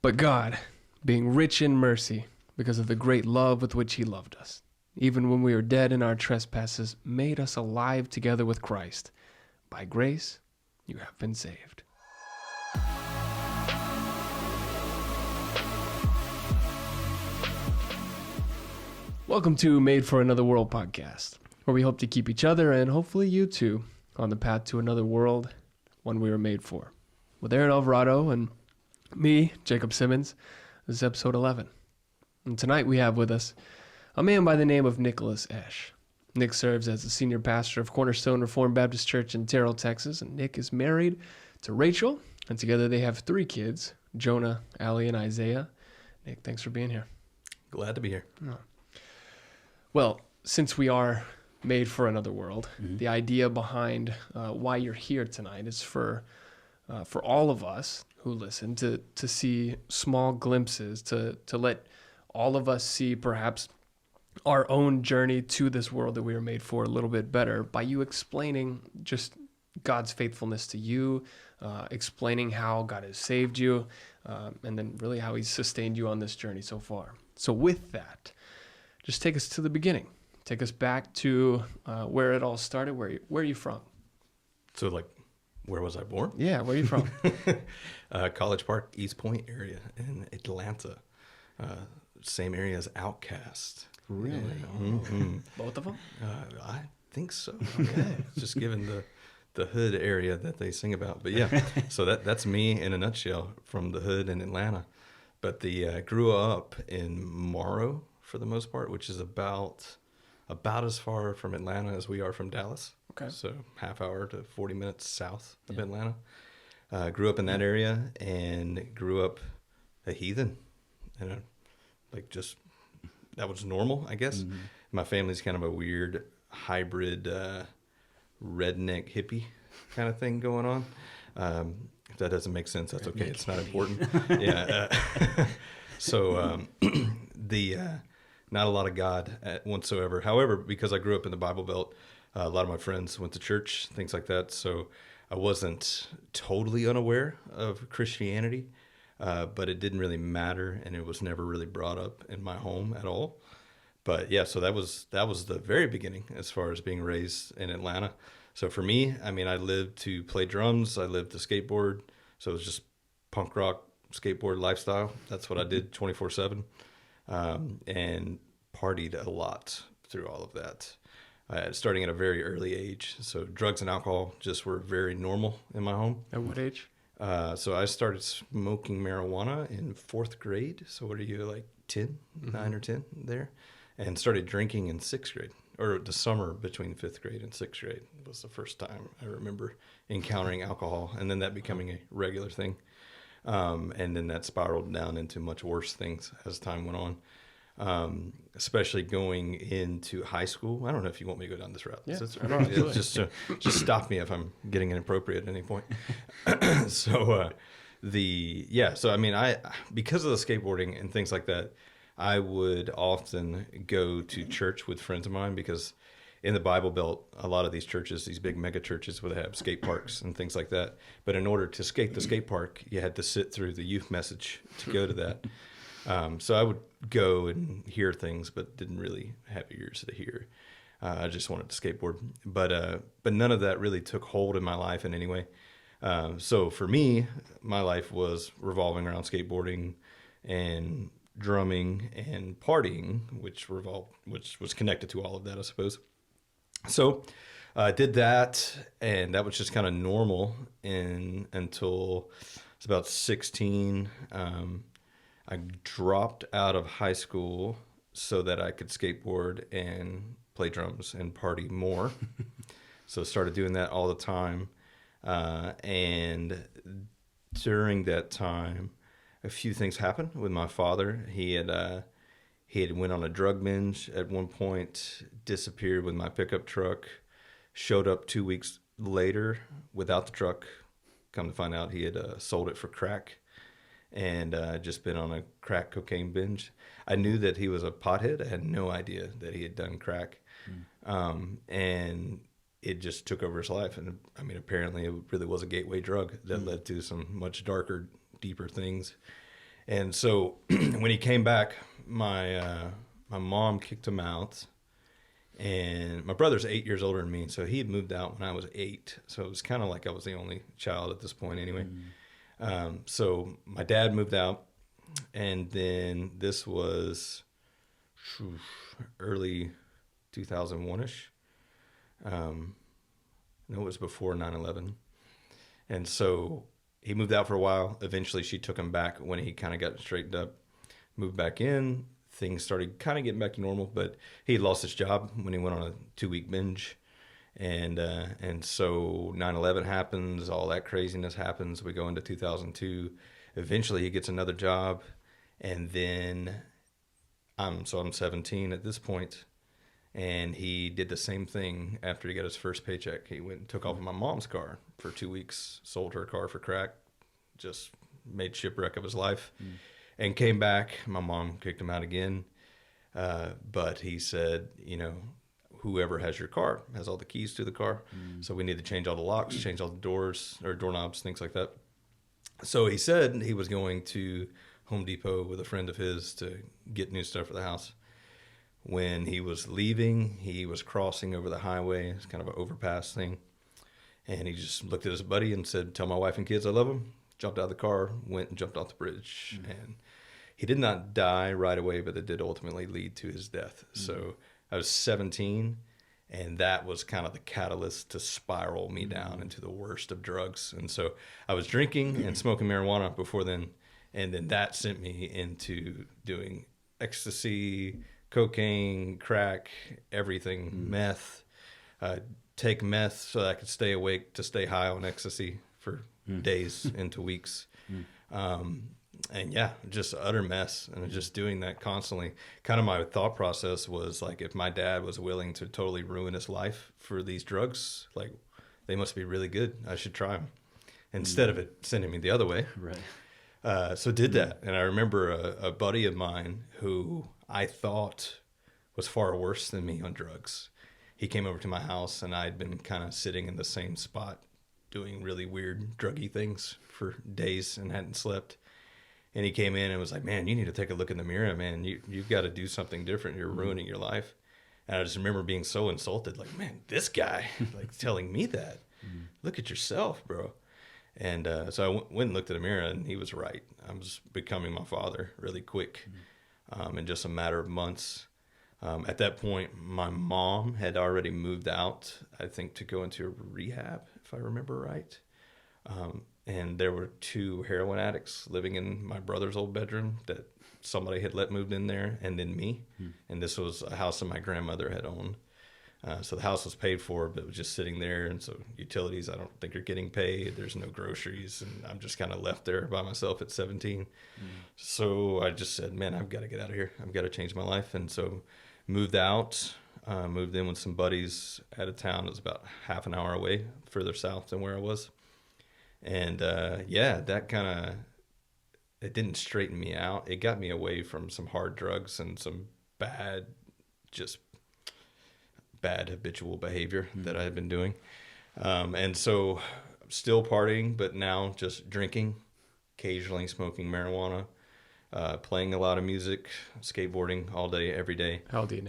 But God, being rich in mercy, because of the great love with which he loved us, even when we were dead in our trespasses, made us alive together with Christ. By grace, you have been saved. Welcome to Made for Another World podcast, where we hope to keep each other and hopefully you too on the path to another world, one we were made for. With Aaron Alvarado and me, Jacob Simmons, this is episode 11. And tonight we have with us a man by the name of Nick Esch. Nick serves as the senior pastor of Cornerstone Reformed Baptist Church in Terrell, Texas, and Nick is married to Rachel, and together they have 3 kids, Jonah, Allie, and Isaiah. Nick, thanks for being here. Glad to be here. Oh. Well, since we are made for another world, the idea behind why you're here tonight is for all of us who listen to see small glimpses, to let all of us see perhaps our own journey to this world that we were made for a little bit better by you explaining just God's faithfulness to you, explaining how God has saved you, and then really how he's sustained you on this journey so far. So with that, just take us to the beginning. Take us back to where it all started. Where are you from? So, where was I born? Yeah, where are you from? College Park, East Point area in Atlanta. Same area as Outcast. Really? Mm-hmm. Both of them? I think so. Yeah. Just given the hood area that they sing about. But yeah, so that's me in a nutshell from the hood in Atlanta. But grew up in Morrow for the most part, which is about as far from Atlanta as we are from Dallas. Okay. So half hour to 40 minutes south of Atlanta. Grew up in that area and grew up a heathen. And that was normal, I guess. Mm-hmm. My family's kind of a weird hybrid redneck hippie kind of thing going on. If that doesn't make sense, that's okay. It's not important. Yeah. So not a lot of God whatsoever. However, because I grew up in the Bible Belt, a lot of my friends went to church, things like that. So I wasn't totally unaware of Christianity, but it didn't really matter, and it was never really brought up in my home at all. But yeah, so that was the very beginning as far as being raised in Atlanta. So for me, I mean, I lived to play drums. I lived to skateboard. So it was just punk rock skateboard lifestyle. That's what I did 24/7, and partied a lot through all of that. Starting at a very early age. So drugs and alcohol just were very normal in my home. At what age? So I started smoking marijuana in 4th grade. So what are you, 10, 9 or 10 there? And started drinking in 6th grade, or the summer between 5th grade and 6th grade was the first time I remember encountering alcohol, and then that becoming a regular thing. And then that spiraled down into much worse things as time went on, especially going into high school. I don't know if you want me to go down this route. Yeah, Just stop me if I'm getting inappropriate at any point. So I mean, because of the skateboarding and things like that, I would often go to church with friends of mine because in the Bible Belt, a lot of these churches, these big mega churches, would have skate parks and things like that. But in order to skate the skate park, you had to sit through the youth message to go to that. So I would go and hear things, but didn't really have ears to hear. I just wanted to skateboard. But none of that really took hold in my life in any way. So for me, my life was revolving around skateboarding and drumming and partying, which was connected to all of that, I suppose. So I did that, and that was just kind of normal until I was about 16. I dropped out of high school so that I could skateboard and play drums and party more. So started doing that all the time. And during that time, a few things happened with my father. He had went on a drug binge at one point, disappeared with my pickup truck, showed up 2 weeks later without the truck. Come to find out he had sold it for crack and just been on a crack cocaine binge. I knew that he was a pothead. I had no idea that he had done crack. And it just took over his life. And I mean, apparently it really was a gateway drug that led to some much darker, deeper things. And so when he came back, my mom kicked him out. And my brother's 8 years older than me, so he had moved out when I was 8. So it was kind of like I was the only child at this point anyway. So my dad moved out, and then this was early 2001-ish. No, it was before 9/11. And so he moved out for a while. Eventually, she took him back when he kind of got straightened up, moved back in. Things started kind of getting back to normal, but he had lost his job when he went on a 2-week binge. And so 9/11 happens, all that craziness happens. We go into 2002. Eventually, he gets another job. And then I'm 17 at this point, and he did the same thing after he got his first paycheck. He went and took off my mom's car for 2 weeks, sold her car for crack, just made shipwreck of his life, and came back. My mom kicked him out again, but he said, whoever has your car has all the keys to the car, so we need to change all the locks, change all the doors or doorknobs, things like that. So he said he was going to Home Depot with a friend of his to get new stuff for the house. When he was leaving, he was crossing over the highway. It's kind of an overpass thing. And he just looked at his buddy and said, "Tell my wife and kids I love them." Jumped out of the car, went and jumped off the bridge. And he did not die right away, but it did ultimately lead to his death. So I was 17, and that was kind of the catalyst to spiral me down into the worst of drugs. And so I was drinking and smoking marijuana before then, and then that sent me into doing ecstasy, cocaine, crack, everything, meth. Take meth so that I could stay awake to stay high on ecstasy for days into weeks. And yeah, just utter mess. And just doing that constantly. Kind of my thought process was like, if my dad was willing to totally ruin his life for these drugs, like they must be really good. I should try them. Instead of it sending me the other way. Right. So did that. And I remember a buddy of mine who I thought was far worse than me on drugs. He came over to my house, and I'd been kind of sitting in the same spot doing really weird druggy things for days and hadn't slept. And he came in and was like, "Man, you need to take a look in the mirror, man. You've got to do something different. You're ruining your life." And I just remember being so insulted, like, "Man, this guy like telling me that. Look at yourself, bro." And so I went and looked at the mirror, and he was right. I was becoming my father really quick, in just a matter of months. At that point, my mom had already moved out, I think, to go into a rehab, if I remember right. And there were 2 heroin addicts living in my brother's old bedroom that somebody had let moved in there, and then me. And this was a house that my grandmother had owned. So the house was paid for, but it was just sitting there. And so utilities, I don't think are getting paid. There's no groceries. And I'm just kind of left there by myself at 17. So I just said, "Man, I've got to get out of here. I've got to change my life." And so moved out, moved in with some buddies out of town. It was about half an hour away, further south than where I was. And yeah, that kind of, it didn't straighten me out. It got me away from some hard drugs and some bad habitual behavior that I had been doing. And so still partying, but now just drinking, occasionally smoking marijuana, playing a lot of music, skateboarding all day, every day. How old are you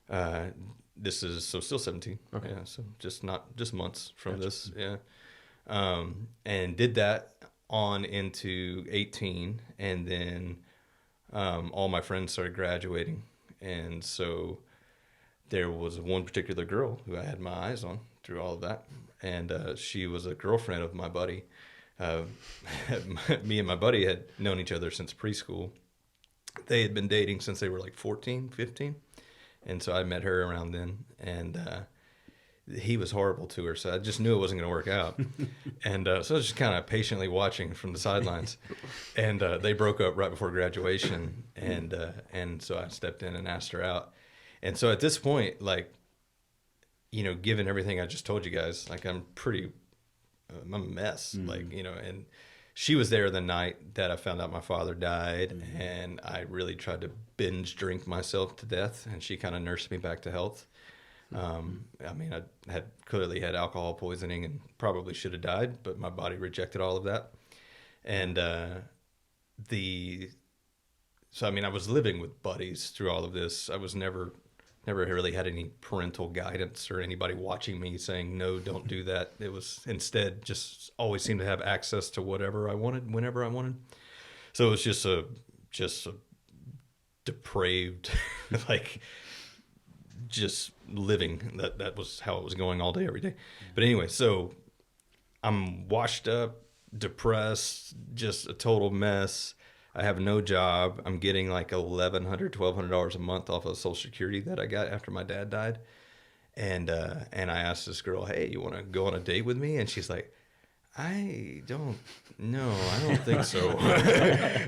now? This is still 17. Okay. Yeah, so just months from Gotcha. this. Yeah. And did that on into 18, and then all my friends started graduating. And so there was one particular girl who I had my eyes on through all of that. And she was a girlfriend of my buddy. Me and my buddy had known each other since preschool. They had been dating since they were like 14, 15. And so I met her around then. And he was horrible to her. So I just knew it wasn't going to work out. And so I was just kind of patiently watching from the sidelines. And they broke up right before graduation. And so I stepped in and asked her out. And so at this point, like, given everything I just told you guys, like I'm a mess, and she was there the night that I found out my father died, and I really tried to binge drink myself to death, and she kind of nursed me back to health. I mean, I had clearly had alcohol poisoning and probably should have died, but my body rejected all of that. And the so I mean, I was living with buddies through all of this. I was never really had any parental guidance or anybody watching me saying, no, don't do that. It was instead just always seemed to have access to whatever I wanted, whenever I wanted. So it was just a depraved, like, just living. That was how it was going all day, every day. But anyway, so I'm washed up, depressed, just a total mess. I have no job. I'm getting like $1,100 a month off of Social Security that I got after my dad died. And I asked this girl, hey, you want to go on a date with me? And she's like, I don't think so.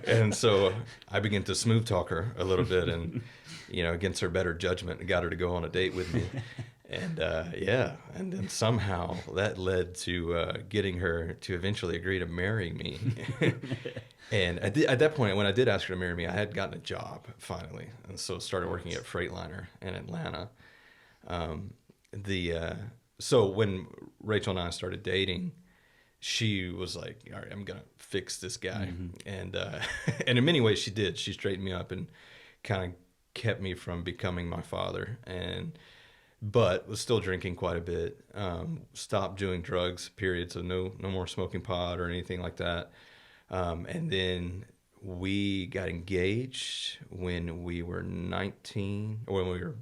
And so I began to smooth talk her a little bit and, against her better judgment, got her to go on a date with me. And and then somehow that led to getting her to eventually agree to marry me. And at that point, when I did ask her to marry me, I had gotten a job finally, and so started working at Freightliner in Atlanta. So when Rachel and I started dating, she was like, "All right, I'm gonna fix this guy," and in many ways she did. She straightened me up and kind of kept me from becoming my father, but was still drinking quite a bit. Stopped doing drugs, period. So no more smoking pot or anything like that. And then we got engaged when we were 19, or when we were,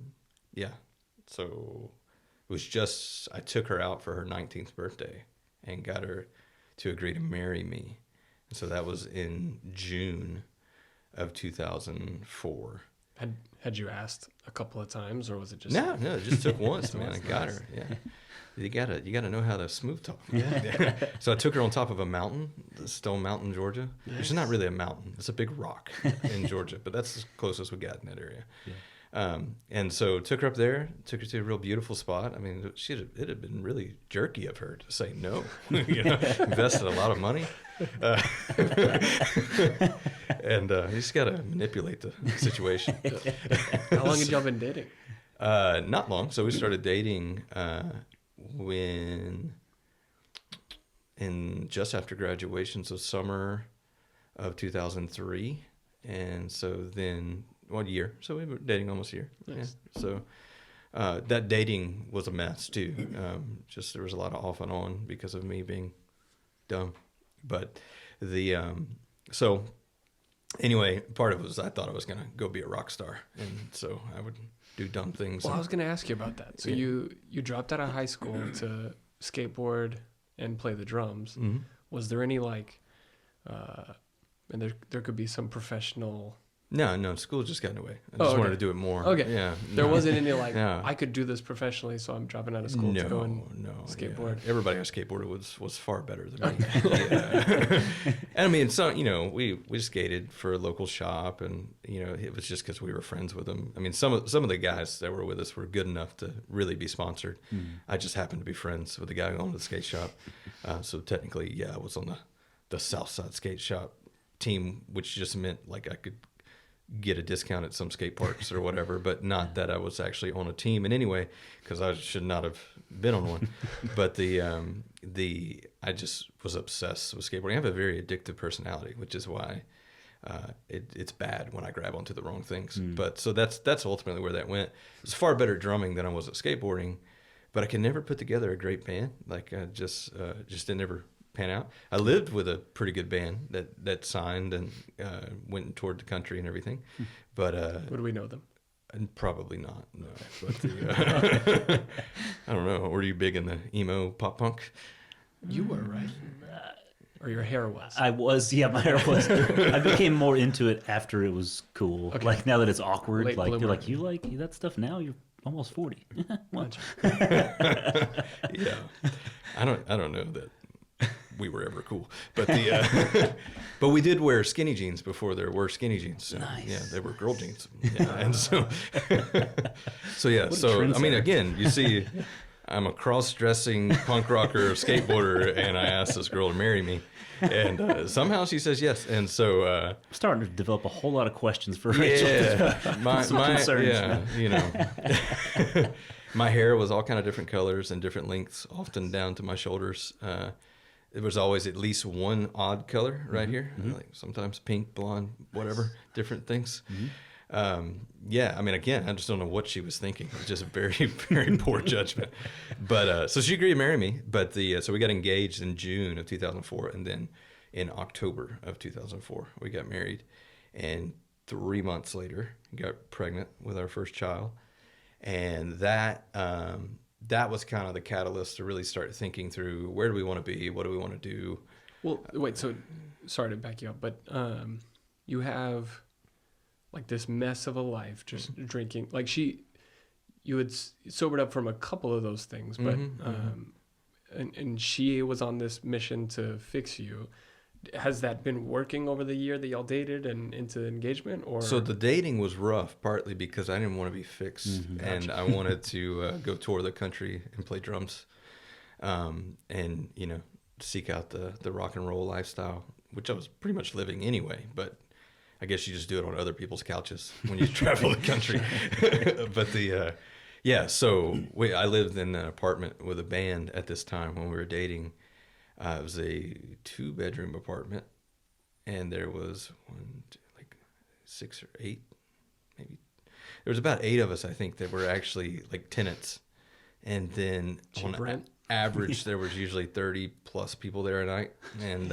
so it was just, I took her out for her 19th birthday and got her to agree to marry me. And so that was in June of 2004. Had you asked a couple of times, or was it just... No, it just took once, man. I got her, yeah. You gotta know how to smooth talk. Yeah. So I took her on top of a mountain, Stone Mountain, Georgia. Nice. Which is not really a mountain; it's a big rock in Georgia, but that's the closest we got in that area. Yeah. And so took her up there, took her to a real beautiful spot. I mean, it had been really jerky of her to say no. Invested a lot of money, and you just gotta manipulate the situation. How long had y'all been dating? Not long. So we started dating. Just after graduation, so summer of 2003, and so then 1 year. So we were dating almost a year. Nice. Yeah. So that dating was a mess too. Just there was a lot of off and on because of me being dumb. But so anyway, part of it was I thought I was gonna go be a rock star, and so I would do dumb things. Well, I was going to ask you about that. So you dropped out of high school to skateboard and play the drums. Mm-hmm. Was there any and there could be some professional... No, school just got in the way. I just wanted to do it more. Okay. Yeah. There wasn't any I could do this professionally, so I'm dropping out of school to go and skateboard. Yeah. Everybody who skateboarded was far better than me. Yeah. And I mean, so, we skated for a local shop, and, it was just because we were friends with them. I mean, some of the guys that were with us were good enough to really be sponsored. Mm. I just happened to be friends with the guy who owned the skate shop. So technically, I was on the South Side skate shop team, which just meant I could get a discount at some skate parks or whatever, but not that I was actually on a team in any way, because I should not have been on one. But I just was obsessed with skateboarding. I have a very addictive personality, which is why it's bad when I grab onto the wrong things. But so that's ultimately where that went. It was far better drumming than I was at skateboarding, but I could never put together a great band. Just didn't ever pan out. I lived with a pretty good band that signed and went and toured the country and everything. But would we know them? And probably not. No. But I don't know. Were you big in the emo pop punk? You were, right? Or your hair was? I was. Yeah, my hair was. I became more into it after it was cool. Okay. Like now that it's awkward, you're like, you like that stuff now? You're almost 40. Yeah. I don't know that we were ever cool, but but we did wear skinny jeans before there were skinny jeans. So, nice. Yeah, they were girl jeans. Yeah, and so yeah. So I mean, again, you see, I'm a cross-dressing punk rocker, skateboarder, and I asked this girl to marry me, and somehow she says yes. And so I'm starting to develop a whole lot of questions for Rachel. Yeah, my concerns. My hair was all kind of different colors and different lengths, often down to my shoulders. there was always at least one odd color right here, like sometimes pink, blonde, whatever, different things. Yeah, I mean, again, I just don't know what she was thinking. It was just a very, very poor judgment. But so she agreed to marry me. But so we got engaged in June of 2004, and then in October of 2004 we got married, and 3 months later got pregnant with our first child, and that was kind of the catalyst to really start thinking through, where do we want to be, what do we want to do. Well, wait, so sorry to back you up, but you have like this mess of a life, just drinking. Like you had sobered up from a couple of those things, but and she was on this mission to fix you. Has that been working over the year that y'all dated and into engagement? Or so the dating was rough, partly because I didn't want to be fixed, and I wanted to go tour the country and play drums, and seek out the rock and roll lifestyle, which I was pretty much living anyway. But I guess you just do it on other people's couches when you travel the country. But so I lived in an apartment with a band at this time when we were dating. It was a 2-bedroom apartment, and there was 6 or 8, maybe. There was about 8 of us, I think, that were actually like tenants. And then on average, there was usually 30 plus people there a night. And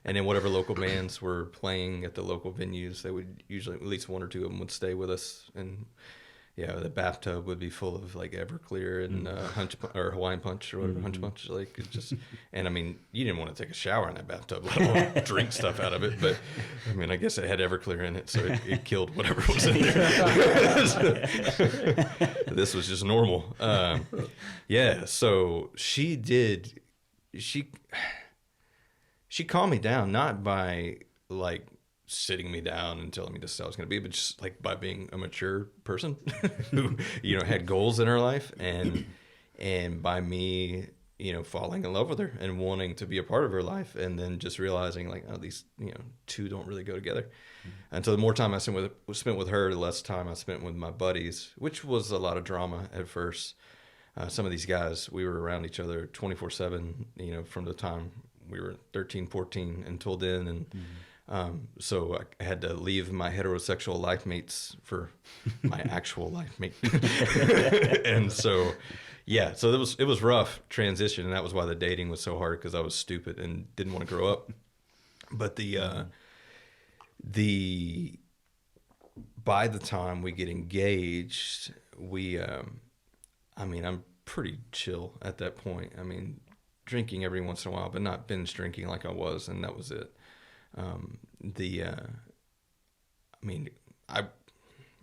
then whatever local bands were playing at the local venues, they would usually, at least 1 or 2 of them would stay with us. And yeah, the bathtub would be full of like Everclear and or Hawaiian Punch or whatever, Hunch Punch. Like, it just, and I mean, you didn't want to take a shower in that bathtub, let alone drink stuff out of it. But I mean, I guess it had Everclear in it, so it killed whatever was in there. This was just normal. Yeah, so she calmed me down, not by like sitting me down and telling me this is how it's going to be, but just like by being a mature person who had goals in her life, and by me falling in love with her and wanting to be a part of her life, and then just realizing like, oh, these two don't really go together. And so the more time I spent with her, the less time I spent with my buddies, which was a lot of drama at first. Some of these guys, we were around each other 24/7 from the time we were 13, 14 until then, and so I had to leave my heterosexual life mates for my actual life mate. And so, yeah, so it was rough transition, and that was why the dating was so hard, because I was stupid and didn't want to grow up. But by the time we get engaged, I'm pretty chill at that point. I mean, drinking every once in a while, but not binge drinking like I was, and that was it. I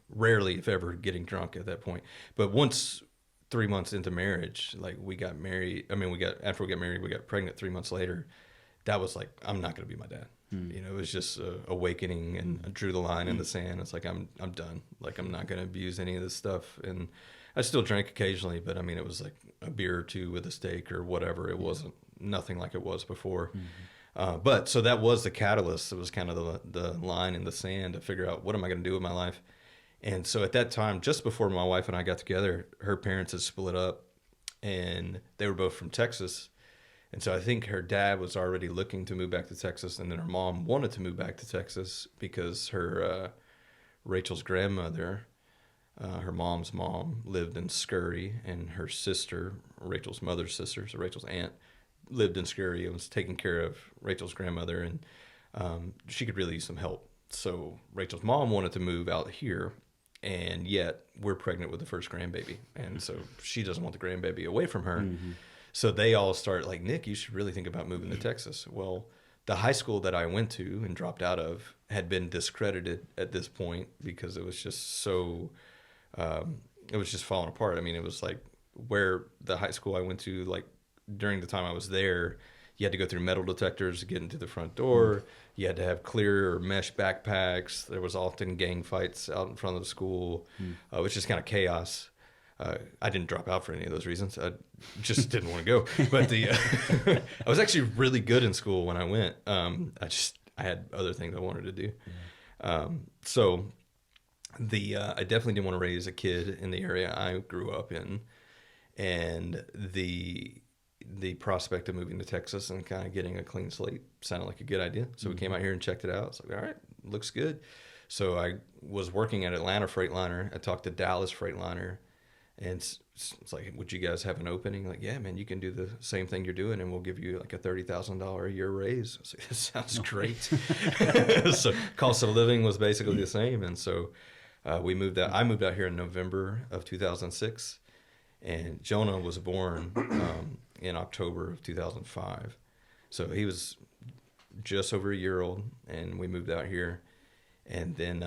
rarely, if ever, getting drunk at that point. But once 3 months into marriage, like we got married. After we got married, we got pregnant 3 months later. That was like, I'm not going to be my dad. It was just awakening, and I drew the line in the sand. It's like, I'm done. Like, I'm not going to abuse any of this stuff. And I still drank occasionally, but I mean, it was like a beer or 2 with a steak or whatever. It wasn't nothing like it was before. But so that was the catalyst. It was kind of the line in the sand to figure out, what am I going to do with my life? And so at that time, just before my wife and I got together, her parents had split up, and they were both from Texas. And so I think her dad was already looking to move back to Texas, and then her mom wanted to move back to Texas because her Rachel's grandmother, her mom's mom, lived in Scurry, and her sister, Rachel's mother's sister, so Rachel's aunt, lived in Scurry and was taking care of Rachel's grandmother, and she could really use some help. So Rachel's mom wanted to move out here, and yet we're pregnant with the first grandbaby, and so she doesn't want the grandbaby away from her. So they all start like, Nick, you should really think about moving to Texas. Well, the high school that I went to and dropped out of had been discredited at this point because it was just so, it was just falling apart. I mean, it was like where the high school I went to, like during the time I was there, you had to go through metal detectors to get into the front door. You had to have clear or mesh backpacks. There was often gang fights out in front of the school, which is kind of chaos. I didn't drop out for any of those reasons. I just didn't want to go. But I was actually really good in school when I went. I had other things I wanted to do. So I definitely didn't want to raise a kid in the area I grew up in. And the prospect of moving to Texas and kind of getting a clean slate sounded like a good idea. So we came out here and checked it out. It's like, all right, looks good. So I was working at Atlanta Freightliner. I talked to Dallas Freightliner, and it's like, would you guys have an opening? Like, yeah, man, you can do the same thing you're doing, and we'll give you like a $30,000 a year raise. I was like, this sounds great. So cost of living was basically the same, and so we moved out. I moved out here in November of 2006, and Jonah was born in October of 2005. So he was just over a year old, and we moved out here. And then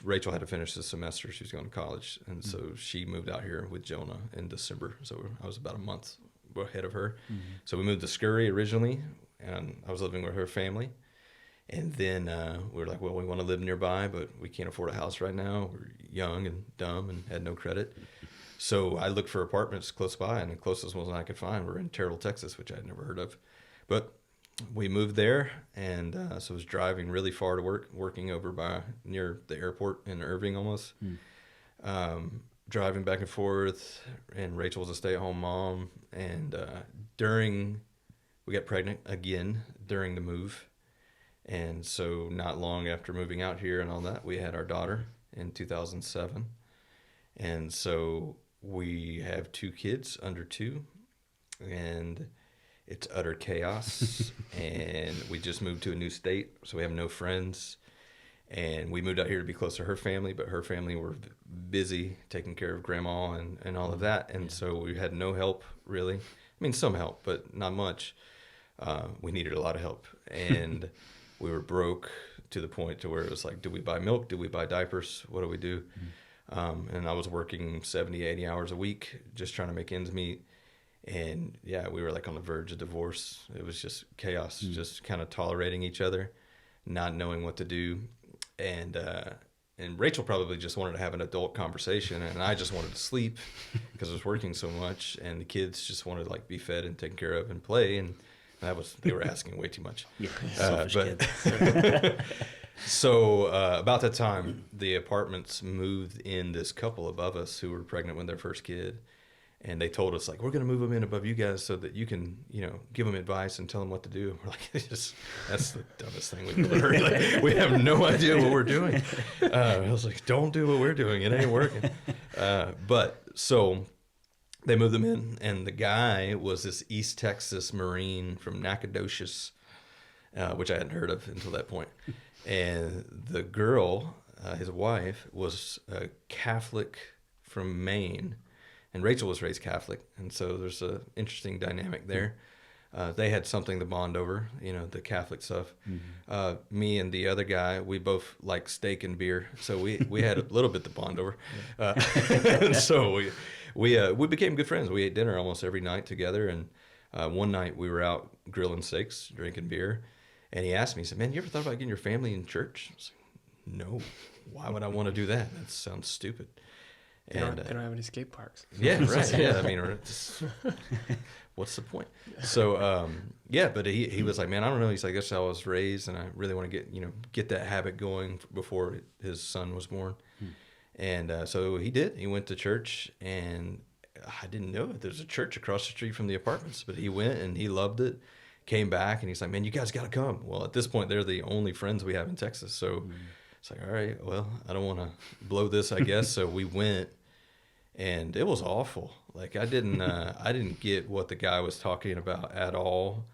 Rachel had to finish the semester. She was going to college. And so she moved out here with Jonah in December. So I was about a month ahead of her. So we moved to Scurry originally, and I was living with her family. And then we were like, well, we want to live nearby, but we can't afford a house right now. We're young and dumb and had no credit. So I looked for apartments close by, and the closest ones I could find were in Terrell, Texas, which I'd never heard of. But we moved there, and so I was driving really far to work, working over by near the airport in Irving almost. Driving back and forth, and Rachel was a stay-at-home mom. And we got pregnant again during the move. And so not long after moving out here and all that, we had our daughter in 2007. And so we have 2 kids under 2, and it's utter chaos. And we just moved to a new state, so we have no friends. And we moved out here to be close to her family, but her family were busy taking care of grandma and all of that. And so we had no help, really. I mean, some help, but not much. We needed a lot of help. And we were broke to the point to where it was like, do we buy milk? Do we buy diapers? What do we do? And I was working 70, 80 hours a week, just trying to make ends meet. And yeah, we were like on the verge of divorce. It was just chaos, just kind of tolerating each other, not knowing what to do. And Rachel probably just wanted to have an adult conversation, and I just wanted to sleep because I was working so much, and the kids just wanted to like be fed and taken care of and play. And they were asking way too much. Yeah, selfish kids. So about that time, the apartments moved in this couple above us who were pregnant with their first kid. And they told us, like, we're going to move them in above you guys so that you can, give them advice and tell them what to do. We're like, that's the dumbest thing we've ever heard. Like, we have no idea what we're doing. I was like, don't do what we're doing. It ain't working. But so they moved them in, and the guy was this East Texas Marine from Nacogdoches, which I hadn't heard of until that point. And the girl, his wife, was a Catholic from Maine. And Rachel was raised Catholic, and so there's an interesting dynamic there. They had something to bond over, the Catholic stuff. Me and the other guy, we both like steak and beer, so we had a little bit to bond over. And so we became good friends. We ate dinner almost every night together, and one night we were out grilling steaks, drinking beer, and he asked me, he said, "Man, you ever thought about getting your family in church?" I was like, "No, why would I want to do that? That sounds stupid." They don't have any skate parks. Yeah, right. Yeah, I mean, what's the point? So, but he was like, man, I don't know. He's like, that's how I was raised, and I really want to get that habit going before his son was born. And so he did. He went to church, and I didn't know it. There's a church across the street from the apartments, but he went and he loved it. Came back, and he's like, man, you guys got to come. Well, at this point, they're the only friends we have in Texas, so it's like, all right, well, I don't want to blow this, I guess. So we went. And it was awful. Like I didn't get what the guy was talking about at all.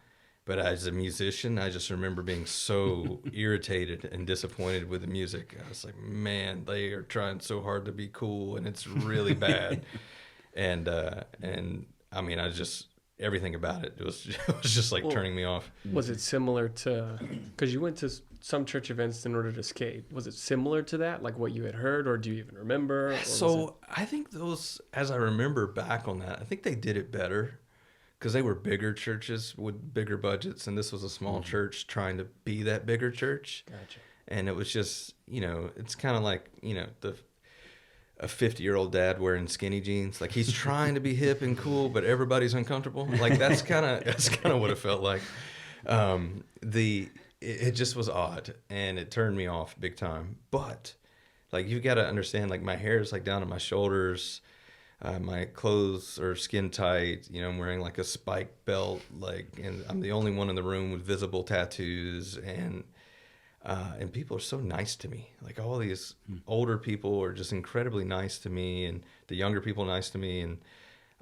But as a musician, I just remember being so irritated and disappointed with the music. I was like, man, they are trying so hard to be cool, and it's really bad. and I mean, everything about it was just like turning me off. Was it similar to, because you went to some church events in order to skate, was it similar to that, like what you had heard, or do you even remember? So I think those, as I remember back on that, I think they did it better because they were bigger churches with bigger budgets, and this was a small church trying to be that bigger church. Gotcha. And it was just, it's kind of like, a 50-year-old dad wearing skinny jeans. Like he's trying to be hip and cool, but everybody's uncomfortable. Like that's kind of what it felt like. It just was odd, and it turned me off big time. But like you've got to understand, like my hair is like down to my shoulders. My clothes are skin tight. I'm wearing like a spike belt, and I'm the only one in the room with visible tattoos, and people are so nice to me. Like all these older people are just incredibly nice to me, and the younger people are nice to me, and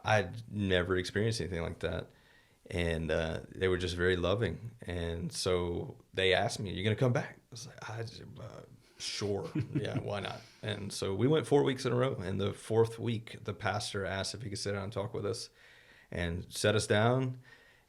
I'd never experienced anything like that. And they were just very loving. And so they asked me, "Are you going to come back?" I was like, sure. Yeah, why not? And so we went 4 weeks in a row. And the fourth week, the pastor asked if he could sit down and talk with us, and set us down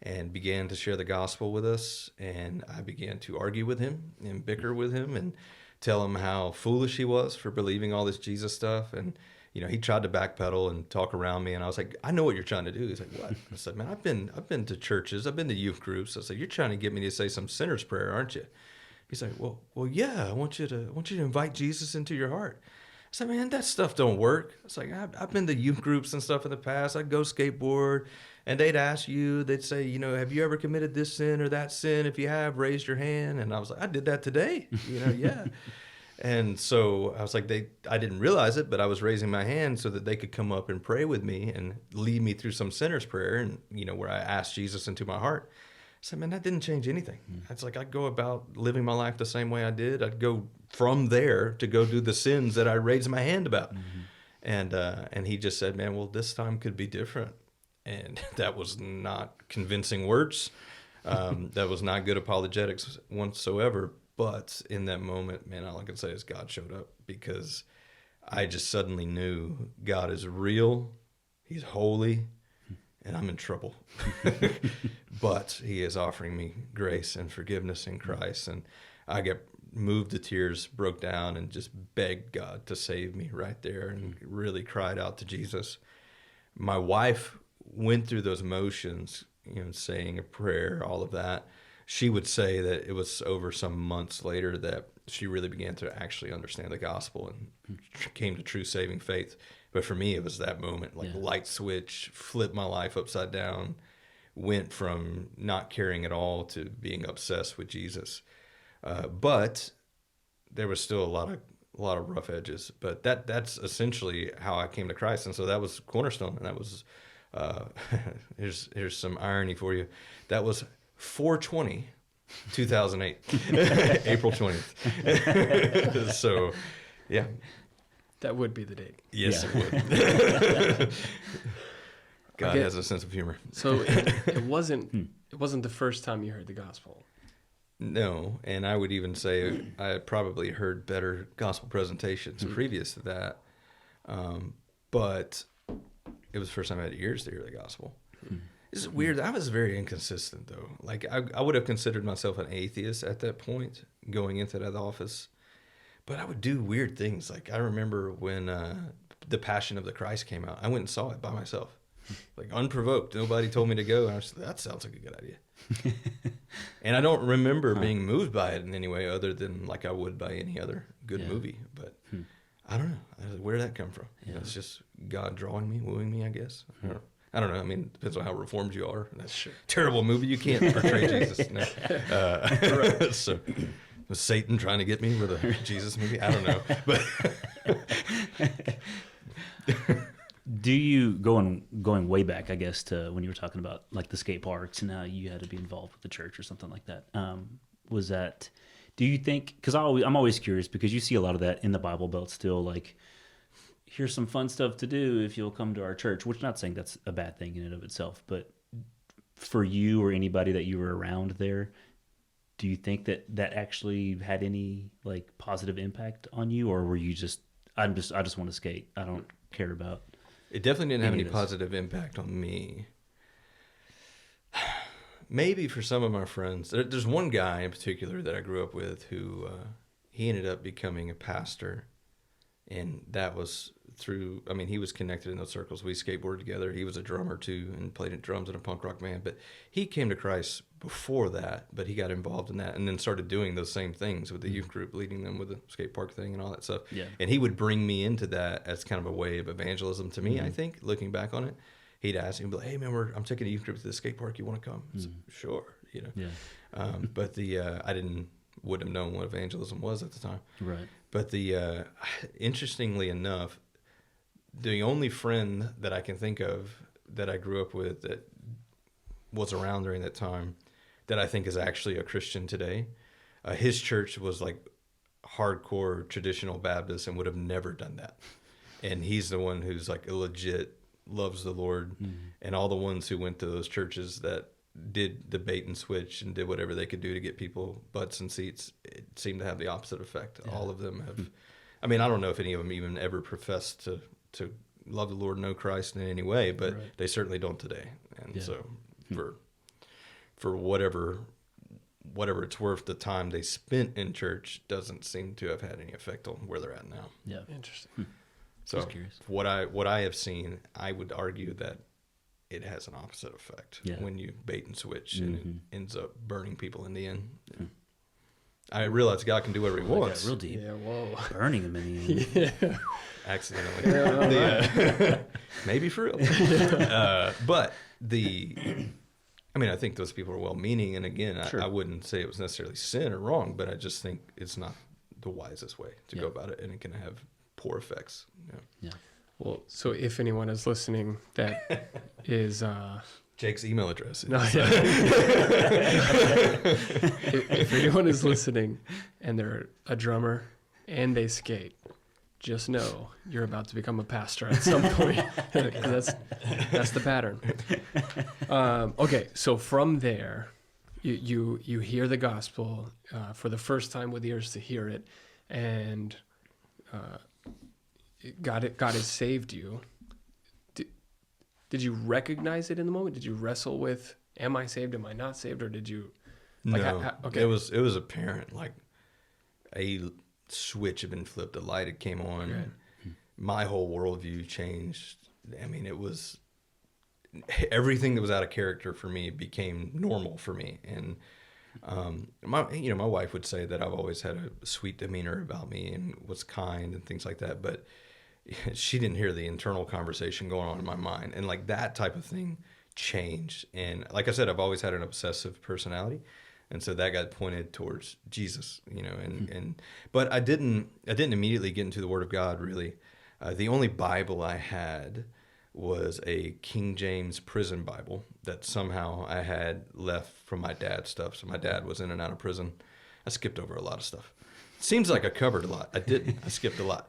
and began to share the gospel with us. And I began to argue with him and bicker with him and tell him how foolish he was for believing all this Jesus stuff. And he tried to backpedal and talk around me, and I was like, "I know what you're trying to do." He's like, "What?" I said, "Man, I've been to churches, I've been to youth groups." I said, "You're trying to get me to say some sinner's prayer, aren't you?" He's like, "Well, yeah. I want you to invite Jesus into your heart." I said, "Man, that stuff don't work." It's like, I've been to youth groups and stuff in the past. I'd go skateboard, and they'd ask you, they'd say, "Have you ever committed this sin or that sin? If you have, raise your hand." And I was like, "I did that today." Yeah. And so I was like, I didn't realize it, but I was raising my hand so that they could come up and pray with me and lead me through some sinner's prayer, and where I asked Jesus into my heart. I said, "Man, that didn't change anything." It's like I'd go about living my life the same way I did. I'd go from there to go do the sins that I raised my hand about. And he just said, "Man, well, this time could be different." And that was not convincing words. That was not good apologetics whatsoever. But in that moment, man, all I can say is God showed up, because I just suddenly knew God is real, he's holy, and I'm in trouble. But he is offering me grace and forgiveness in Christ. And I get moved to tears, broke down, and just begged God to save me right there, and really cried out to Jesus. My wife went through those motions, saying a prayer, all of that. She would say that it was over some months later that she really began to actually understand the gospel and came to true saving faith. But for me, it was that moment, light switch, flipped my life upside down, went from not caring at all to being obsessed with Jesus. But there was still a lot of rough edges. But that's essentially how I came to Christ. And so that was Cornerstone. And that was, here's some irony for you. That was 4/20, 2008, April 20th. So, yeah. That would be the date. Yes, it would. God has a sense of humor. So it wasn't the first time you heard the gospel. No, and I would even say I had probably heard better gospel presentations previous to that. But it was the first time I had ears to hear the gospel. It's weird. I was very inconsistent, though. Like, I would have considered myself an atheist at that point, going into that office. But I would do weird things. Like, I remember when The Passion of the Christ came out, I went and saw it by myself. Like, unprovoked. Nobody told me to go. And I was like, that sounds like a good idea. And I don't remember being moved by it in any way other than like I would by any other good movie. But I don't know. Where did that come from? It's just God drawing me, wooing me, I guess. I don't know. I mean, it depends on how reformed you are. That's a terrible movie. You can't portray Jesus. No. So was Satan trying to get me with a Jesus movie? I don't know. But do you, going way back, I guess, to when you were talking about like the skate parks and how you had to be involved with the church or something like that, was that, do you think, because I'm always curious, because you see a lot of that in the Bible Belt still, like, here's some fun stuff to do if you'll come to our church, which, not saying that's a bad thing in and of itself, but for you or anybody that you were around there, do you think that actually had any like positive impact on you, or were you just, I just want to skate, I don't care about it? Definitely didn't have any positive impact on me. Maybe for some of my friends. There's one guy in particular that I grew up with who he ended up becoming a pastor. And that was through, I mean, he was connected in those circles. We skateboarded together. He was a drummer too and played drums in a punk rock band. But he came to Christ before that, but he got involved in that and then started doing those same things with the youth group, leading them with the skate park thing and all that stuff. Yeah. And he would bring me into that as kind of a way of evangelism to me, I think, looking back on it. He'd ask me, "Hey, man, I'm taking a youth group to the skate park. You want to come?" So, sure, Yeah. But I wouldn't have known what evangelism was at the time. Right. But interestingly enough, the only friend that I can think of that I grew up with that was around during that time that I think is actually a Christian today. His church was like hardcore traditional Baptist and would have never done that. And he's the one who's like a legit loves the Lord. And all the ones who went to those churches that did the bait and switch and did whatever they could do to get people butts and seats, it seemed to have the opposite effect. Yeah. All of them have, I mean, I don't know if any of them even ever professed to love the Lord, know Christ in any way, but they certainly don't today. And so for whatever it's worth, the time they spent in church doesn't seem to have had any effect on where they're at now. Yeah. Interesting. So what I have seen, I would argue that it has an opposite effect when you bait and switch and it ends up burning people in the end. Yeah. I realize God can do whatever he wants. Real deep. Yeah, whoa. Burning them in the end. Accidentally. Maybe for real. But I think those people are well-meaning. And again, I wouldn't say it was necessarily sin or wrong, but I just think it's not the wisest way to go about it. And it can have poor effects. Yeah. Well, so if anyone is listening that is... Jake's email address. No, yeah. if anyone is listening and they're a drummer and they skate, just know you're about to become a pastor at some point. that's the pattern. Okay, so from there, you hear the gospel for the first time with ears to hear it, and God has saved you. Did you recognize it in the moment? Did you wrestle with, am I saved? Am I not saved? Or did you? No, it was apparent. Like a switch had been flipped, a light had came on. Right. My whole worldview changed. I mean, it was everything that was out of character for me became normal for me. And my wife would say that I've always had a sweet demeanor about me and was kind and things like that, but she didn't hear the internal conversation going on in my mind. And like that type of thing changed. And like I said, I've always had an obsessive personality. And so that got pointed towards Jesus, but I didn't immediately get into the Word of God, really. The only Bible I had was a King James prison Bible that somehow I had left from my dad's stuff. So my dad was in and out of prison. I skipped over a lot of stuff. Seems like I covered a lot. I didn't. I skipped a lot.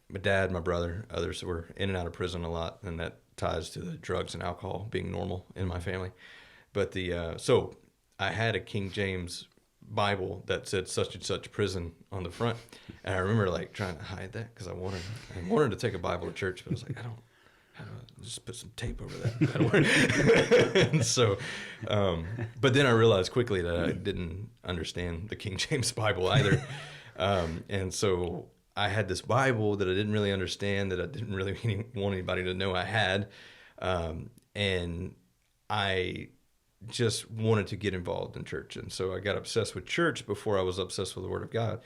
My dad, my brother, others were in and out of prison a lot, and that ties to the drugs and alcohol being normal in my family. But so I had a King James Bible that said such and such prison on the front, and I remember like trying to hide that because I wanted to take a Bible to church, but I was like, how do I just put some tape over that? And so, but then I realized quickly that I didn't understand the King James Bible either, and so I had this Bible that I didn't really understand, that I didn't really want anybody to know I had, and I just wanted to get involved in church. And so I got obsessed with church before I was obsessed with the Word of God,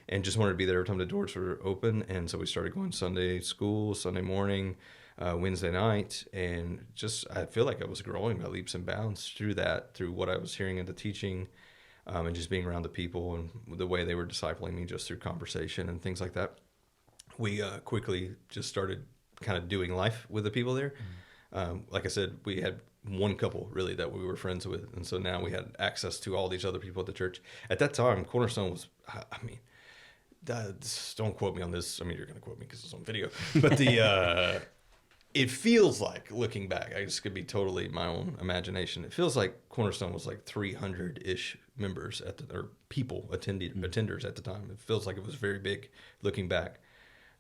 and just wanted to be there every time the doors were open. And so we started going Sunday school, Sunday morning, Wednesday night, and just I feel like I was growing by leaps and bounds through what I was hearing in the teaching, and just being around the people and the way they were discipling me just through conversation and things like that. We quickly just started kind of doing life with the people there. Like I said, we had one couple really that we were friends with, and so now we had access to all these other people at the church. At that time, Cornerstone was, don't quote me on this. I mean, you're going to quote me because it's on video, but it feels like, looking back, I just could be totally my own imagination. It feels like Cornerstone was like 300-ish members or people, attenders at the time. It feels like it was very big looking back,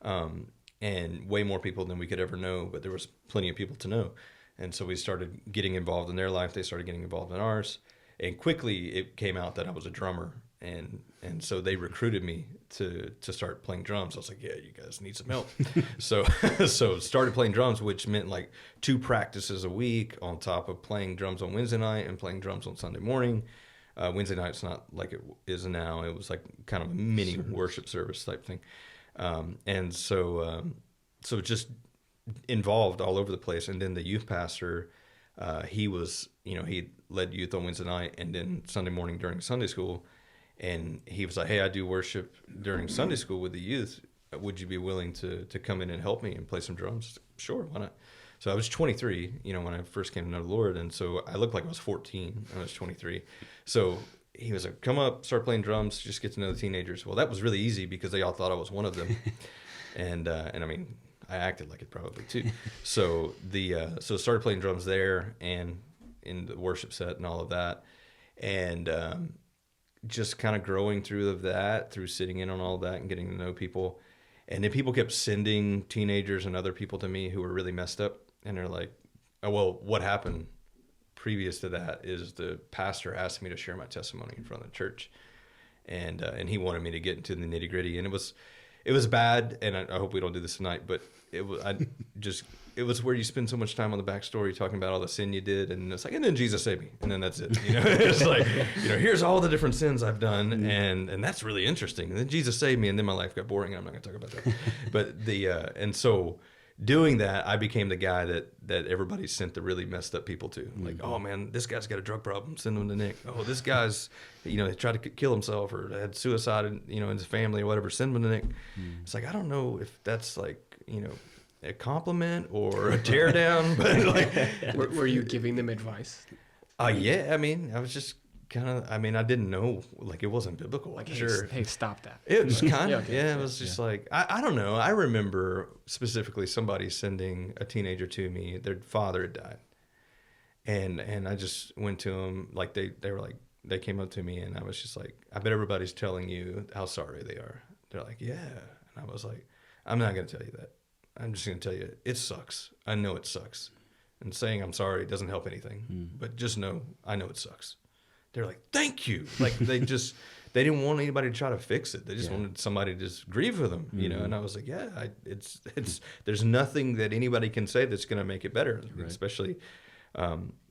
and way more people than we could ever know, but there was plenty of people to know. And so we started getting involved in their life. They started getting involved in ours. And quickly it came out that I was a drummer. And so they recruited me to start playing drums. I was like, yeah, you guys need some help. so started playing drums, which meant like 2 practices a week on top of playing drums on Wednesday night and playing drums on Sunday morning. Wednesday night's not like it is now. It was like kind of a mini worship service type thing. And so just involved all over the place. And then the youth pastor, he was, he led youth on Wednesday night and then Sunday morning during Sunday school. And he was like, hey, I do worship during Sunday school with the youth. would you be willing to come in and help me and play some drums? Sure, why not? So I was 23, when I first came to know the Lord, and so I looked like I was 14. I was 23. So he was like, come up, start playing drums, just get to know the teenagers. Well, that was really easy because they all thought I was one of them. and I mean, I acted like it probably too. So so started playing drums there and in the worship set and all of that. And just kind of growing through that, through sitting in on all that and getting to know people. And then people kept sending teenagers and other people to me who were really messed up. And they're like, oh, well, what happened previous to that is the pastor asked me to share my testimony in front of the church. And he wanted me to get into the nitty gritty. And it was bad. And I hope we don't do this tonight, but it was where you spend so much time on the backstory talking about all the sin you did. And it's like, and then Jesus saved me. And then that's it. It's like, here's all the different sins I've done. And that's really interesting. And then Jesus saved me. And then my life got boring. I'm not going to talk about that. But and so doing that, I became the guy that everybody sent the really messed up people to. Like, oh man, this guy's got a drug problem. Send him to Nick. Oh, this guy's, he tried to kill himself or had suicide, in his family or whatever. Send him to Nick. It's like, I don't know if that's like, a compliment or a tear down, but like, were you giving them advice? Yeah. I mean, I was just I didn't know, like, it wasn't biblical. Like, sure. Hey, stop that. It was kind of, it was just like, I don't know. I remember specifically somebody sending a teenager to me. Their father had died. And I just went to them, like, they were like, they came up to me and I was just like, I bet everybody's telling you how sorry they are. They're like, yeah. And I was like, I'm not going to tell you that. I'm just going to tell you, it sucks. I know it sucks. And saying I'm sorry doesn't help anything. But just know, I know it sucks. They're like, thank you. Like, they didn't want anybody to try to fix it. They just wanted somebody to just grieve with them, And I was like, yeah, it's there's nothing that anybody can say that's going to make it better, right. Especially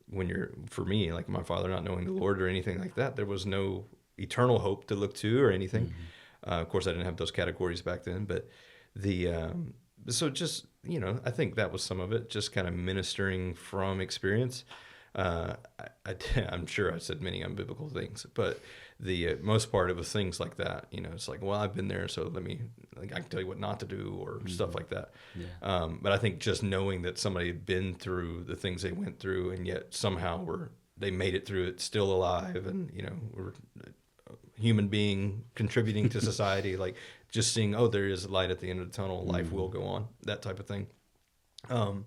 when for me, like my father not knowing the Lord or anything like that, there was no eternal hope to look to or anything. Of course, I didn't have those categories back then, but so just, I think that was some of it, just kind of ministering from experience. I'm sure I said many unbiblical things, but the most part it was things like that. It's like, well, I've been there, so I can tell you what not to do or stuff like that. Yeah. But I think just knowing that somebody had been through the things they went through, and yet somehow they made it through it, still alive, and were a human being contributing to society, like just seeing, oh, there is light at the end of the tunnel, life will go on, that type of thing. So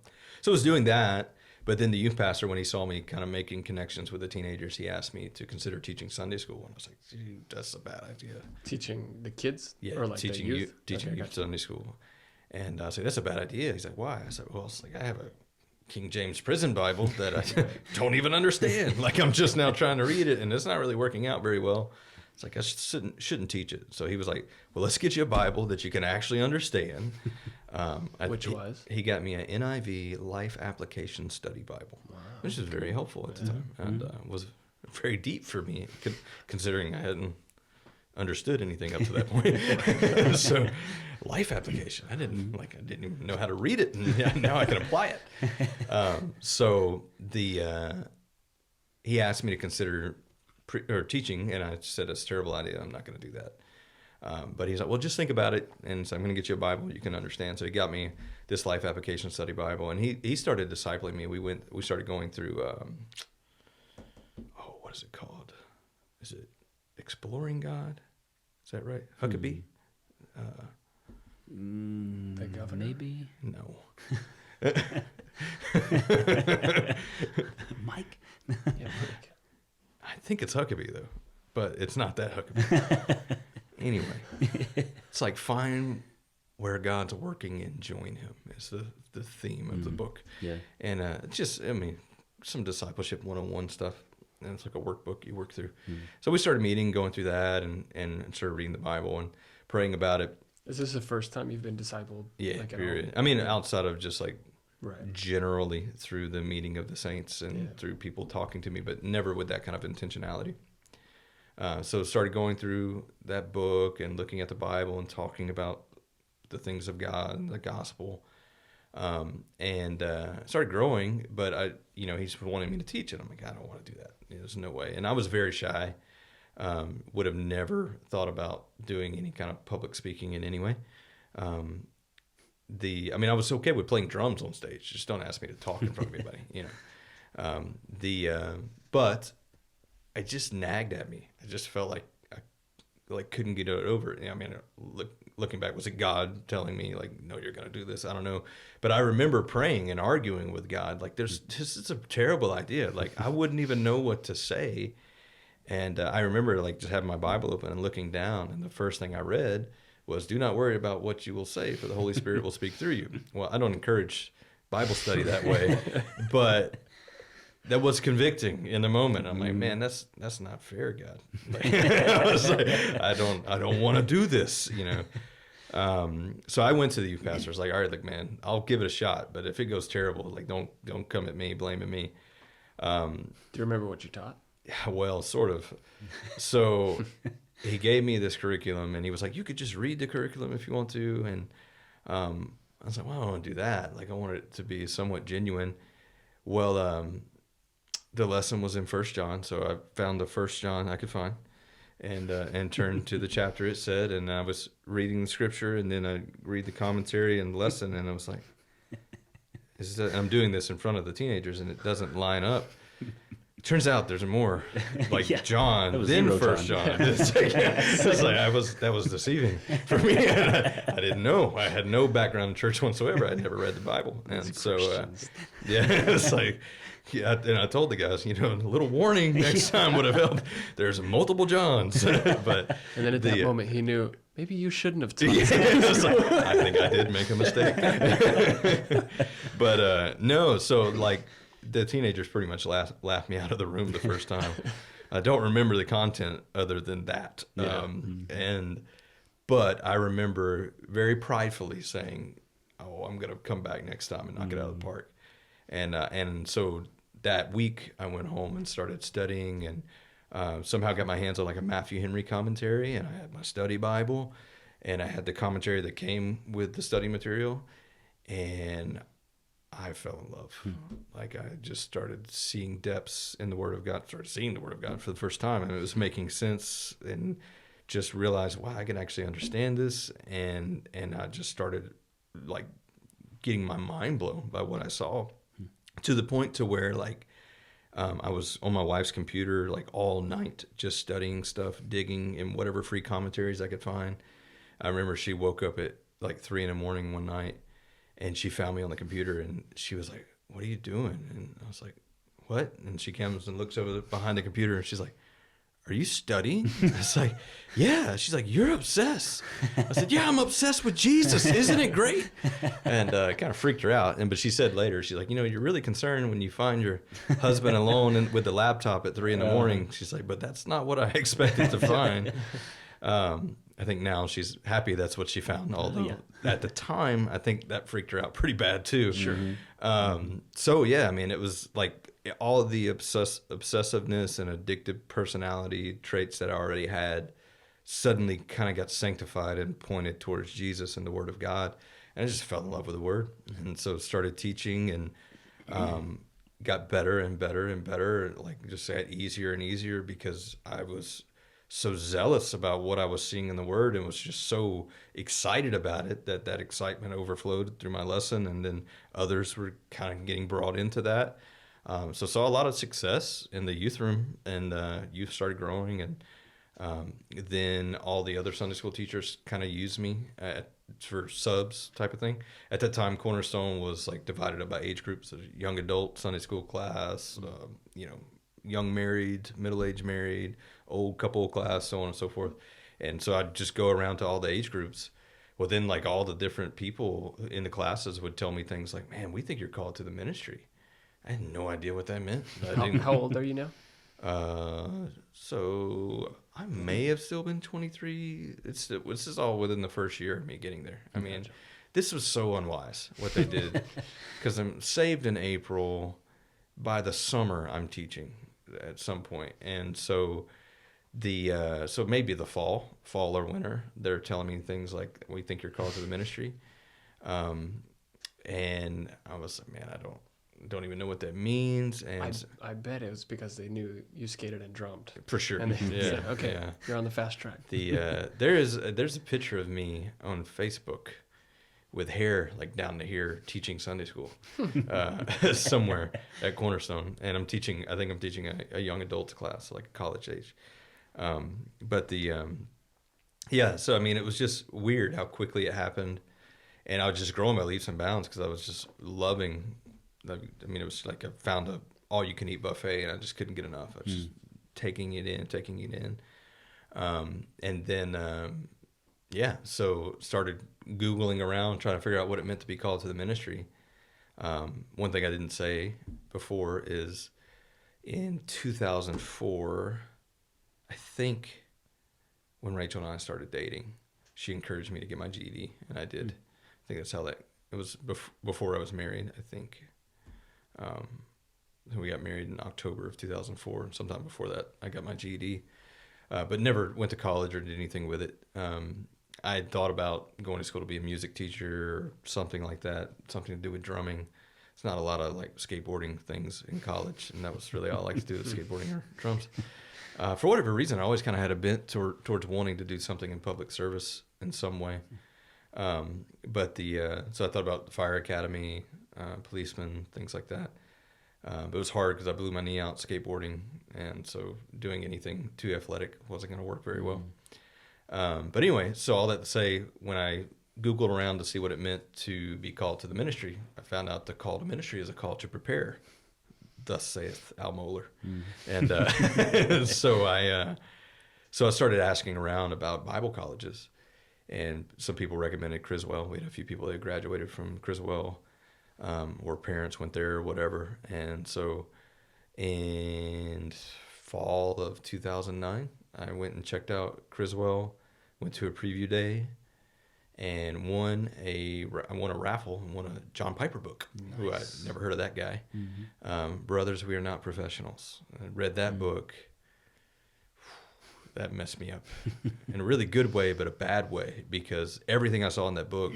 I was doing that. But then the youth pastor, when he saw me kind of making connections with the teenagers, he asked me to consider teaching Sunday school. And I was like, dude, that's a bad idea. Teaching the kids? Yeah, or like teaching the youth? Teaching youth Sunday school. And I said, that's a bad idea. He's like, why? I said, well, it's like I have a King James Prison Bible that I don't even understand. Like, I'm just now trying to read it, and it's not really working out very well. It's like, I shouldn't teach it. So he was like, well, let's get you a Bible that you can actually understand. He got me an NIV Life Application Study Bible, which is very helpful at the time, and was very deep for me, considering I hadn't understood anything up to that point. So, life application. I didn't even know how to read it, and now I can apply it. So he asked me to consider teaching, and I said, it's a terrible idea. I'm not going to do that. But he's like, well, just think about it. And so I'm going to get you a Bible you can understand. So he got me this Life Application Study Bible, and he started discipling me. We started going through, what is it called? Is it Exploring God? Is that right? Huckabee? The governor? Maybe. No. Mike? Yeah, Mike. I think it's Huckabee, though, but it's not that Huckabee. Anyway, it's like find where God's working and join him is the theme of the book. Yeah. And some discipleship 101 stuff. And it's like a workbook you work through. So we started meeting, going through that, and started reading the Bible and praying about it. Is this the first time you've been discipled? Yeah, period. I mean, outside of just like generally through the meeting of the saints and through people talking to me, but never with that kind of intentionality. So started going through that book and looking at the Bible and talking about the things of God and the gospel. And started growing, but he's wanting me to teach it. I'm like, I don't want to do that. There's no way. And I was very shy. Would have never thought about doing any kind of public speaking in any way. I was okay with playing drums on stage. Just don't ask me to talk in front of anybody, but it just nagged at me. I just felt like I couldn't get it over it. I mean, looking back, was it God telling me like, no, you're going to do this? I don't know. But I remember praying and arguing with God. Like, this is a terrible idea. Like, I wouldn't even know what to say. And I remember like just having my Bible open and looking down. And the first thing I read was, do not worry about what you will say, for the Holy Spirit will speak through you. Well, I don't encourage Bible study that way, but that was convicting in the moment. I'm like, man, that's not fair, God. Like, I was like, I don't want to do this, So I went to the youth pastor. I was like, all right, look, man, I'll give it a shot, but if it goes terrible, like, don't come at me, blaming me. Do you remember what you taught? Yeah, well, sort of. So he gave me this curriculum, and he was like, you could just read the curriculum if you want to. And I was like, well, I don't want to do that. Like, I want it to be somewhat genuine. Well, the lesson was in 1 John, so I found the 1 John I could find, and turned to the chapter it said, and I was reading the scripture, and then I read the commentary and the lesson, and I was like, I'm doing this in front of the teenagers, and it doesn't line up. Turns out there's more, like John, then 1 John. It's like, that was deceiving for me. I didn't know. I had no background in church whatsoever. I'd never read the Bible, and so it's like. Yeah, and I told the guys, a little warning next time would have helped. There's multiple Johns, but and then at that moment he knew maybe you shouldn't have taught. I think I did make a mistake. But no, so like the teenagers pretty much laughed me out of the room the first time. I don't remember the content other than that, but I remember very pridefully saying, "Oh, I'm going to come back next time and knock it out of the park." And so that week I went home and started studying, and somehow got my hands on like a Matthew Henry commentary, and I had my study Bible, and I had the commentary that came with the study material, and I fell in love. Like, I just started seeing depths in the Word of God, started seeing the Word of God for the first time, and it was making sense, and just realized, wow, I can actually understand this, and I just started like getting my mind blown by what I saw. To the point to where like I was on my wife's computer like all night just studying stuff, digging in whatever free commentaries I could find. I remember she woke up at like 3 a.m. one night, and she found me on the computer, and she was like, "What are you doing?" And I was like, "What?" And she comes and looks over behind the computer, and she's like, "Are you studying?" I was like, "Yeah." She's like, "You're obsessed." I said, "Yeah, I'm obsessed with Jesus. Isn't it great?" And it kind of freaked her out. But she said later, she's like, "You're really concerned when you find your husband alone with the laptop at 3 a.m. She's like, "But that's not what I expected to find." I think now she's happy that's what she found. Although at the time, I think that freaked her out pretty bad too. Sure. So yeah, I mean, it was like all of the obsessiveness and addictive personality traits that I already had suddenly kind of got sanctified and pointed towards Jesus and the Word of God. And I just fell in love with the Word. And so started teaching, and got better and better and better, like just got easier and easier, because I was so zealous about what I was seeing in the Word, and was just so excited about it that excitement overflowed through my lesson, and then others were kind of getting brought into that. So saw a lot of success in the youth room, and youth started growing, and then all the other Sunday school teachers kind of used me for subs type of thing. At that time, Cornerstone was like divided up by age groups: so young adult Sunday school class, young married, middle-aged married, old couple class, so on and so forth. And so I'd just go around to all the age groups. Well, then like all the different people in the classes would tell me things like, "Man, we think you're called to the ministry." I had no idea what that meant. How old are you now? So I may have still been 23. This is all within the first year of me getting there. I mean, this was so unwise what they did, because I'm saved in April. By the summer, I'm teaching at some point, and so so maybe the fall or winter, they're telling me things like, "We think you're called to the ministry," and I was like, "Man, I don't don't even know what that means. And I bet it was because they knew you skated and drummed. for sure. And they said, Yeah. okay, Yeah. you're on the fast track. There's a picture of me on Facebook with hair like down to here teaching Sunday school somewhere at Cornerstone, and I think I'm teaching a young adults class, like college age. So I mean, it was just weird how quickly it happened, and I was just growing by leaps and bounds because I was just loving. I mean, it was like I found a all you can eat buffet, and I just couldn't get enough. I was just taking it in, and then so started Googling around trying to figure out what it meant to be called to the ministry. One thing I didn't say before is in 2004, I think. When Rachel and I started dating, she encouraged me to get my GED, and I did. I think that's how it was before I was married, I think. We got married in October of 2004. Sometime before that, I got my GED, but never went to college or did anything with it. I had thought about going to school to be a music teacher or something like that, something to do with drumming. It's not a lot of like skateboarding things in college, and that was really all I liked to do was skateboarding or drums. For whatever reason, I always kind of had a bent towards wanting to do something in public service in some way. So I thought about the fire academy, policeman, things like that. But it was hard because I blew my knee out skateboarding, and so doing anything too athletic wasn't going to work very well. But anyway, so all that to say, when I Googled around to see what it meant to be called to the ministry, I found out the call to ministry is a call to prepare. Thus saith Al Mohler. And so I started asking around about Bible colleges, and some people recommended Criswell. We had a few people that graduated from Criswell, or parents went there or whatever. And so in fall of 2009, I went and checked out Criswell, went to a preview day, and won a raffle and won a John Piper book. Nice. Who I'd never heard of that guy. Brothers, We Are Not Professionals. I read that book. That messed me up in a really good way, but a bad way, because everything I saw in that book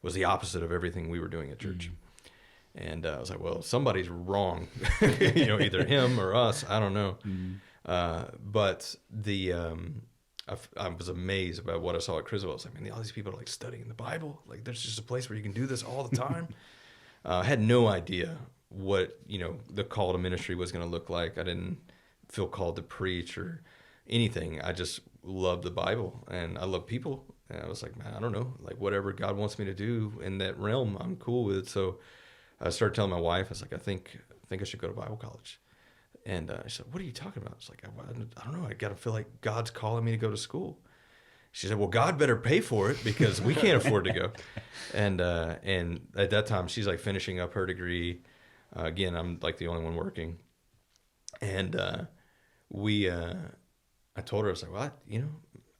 was the opposite of everything we were doing at church. And I was like, well, somebody's wrong, either him or us. I don't know. But I was amazed about what I saw at Criswell. I was like, man, all these people are like studying the Bible. Like, there's just a place where you can do this all the time. I had no idea what, the call to ministry was going to look like. I didn't feel called to preach or anything. I just loved the Bible, and I love people. And I was like, man, I don't know, like whatever God wants me to do in that realm, I'm cool with it. So I started telling my wife, I was like, I think I should go to Bible college. And she said, what are you talking about? It's like, I don't know. I got to feel like God's calling me to go to school. She said, well, God better pay for it because we can't afford to go. And at that time, she's like finishing up her degree. Again, I'm like the only one working. And I told her, I was like, well,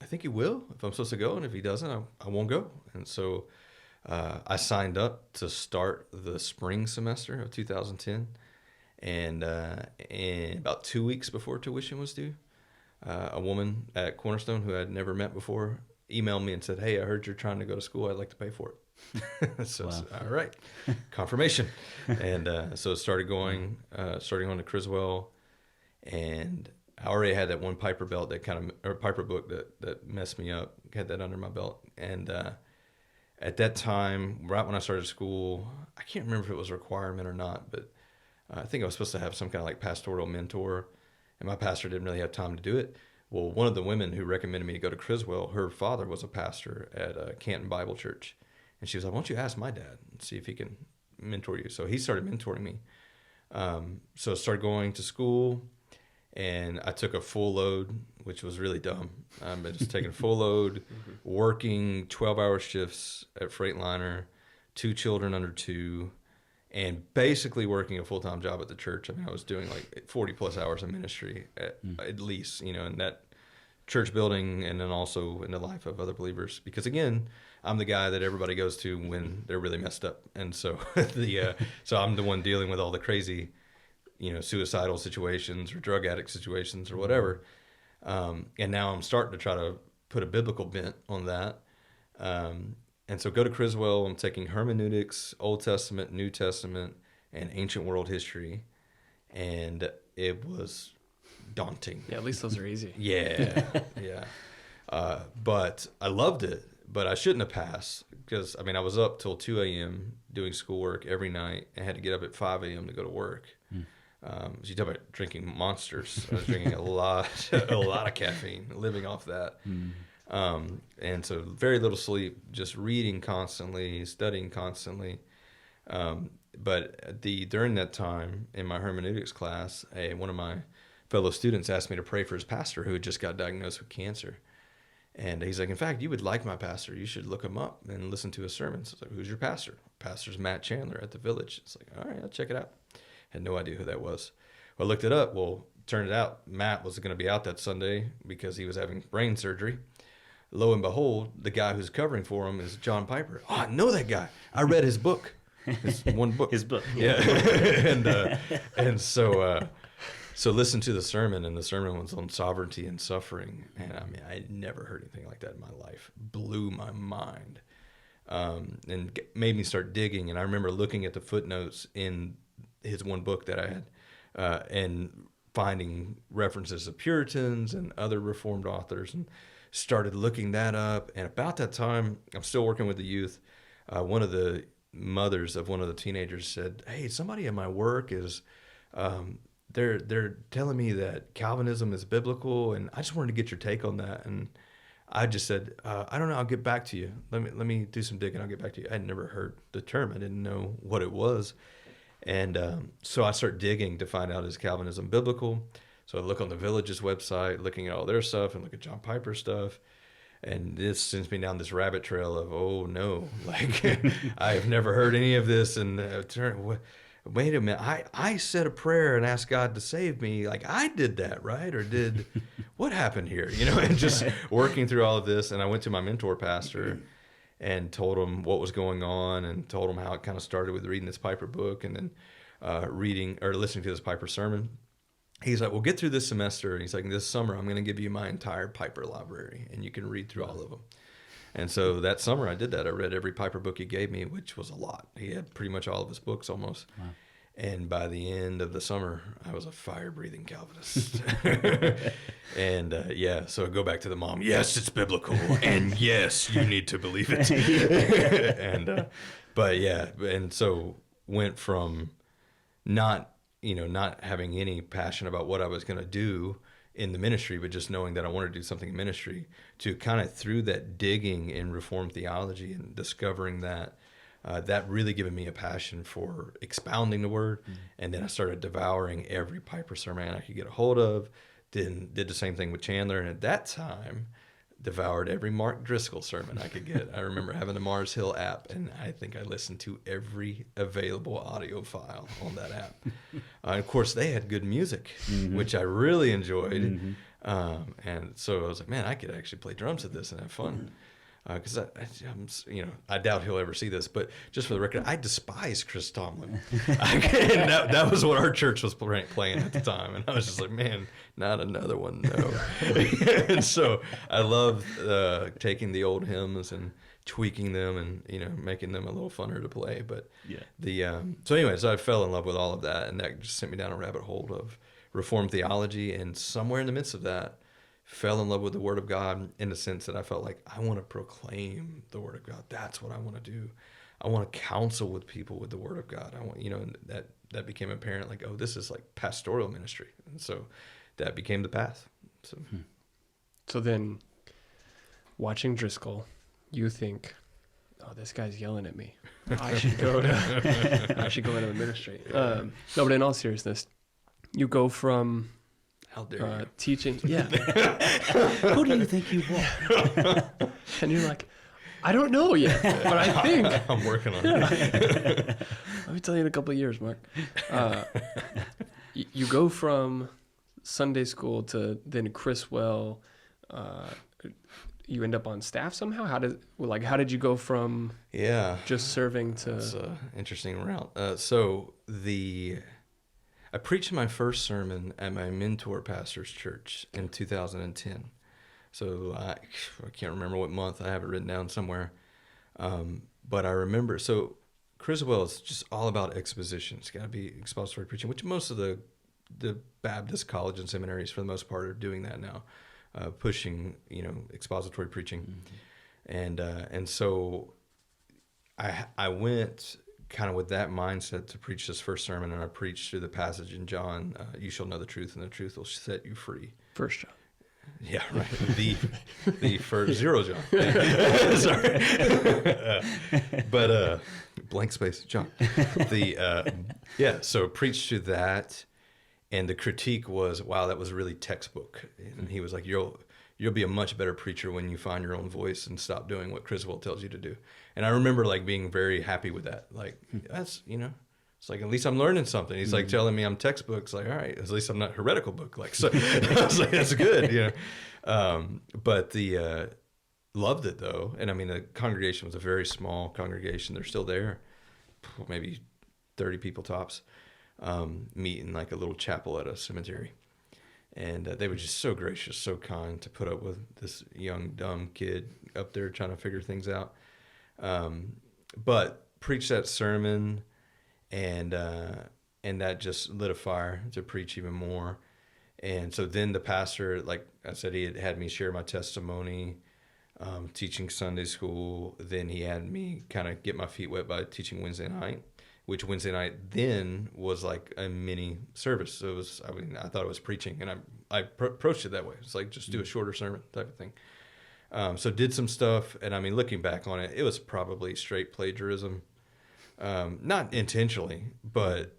I think he will if I'm supposed to go. And if he doesn't, I won't go. And so I signed up to start the spring semester of 2010. And about 2 weeks before tuition was due, a woman at Cornerstone who I'd never met before emailed me and said, hey, I heard you're trying to go to school. I'd like to pay for it. So, wow. All right, confirmation. And so I started going to Criswell, and I already had that one Piper belt Piper book that messed me up, had that under my belt. And at that time, right when I started school, I can't remember if it was a requirement or not, but I think I was supposed to have some kind of like pastoral mentor, and my pastor didn't really have time to do it. Well, one of the women who recommended me to go to Criswell, her father was a pastor at Canton Bible Church. And she was like, why don't you ask my dad and see if he can mentor you? So he started mentoring me. So I started going to school, and I took a full load, which was really dumb. I just taking a full load, working 12-hour shifts at Freightliner, 2 children under 2, and basically working a full-time job at the church. I mean, I was doing like 40 plus hours of ministry at least, in that church building, and then also in the life of other believers. Because again, I'm the guy that everybody goes to when they're really messed up. And so so I'm the one dealing with all the crazy, suicidal situations or drug addict situations or whatever. And now I'm starting to try to put a biblical bent on that. And so go to Criswell, I'm taking hermeneutics, Old Testament, New Testament, and ancient world history, and it was daunting. Yeah, at least those are easy. Yeah, yeah. But I loved it, but I shouldn't have passed because, I mean, I was up till 2 a.m. doing schoolwork every night and had to get up at 5 a.m. to go to work. So you talk about drinking monsters. I was drinking a lot of caffeine, living off that. And so very little sleep, just reading constantly, studying constantly. But during that time in my hermeneutics class, one of my fellow students asked me to pray for his pastor who had just got diagnosed with cancer. And he's like, in fact, you would like my pastor. You should look him up and listen to his sermons. I was like, who's your pastor? Pastor's Matt Chandler at the Village. It's like, all right, I'll check it out. Had no idea who that was. Well, I looked it up. Well, turned out Matt was going to be out that Sunday because he was having brain surgery. Lo and behold, the guy who's covering for him is John Piper. Oh, I know that guy. I read his book. His one book. His book. Yeah. and so listened to the sermon, and the sermon was on sovereignty and suffering. And I mean, I had never heard anything like that in my life. Blew my mind. And made me start digging. And I remember looking at the footnotes in his one book that I had, and finding references to Puritans and other Reformed authors, and started looking that up. And about that time, I'm still working with the youth. One of the mothers of one of the teenagers said, "Hey, somebody in my work is, they're telling me that Calvinism is biblical, and I just wanted to get your take on that." And I just said, "I don't know. I'll get back to you. Let me do some digging. I'll get back to you." I had never heard the term. I didn't know what it was. And so I start digging to find out, is Calvinism biblical? So I look on the Village's website, looking at all their stuff, and look at John Piper's stuff. And this sends me down this rabbit trail of, oh no, like I've never heard any of this. And wait a minute, I said a prayer and asked God to save me. Like I did that, right? Or what happened here? And just working through all of this. And I went to my mentor pastor and told him what was going on, and told him how it kind of started with reading this Piper book, and then listening to this Piper sermon. He's like, well, get through this semester. And he's like, this summer, I'm going to give you my entire Piper library, and you can read through all of them. And so that summer I did that. I read every Piper book he gave me, which was a lot. He had pretty much all of his books almost. Wow. And by the end of the summer, I was a fire-breathing Calvinist. And so I go back to the mom. Yes, it's biblical, and yes, you need to believe it. And so went from not having any passion about what I was going to do in the ministry, but just knowing that I wanted to do something in ministry, to kind of through that digging in Reformed theology and discovering that. That really given me a passion for expounding the word. And then I started devouring every Piper sermon I could get a hold of. Did the same thing with Chandler. And at that time, devoured every Mark Driscoll sermon I could get. I remember having the Mars Hill app, and I think I listened to every available audio file on that app. Of course, they had good music, which I really enjoyed. And so I was like, man, I could actually play drums at this and have fun. Because I doubt he'll ever see this, but just for the record, I despise Chris Tomlin. That was what our church was playing at the time, and I was just like, man, not another one, no. And so I love taking the old hymns and tweaking them, and making them a little funner to play. But so I fell in love with all of that, and that just sent me down a rabbit hole of Reformed theology, and somewhere in the midst of that, fell in love with the Word of God, in the sense that I felt like I want to proclaim the Word of God. That's what I want to do. I want to counsel with people with the Word of God. I want, and that became apparent, like, oh, this is like pastoral ministry. And so that became the path. So then watching Driscoll, you think, oh, this guy's yelling at me. I should go into the ministry. No, but in all seriousness, you go from how dare you? Teaching. Yeah. Who do you think you are? And you're like, I don't know yet, but I think. I'm working on it. Let me tell you in a couple of years, Mark. You go from Sunday school to then Criswell. You end up on staff somehow? How did you go from just serving to... That's an interesting route. I preached my first sermon at my mentor pastor's church in 2010. So I can't remember what month. I have it written down somewhere. But I remember, so Criswell is just all about exposition. It's got to be expository preaching, which most of the Baptist college and seminaries, for the most part, are doing that now, pushing expository preaching, and so I went kind of with that mindset to preach this first sermon, and I preached through the passage in John, "You shall know the truth, and the truth will set you free." First John. Yeah, right. The first 0 John. Sorry, but blank space, John. So preached to that, and the critique was, "Wow, that was really textbook." And he was like, "You'll be a much better preacher when you find your own voice and stop doing what Criswell tells you to do." And I remember like being very happy with that. Like that's it's like, at least I'm learning something. He's like telling me I'm textbooks. Like, all right, at least I'm not heretical book. Like, so I was like, that's good, But loved it though. And I mean, the congregation was a very small congregation. They're still there, maybe 30 people tops, meet in like a little chapel at a cemetery. And they were just so gracious, so kind to put up with this young, dumb kid up there trying to figure things out. But preached that sermon, and that just lit a fire to preach even more. And so then the pastor, like I said, he had me share my testimony, teaching Sunday school. Then he had me kind of get my feet wet by teaching Wednesday night, which Wednesday night then was like a mini service. So I thought it was preaching, and I approached it that way. It's like, just do a shorter sermon type of thing. So did some stuff, and I mean, looking back on it, it was probably straight plagiarism. Not intentionally, but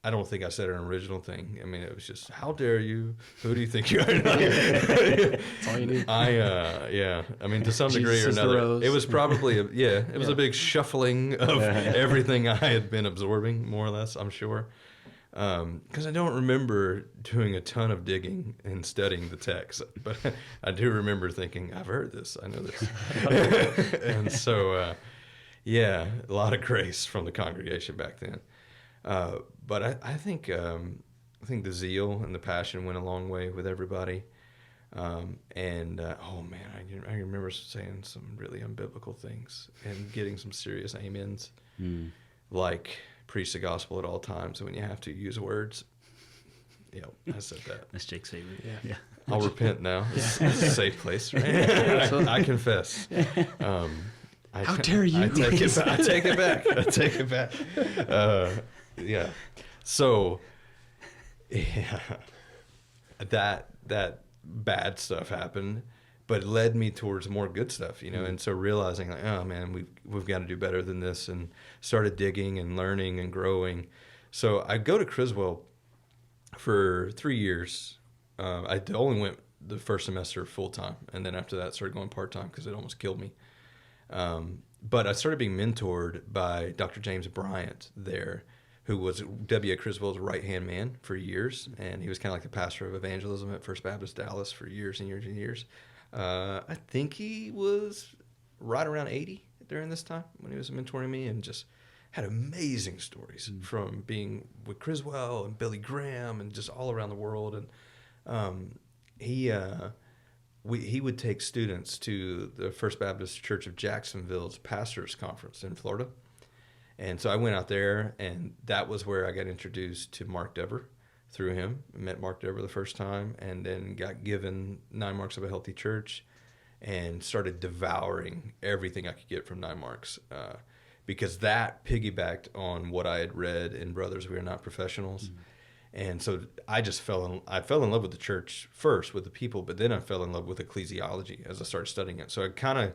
I don't think I said an original thing. I mean, it was just, how dare you? Who do you think you are? That's all you need. I mean, to some degree or Jesus another, it was probably, it was a big shuffling of everything I had been absorbing, more or less, I'm sure. Because I don't remember doing a ton of digging and studying the text, but I do remember thinking, I've heard this, I know this. And so, a lot of grace from the congregation back then. But I think the zeal and the passion went a long way with everybody. Oh man, I remember saying some really unbiblical things and getting some serious amens, like preach the gospel at all times. When you have to use words, I said that. That's Jake's favorite. Yeah. I'll repent now. It's a safe place, right? I confess. How dare you? I take it back. So, that bad stuff happened, but it led me towards more good stuff, And so realizing, like, oh man, we've got to do better than this, and started digging and learning and growing. So I go to Criswell for 3 years. I only went the first semester full time, and then after that started going part time because it almost killed me. But I started being mentored by Dr. James Bryant there, who was W. Criswell's right-hand man for years, and he was kind of like the pastor of evangelism at First Baptist Dallas for years and years and years. I think he was right around 80 during this time when he was mentoring me, and just had amazing stories from being with Criswell and Billy Graham and just all around the world. And he would take students to the First Baptist Church of Jacksonville's pastors conference in Florida. And so I went out there, and that was where I got introduced to Mark Dever through him. I met Mark Dever the first time, and then got given 9 Marks of a Healthy Church, and started devouring everything I could get from 9 Marks, because that piggybacked on what I had read in Brothers We Are Not Professionals. And so I just fell in love with the church first, with the people, but then I fell in love with ecclesiology as I started studying it. So I kind of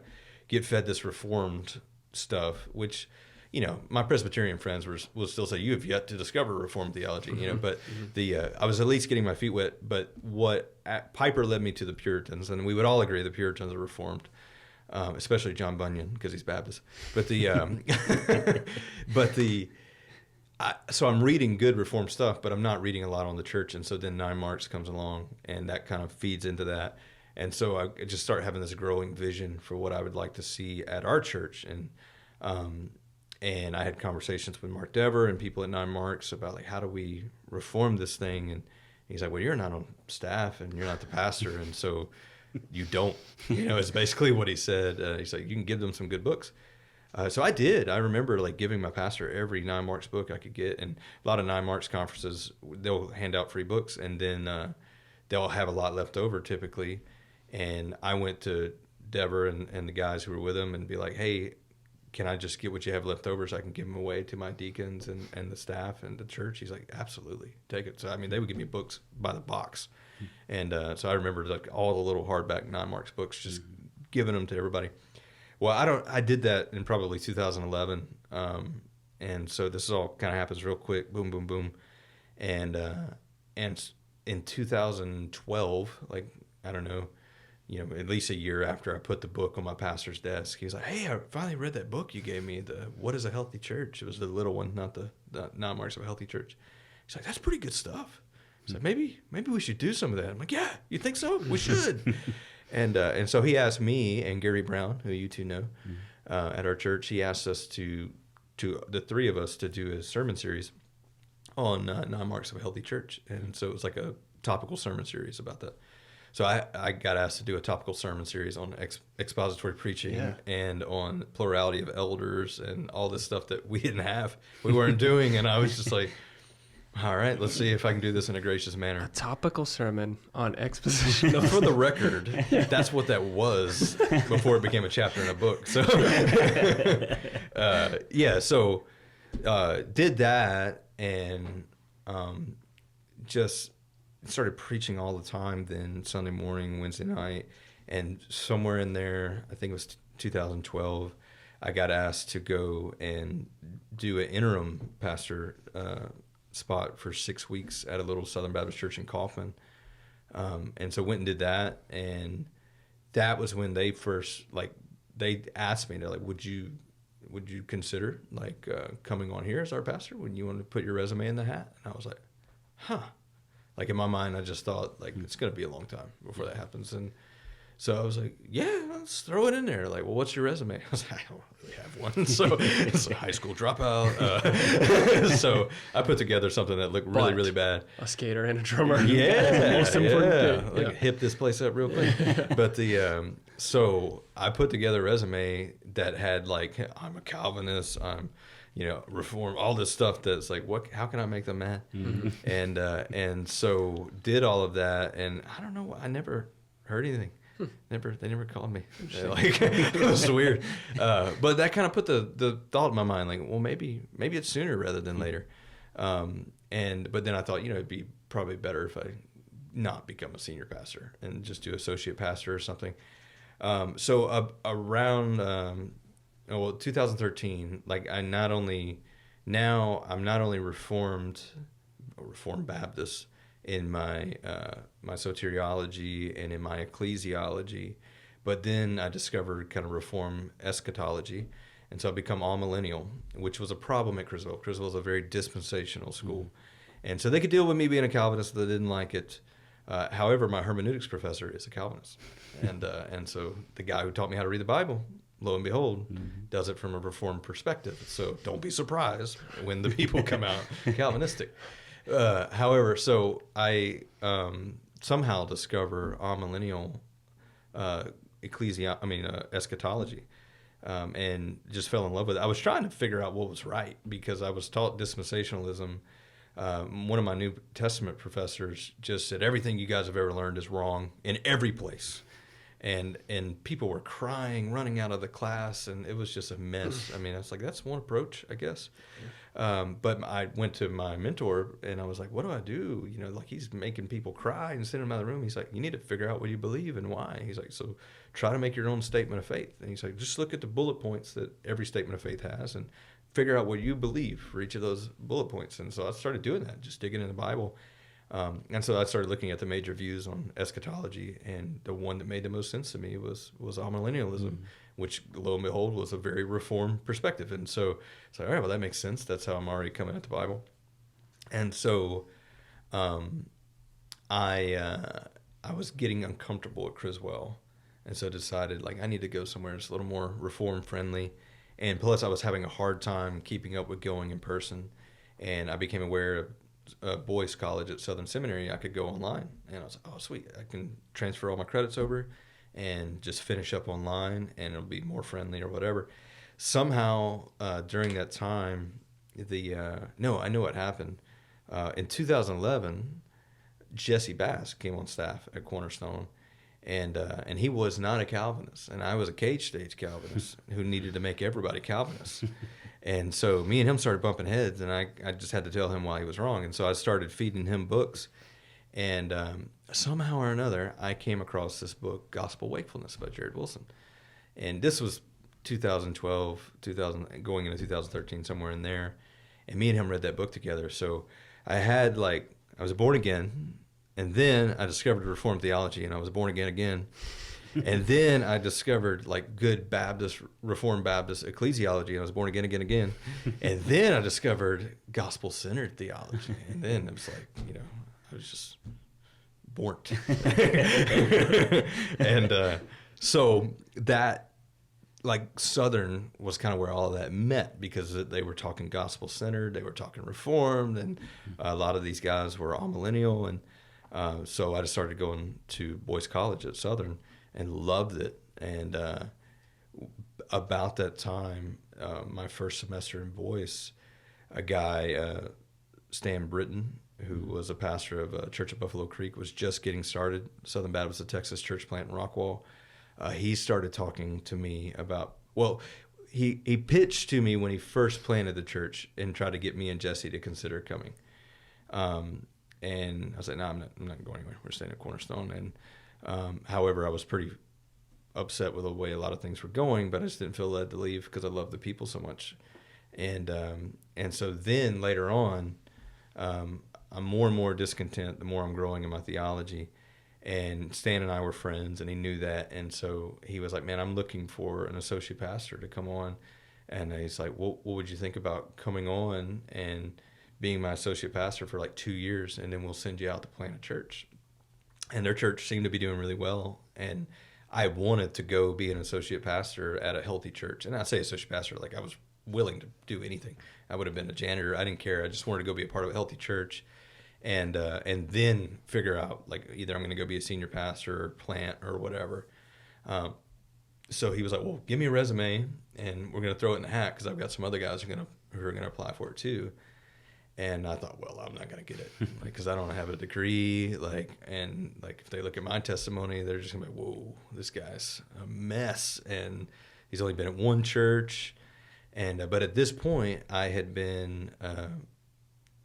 get fed this Reformed stuff, which, my Presbyterian friends will still say, you have yet to discover Reformed theology, but I was at least getting my feet wet. But Piper led me to the Puritans, and we would all agree the Puritans are Reformed, especially John Bunyan, because he's Baptist. But so I'm reading good Reformed stuff, but I'm not reading a lot on the church. And so then 9 Marks comes along, and that kind of feeds into that. And so I just start having this growing vision for what I would like to see at our church. And I had conversations with Mark Dever and people at 9 Marks about, like, how do we reform this thing? And he's like, well, you're not on staff and you're not the pastor, and so you don't, is basically what he said. He's like, you can give them some good books, So I did. I remember like giving my pastor every 9 Marks book I could get, and a lot of 9 Marks conferences, they'll hand out free books, and then they'll have a lot left over typically. And I went to Deborah and the guys who were with him and be like, hey, can I just get what you have left over so I can give them away to my deacons and the staff and the church? He's like, absolutely, take it. So, I mean, they would give me books by the box. And so I remember like all the little hardback 9 Marks books, just giving them to everybody. Well, I did that in probably 2011. And so this all kind of happens real quick, boom, boom, boom. And in 2012, like, I don't know, at least a year after I put the book on my pastor's desk, he was like, hey, I finally read that book you gave me, the What is a Healthy Church? It was the little one, not the 9 Marks of a Healthy Church. He's like, that's pretty good stuff. He's like, maybe we should do some of that. I'm like, yeah, you think so? We should. And so he asked me and Gary Brown, who you two know, at our church, he asked us to the three of us to do a sermon series on 9 Marks of a Healthy Church. And so it was like a topical sermon series about that. So I got asked to do a topical sermon series on expository preaching and on plurality of elders and all this stuff that we didn't have, we weren't doing. And I was just like, all right, let's see if I can do this in a gracious manner. A topical sermon on exposition. No, for the record, that's what that was before it became a chapter in a book. So, so did that and just started preaching all the time then, Sunday morning, Wednesday night, and somewhere in there, I think it was 2012, I got asked to go and do an interim pastor spot for 6 weeks at a little Southern Baptist church in Kaufman. And so went and did that, and that was when they first, like, they asked me, they're like, would you consider, like, coming on here as our pastor? Would you want to put your resume in the hat? And I was like, huh. Like, in my mind, I just thought, like, it's going to be a long time before that happens. And so I was like, yeah, let's throw it in there. Like, well, what's your resume? I was like, I don't really have one. So it's a high school dropout. So I put together something that looked really, really bad. A skater and a drummer. Yeah. Most important thing. Like, hip this place up real quick. But so I put together a resume that had, like, I'm a Calvinist, I'm, reform, all this stuff that's like, how can I make them mad? Mm-hmm. And so did all of that, and I don't know, I never heard anything. They never called me. Like, it was weird. But that kind of put the thought in my mind, like, well, maybe it's sooner rather than later. But then I thought, it'd be probably better if I not become a senior pastor and just do associate pastor or something. So around 2013, like, I'm not only Reformed Baptist in my my soteriology and in my ecclesiology, but then I discovered kind of Reformed eschatology, and so I become all-millennial, which was a problem at Criswell. Criswell is a very dispensational school, and so they could deal with me being a Calvinist, but they didn't like it. However, my hermeneutics professor is a Calvinist, and so the guy who taught me how to read the Bible, lo and behold, does it from a Reformed perspective. So don't be surprised when the people come out Calvinistic. However, so I somehow discover amillennial eschatology, and just fell in love with it. I was trying to figure out what was right because I was taught dispensationalism. One of my New Testament professors just said, everything you guys have ever learned is wrong in every place. And people were crying, running out of the class, and it was just a mess. I mean, I was like, that's one approach, I guess. But I went to my mentor, and I was like, what do I do? Like, he's making people cry and sending them out of the room. He's like, you need to figure out what you believe and why. He's like, so try to make your own statement of faith. And he's like, just look at the bullet points that every statement of faith has and figure out what you believe for each of those bullet points. And so I started doing that, just digging in the Bible. And so I started looking at the major views on eschatology, and the one that made the most sense to me was amillennialism, which, lo and behold, was a very Reformed perspective. And so it's like, all right, well, that makes sense. That's how I'm already coming at the Bible. And so I was getting uncomfortable at Criswell, and so decided, like, I need to go somewhere that's a little more Reformed friendly. And plus, I was having a hard time keeping up with going in person, and I became aware of boys' college at Southern Seminary. I could go online, and I was like, oh, sweet, I can transfer all my credits over and just finish up online, and it'll be more friendly or whatever. somehow during that time, no, I know what happened. In 2011, Jesse Bass came on staff at Cornerstone, and he was not a Calvinist, and I was a cage stage Calvinist who needed to make everybody Calvinist. And so me and him started bumping heads, and I just had to tell him why he was wrong. And so I started feeding him books, and somehow or another, I came across this book, Gospel Wakefulness by Jared Wilson. And this was 2012, going into 2013, somewhere in there. And me and him read that book together. So I was born again, and then I discovered Reformed theology, and I was born again. And then I discovered like good Baptist, Reformed Baptist ecclesiology, and I was born again. And then I discovered gospel-centered theology. And then it was like, I was just born. And so that, like, Southern was kind of where all of that met, because they were talking gospel-centered, they were talking Reformed, and a lot of these guys were all millennial. And so I just started going to boys' college at Southern and loved it. And about that time, my first semester in voice, a guy, Stan Britton, who was a pastor of a church at Buffalo Creek, was just getting started, Southern Baptist of Texas church plant in Rockwall. He started talking to me about, he pitched to me when he first planted the church and tried to get me and Jesse to consider coming. And I was like, no, I'm not going anywhere. We're staying at Cornerstone. And however, I was pretty upset with the way a lot of things were going, but I just didn't feel led to leave because I love the people so much. And so then later on, I'm more and more discontent the more I'm growing in my theology. And Stan and I were friends, and he knew that. And so he was like, man, I'm looking for an associate pastor to come on. And he's like, well, what would you think about coming on and being my associate pastor for like 2 years, and then we'll send you out to plant a church. And their church seemed to be doing really well. And I wanted to go be an associate pastor at a healthy church. And I say associate pastor, like I was willing to do anything. I would have been a janitor. I didn't care. I just wanted to go be a part of a healthy church. And then figure out, like, either I'm going to go be a senior pastor or plant or whatever. So he was like, well, give me a resume and we're going to throw it in the hat because I've got some other guys who are going to apply for it too. And I thought, well, I'm not going to get it because I don't have a degree. And if they look at my testimony, they're just going to be, whoa, this guy's a mess. And he's only been at one church. But at this point, I had been,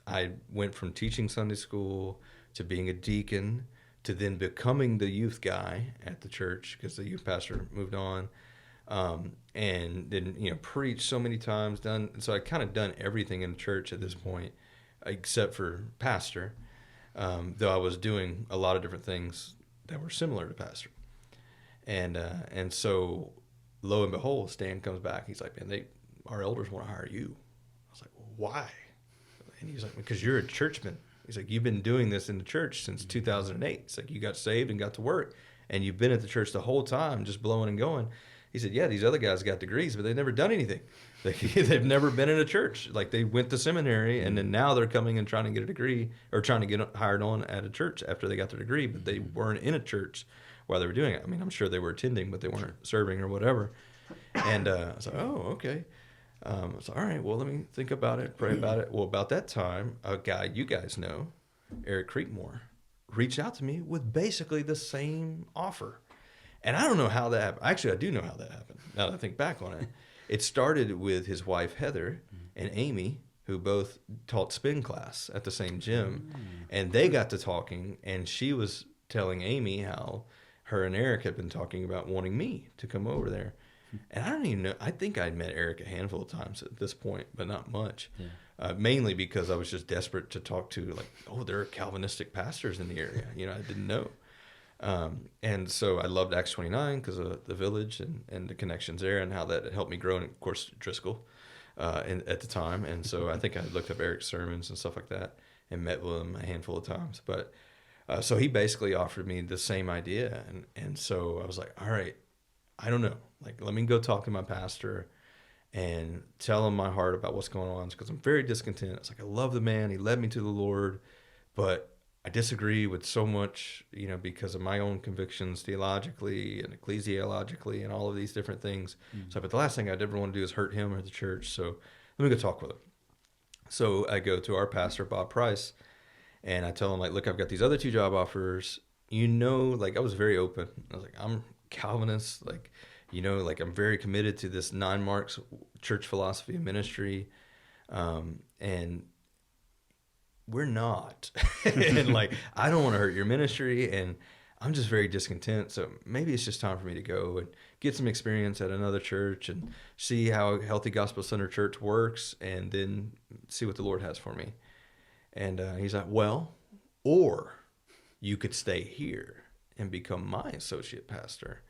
I went from teaching Sunday school to being a deacon to then becoming the youth guy at the church because the youth pastor moved on. And then, preached so many times, so I kind of done everything in the church at this point, except for pastor, though I was doing a lot of different things that were similar to pastor. And so lo and behold, Stan comes back. He's like, man, our elders want to hire you. I was like, well, why? And he's like, because you're a churchman. He's like, you've been doing this in the church since 2008. It's like you got saved and got to work, and you've been at the church the whole time, just blowing and going. He said, yeah, these other guys got degrees, but they've never done anything. They've never been in a church. Like, they went to seminary, and then now they're coming and trying to get a degree or trying to get hired on at a church after they got their degree, but they weren't in a church while they were doing it. I mean, I'm sure they were attending, but they weren't serving or whatever. And I was like, oh, okay. I was like, all right, well, let me think about it, pray about it. Well, about that time, a guy you guys know, Eric Creekmore, reached out to me with basically the same offer. And I don't know how that happened. Actually, I do know how that happened, now that I think back on it. It started with his wife, Heather, and Amy, who both taught spin class at the same gym. And they got to talking, and she was telling Amy how her and Eric had been talking about wanting me to come over there. And I don't even know. I think I'd met Eric a handful of times at this point, but not much. Yeah. Mainly because I was just desperate to talk to, there are Calvinistic pastors in the area. I didn't know. And so I loved Acts 29 because of the village and the connections there and how that helped me grow. And of course, Driscoll at the time. And so I think I looked up Eric's sermons and stuff like that and met with him a handful of times. But so he basically offered me the same idea. And so I was like, all right, I don't know. Let me go talk to my pastor and tell him my heart about what's going on because I'm very discontent. It's like, I love the man. He led me to the Lord, but I disagree with so much, because of my own convictions theologically and ecclesiologically and all of these different things. So, but the last thing I'd ever want to do is hurt him or the church. So let me go talk with him. So I go to our pastor, Bob Price, and I tell him, like, look, I've got these other 2 job offers. Like, I was very open. I was like, I'm Calvinist, like, like I'm very committed to this 9 marks church philosophy and ministry. And we're not. And like, I don't want to hurt your ministry, and I'm just very discontent. So maybe it's just time for me to go and get some experience at another church and see how Healthy Gospel Center Church works, and then see what the Lord has for me. And he's like, well, or you could stay here and become my associate pastor,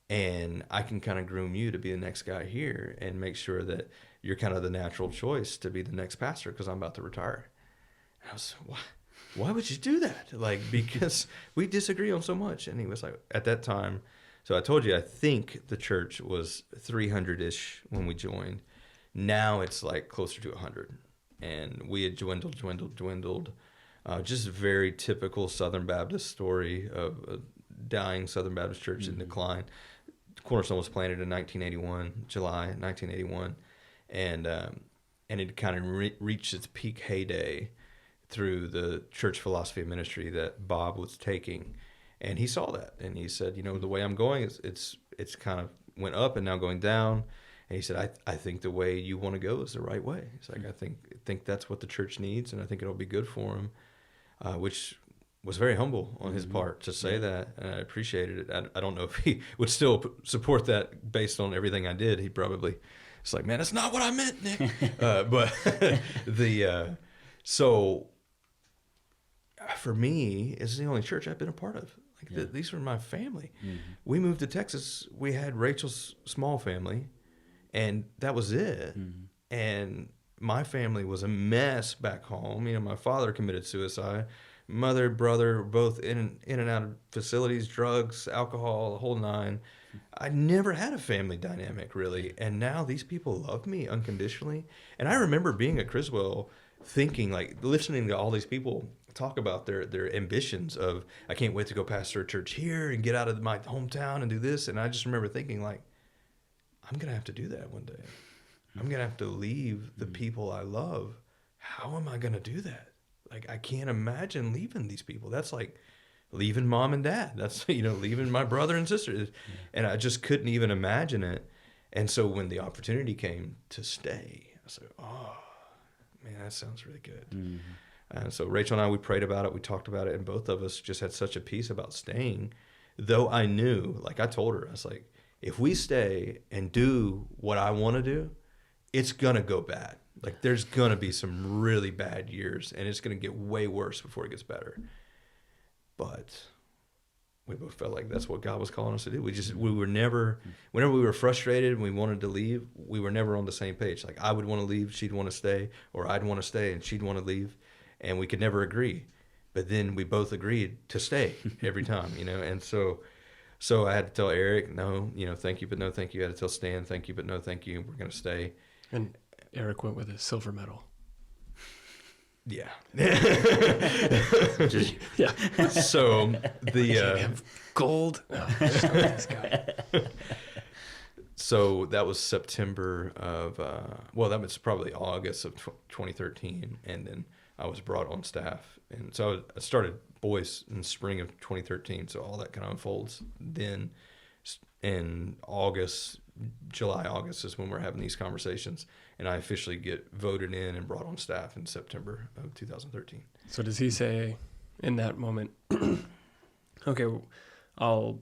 and I can kind of groom you to be the next guy here and make sure that you're kind of the natural choice to be the next pastor, because I'm about to retire. And I was, why would you do that? Like, because we disagree on so much. And he was like, at that time, so I told you, I think the church was 300-ish when we joined. Now it's like closer to 100. And we had dwindled. Just a very typical Southern Baptist story of a dying Southern Baptist church in decline. Cornerstone was planted in July 1981. And it kind of reached its peak heyday through the church philosophy and ministry that Bob was taking. And he saw that, and he said, the way I'm going is it's kind of went up and now going down. And he said, I think the way you want to go is the right way. He's like, I think that's what the church needs, and I think it'll be good for him, which was very humble on his part to say that, and I appreciated it. I don't know if he would still support that based on everything I did. He probably, it's like, man, that's not what I meant, Nick. But so for me, it's the only church I've been a part of. Like these were my family. We moved to Texas. We had Rachel's small family, and that was it. And my family was a mess back home. My father committed suicide. Mother, brother, both in and out of facilities, drugs, alcohol, the whole 9. I never had a family dynamic, really. And now these people love me unconditionally. And I remember being at Criswell thinking, like, listening to all these people talk about their ambitions of, I can't wait to go pastor a church here and get out of my hometown and do this. And I just remember thinking, like, I'm going to have to do that one day. I'm going to have to leave the people I love. How am I going to do that? Like, I can't imagine leaving these people. That's like leaving mom and dad. That's, leaving my brother and sister. And I just couldn't even imagine it. And so when the opportunity came to stay, I was like, oh, man, that sounds really good. And so Rachel and I, we prayed about it. We talked about it. And both of us just had such a peace about staying. Though I knew, like I told her, I was like, if we stay and do what I want to do, it's going to go bad. Like, there's going to be some really bad years, and it's going to get way worse before it gets better. But we both felt like that's what God was calling us to do. We were never, whenever we were frustrated and we wanted to leave, we were never on the same page. Like, I would want to leave, she'd want to stay, or I'd want to stay and she'd want to leave, and we could never agree. But then we both agreed to stay every time, and so I had to tell Eric, no, thank you, but no thank you. I had to tell Stan, thank you, but no thank you. We're going to stay. And Eric went with a silver medal. Yeah. Just, Yeah. So gold. No, just go with this guy. So that was September of, that was probably August of 2013. And then I was brought on staff. And so I started Boyce in spring of 2013. So all that kind of unfolds. Then in July, August is when we're having these conversations. And I officially get voted in and brought on staff in September of 2013. So does he say in that moment, okay, I'll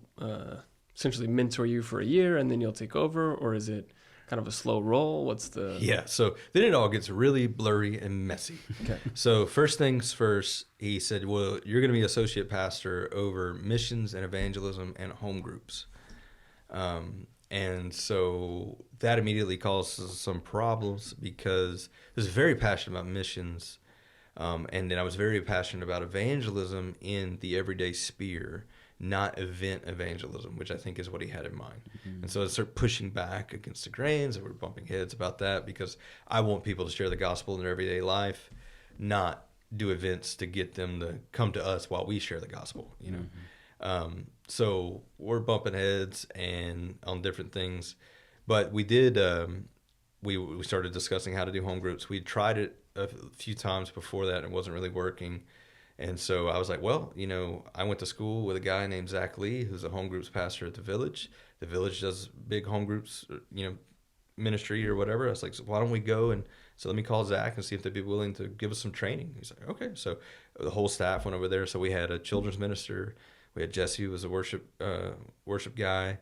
essentially mentor you for a year and then you'll take over? Or is it kind of a slow roll? What's the... Yeah, so then it all gets really blurry and messy. Okay. So first things first, he said, well, you're going to be associate pastor over missions and evangelism and home groups. And so that immediately causes some problems because I was very passionate about missions. And then I was very passionate about evangelism in the everyday sphere, not event evangelism, which I think is what he had in mind. Mm-hmm. And so I started pushing back against the grains, and we're bumping heads about that because I want people to share the gospel in their everyday life, not do events to get them to come to us while we share the gospel, you know. So we're bumping heads and on different things, but we did. We started discussing how to do home groups. We tried it a few times before that, and it wasn't really working. And so I was like, well, you know, I went to school with a guy named Zach Lee, who's a home groups pastor at the Village. The Village does big home groups, you know, ministry or whatever. I was like, so why don't we go? And so let me call Zach and see if they'd be willing to give us some training. He's like, okay. So the whole staff went over there. So we had a children's minister. We had Jesse, who was a worship guy.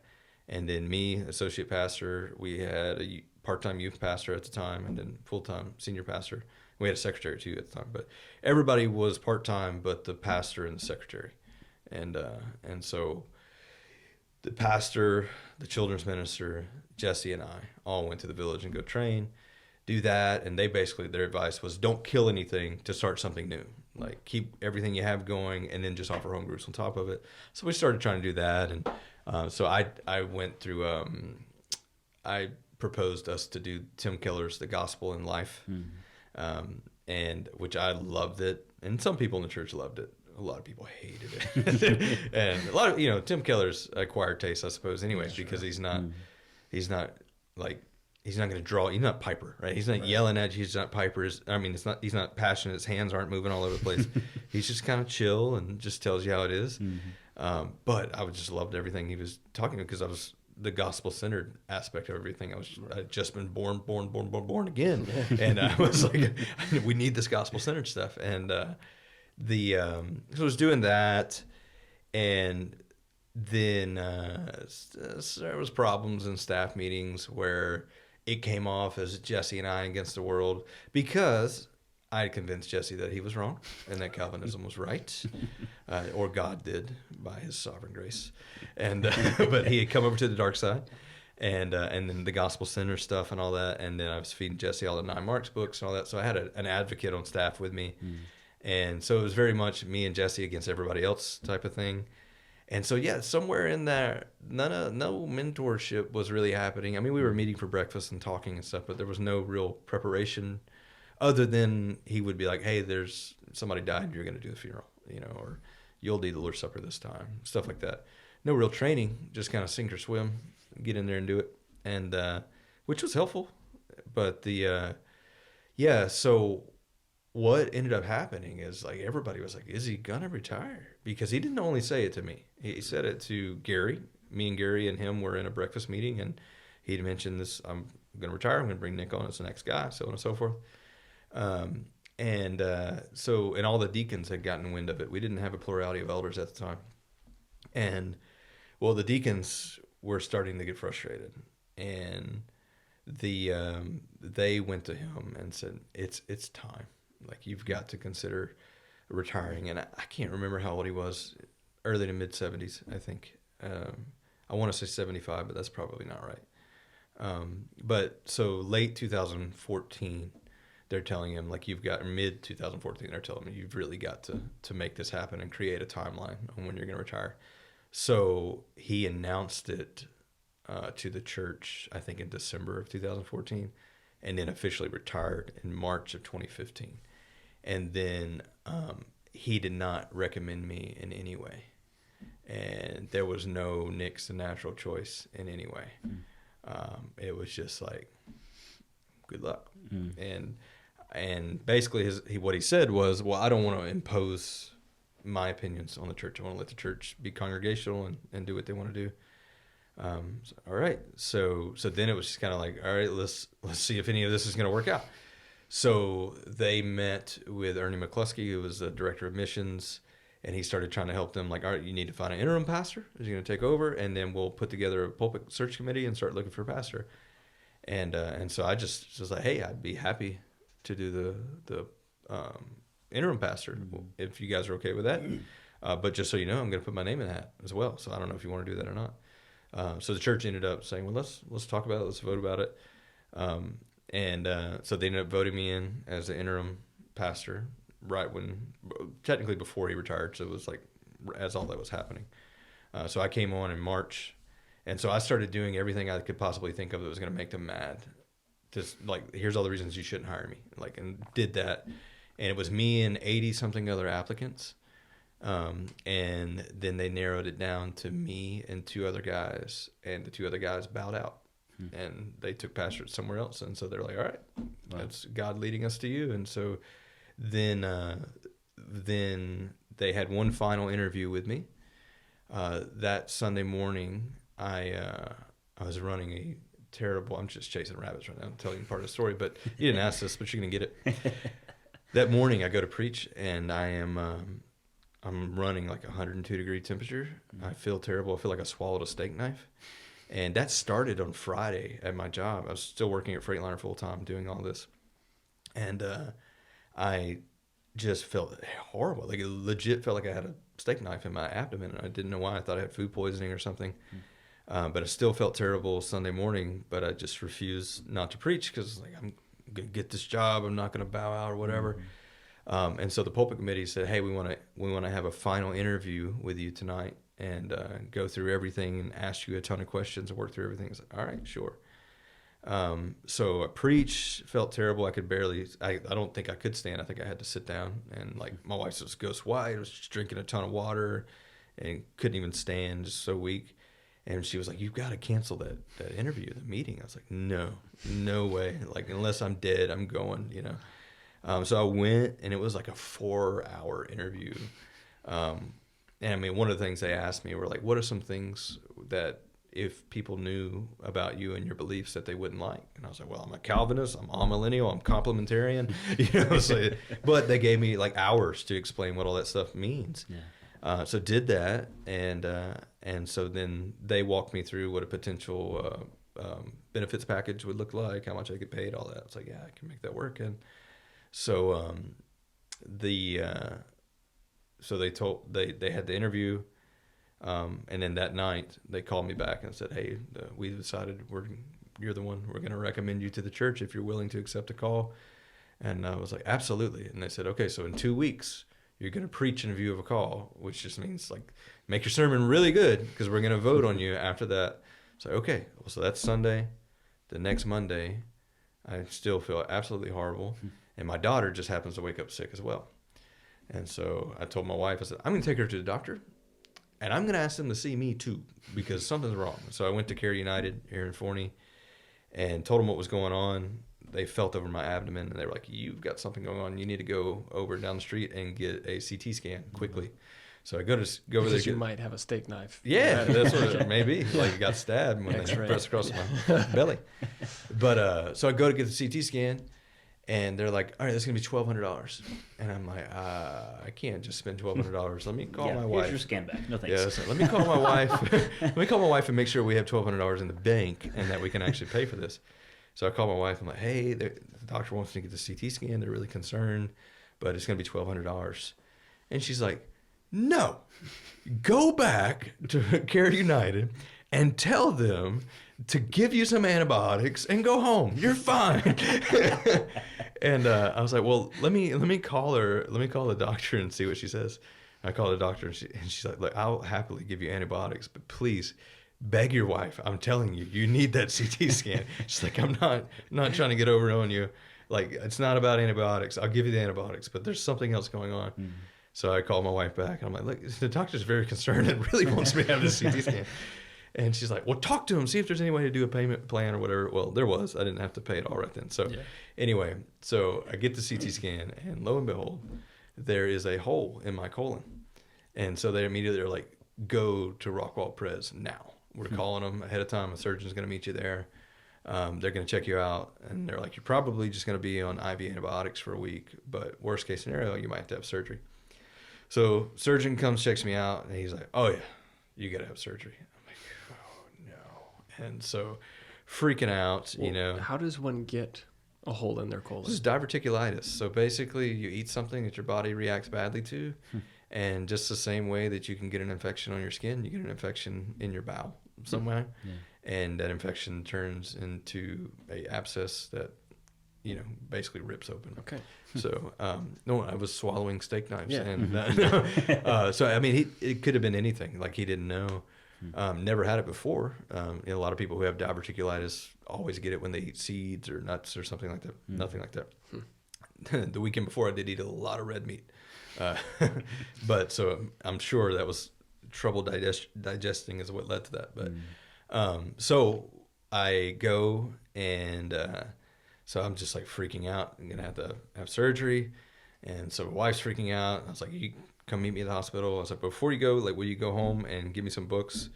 And then me, associate pastor. We had a part-time youth pastor at the time, and then full-time senior pastor. We had a secretary too at the time, but everybody was part-time, but the pastor and the secretary. And so the pastor, the children's minister, Jesse, and I all went to the Village and go train, do that. And they basically, their advice was don't kill anything to start something new. Like keep everything you have going and then just offer home groups on top of it. So we started trying to do that. And so I went through, I proposed us to do Tim Keller's The Gospel in Life, and which I loved it. And some people in the church loved it. A lot of people hated it. And a lot of, you know, Tim Keller's acquired taste, I suppose, anyway, because he's not going to draw. He's not Piper, right? He's not yelling at you. He's not Piper. He's not passionate. His hands aren't moving all over the place. He's just kind of chill and just tells you how it is. But I just loved everything he was talking about because I was the gospel-centered aspect of everything. I'd just been born again. And I was like, we need this gospel-centered stuff. And, so I was doing that, and then there was problems in staff meetings where it came off as Jesse and I against the world because I had convinced Jesse that he was wrong and that Calvinism was right, or God did by his sovereign grace, and but he had come over to the dark side, and then the gospel center stuff and all that, and then I was feeding Jesse all the 9 Marks books and all that, so I had an advocate on staff with me. And so it was very much me and Jesse against everybody else type of thing. And so, yeah, somewhere in there, no mentorship was really happening. I mean, we were meeting for breakfast and talking and stuff, but there was no real preparation other than he would be like, hey, there's somebody died, you're going to do the funeral, you know, or you'll do the Lord's Supper this time, stuff like that. No real training, just kind of sink or swim, get in there and do it. And which was helpful. But so what ended up happening is like everybody was like, is he gonna retire? Because he didn't only say it to me. He said it to Gary. Me and Gary and him were in a breakfast meeting, and he'd mentioned this, I'm gonna retire, I'm gonna bring Nick on as the next guy, so on and so forth. And all the deacons had gotten wind of it. We didn't have a plurality of elders at the time. And well, the deacons were starting to get frustrated, and they went to him and said, it's time. Like, you've got to consider retiring. And I can't remember how old he was, early to mid 70s, I think. I want to say 75, but that's probably not right. But so late 2014, they're telling him, like, mid 2014, they're telling him, you've really got to make this happen and create a timeline on when you're going to retire. So he announced it to the church, I think in December of 2014, and then officially retired in March of 2015. And then he did not recommend me in any way. And there was no Nick's the natural choice in any way. It was just like, good luck. And basically what he said was, well, I don't want to impose my opinions on the church. I want to let the church be congregational and do what they want to do. All right. So then it was just kind of like, all right, let's see if any of this is going to work out. So they met with Ernie McCluskey, who was the director of missions, and he started trying to help them, like, all right, you need to find an interim pastor who's going to take over, and then we'll put together a pulpit search committee and start looking for a pastor. And so I just was like, hey, I'd be happy to do the interim pastor if you guys are okay with that. But just so you know, I'm going to put my name in that as well. So I don't know if you want to do that or not. So the church ended up saying, well, let's talk about it. Let's vote about it. So they ended up voting me in as the interim pastor technically before he retired. So it was like as all that was happening. So I came on in March, and so I started doing everything I could possibly think of that was going to make them mad. Just like, here's all the reasons you shouldn't hire me. Like, and did that. And it was me and 80 something other applicants. And then they narrowed it down to me and 2 other guys, and the 2 other guys bowed out. And they took pastorate somewhere else. And so they're like, all right, that's God leading us to you. And so then they had one final interview with me. That Sunday morning, I was running a terrible, I'm just chasing rabbits right now. I'm telling you part of the story, but you didn't ask this, but you're going to get it. That morning I go to preach, and I'm running like 102-degree temperature. I feel terrible. I feel like I swallowed a steak knife. And that started on Friday at my job. I was still working at Freightliner full time doing all this. And I just felt horrible. Like it legit felt like I had a steak knife in my abdomen, and I didn't know why. I thought I had food poisoning or something. But I still felt terrible Sunday morning, but I just refused not to preach because like, I'm going to get this job. I'm not going to bow out or whatever. And so the pulpit committee said, hey, we want to have a final interview with you tonight and go through everything and ask you a ton of questions and work through everything. I was like, all right, sure. So I preached, felt terrible. I could barely, I don't think I could stand. I think I had to sit down, and like my wife was ghost white. I was just drinking a ton of water and couldn't even stand, just so weak. And she was like, you've got to cancel that interview, the meeting. I was like, no way. Like, unless I'm dead, I'm going, you know. So I went, and it was like a 4-hour interview. And I mean, one of the things they asked me were like, what are some things that if people knew about you and your beliefs that they wouldn't like? And I was like, well, I'm a Calvinist, I'm amillennial, I'm complementarian, you know. So, but they gave me like hours to explain what all that stuff means. Yeah. So did that, and so then they walked me through what a potential benefits package would look like, how much I get paid, all that. I was like, yeah, I can make that work. And so so they had the interview, and then that night they called me back and said, hey, we decided you're the one. We're going to recommend you to the church if you're willing to accept a call. And I was like, absolutely. And they said, okay, so in 2 weeks you're going to preach in view of a call, which just means like make your sermon really good because we're going to vote on you after that. So okay, well, so that's Sunday. The next Monday, I still feel absolutely horrible, and my daughter just happens to wake up sick as well. And so I told my wife, I said, I'm going to take her to the doctor, and I'm going to ask them to see me too, because something's wrong. So I went to Care United here in Forney and told them what was going on. They felt over my abdomen, and they were like, you've got something going on. You need to go over down the street and get a CT scan quickly. So I go over there. Because you might have a steak knife. Yeah, that's what it may be. Like it got stabbed when they pressed across my belly. But so I go to get the CT scan, and they're like, all right, that's going to be $1,200. And I'm like, I can't just spend $1,200. Let me call my wife. Here's your scan back. No thanks. Yeah, so let me call my wife. Let me call my wife and make sure we have $1,200 in the bank and that we can actually pay for this. So I call my wife. I'm like, hey, the doctor wants me to get the CT scan. They're really concerned, but it's going to be $1,200. And she's like, no, go back to Care United and tell them to give you some antibiotics and go home. You're fine. And I was like, well, let me call her. Let me call the doctor and see what she says. I call the doctor, and she's like, look, I'll happily give you antibiotics, but please beg your wife. I'm telling you, you need that CT scan. She's like, I'm not trying to get over on you. Like, it's not about antibiotics. I'll give you the antibiotics, but there's something else going on. Mm-hmm. So I called my wife back, and I'm like, look, the doctor's very concerned and really wants me to have this CT scan. And she's like, well, talk to him, see if there's any way to do a payment plan or whatever. Well, there was. I didn't have to pay it all right then. So anyway, so I get the CT scan, and lo and behold, there is a hole in my colon. And so they immediately are like, go to Rockwall Pres now. We're calling them ahead of time. A surgeon's going to meet you there. They're going to check you out. And they're like, you're probably just going to be on IV antibiotics for a week. But worst case scenario, you might have to have surgery. So surgeon comes, checks me out, and he's like, oh, yeah, you got to have surgery. I'm like, oh, no. And so freaking out, well, you know. How does one get a hole in their colon? This is diverticulitis. So basically you eat something that your body reacts badly to. And just the same way that you can get an infection on your skin, you get an infection in your bowel somewhere. Yeah. And that infection turns into a abscess that, you know, basically rips open. Okay. So, no, I was swallowing steak knives. Yeah. And so, I mean, it could have been anything. Like, he didn't know. Never had it before. You know, a lot of people who have diverticulitis always get it when they eat seeds or nuts or something like that. Nothing like that. the weekend before I did eat a lot of red meat. But so I'm sure that was trouble digesting is what led to that. But so I go and so I'm just like freaking out. I'm going to have surgery. And so my wife's freaking out. I was like, you come meet me at the hospital. I was like, before you go, like, will you go home and give me some books?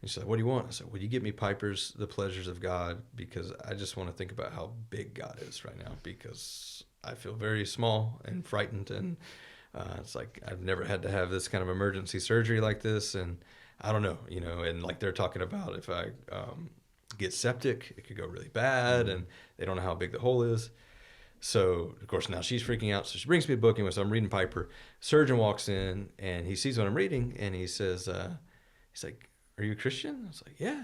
And she's like, what do you want? I said, will you get me Piper's The Pleasures of God? Because I just want to think about how big God is right now, because I feel very small and frightened. And it's like, I've never had to have this kind of emergency surgery like this. And I don't know, and like they're talking about if I get septic, it could go really bad. And they don't know how big the hole is. So, of course, now she's freaking out. So she brings me a book. So I'm reading Piper. Surgeon walks in, and he sees what I'm reading, and he says, he's like, are you a Christian? I was like, yeah.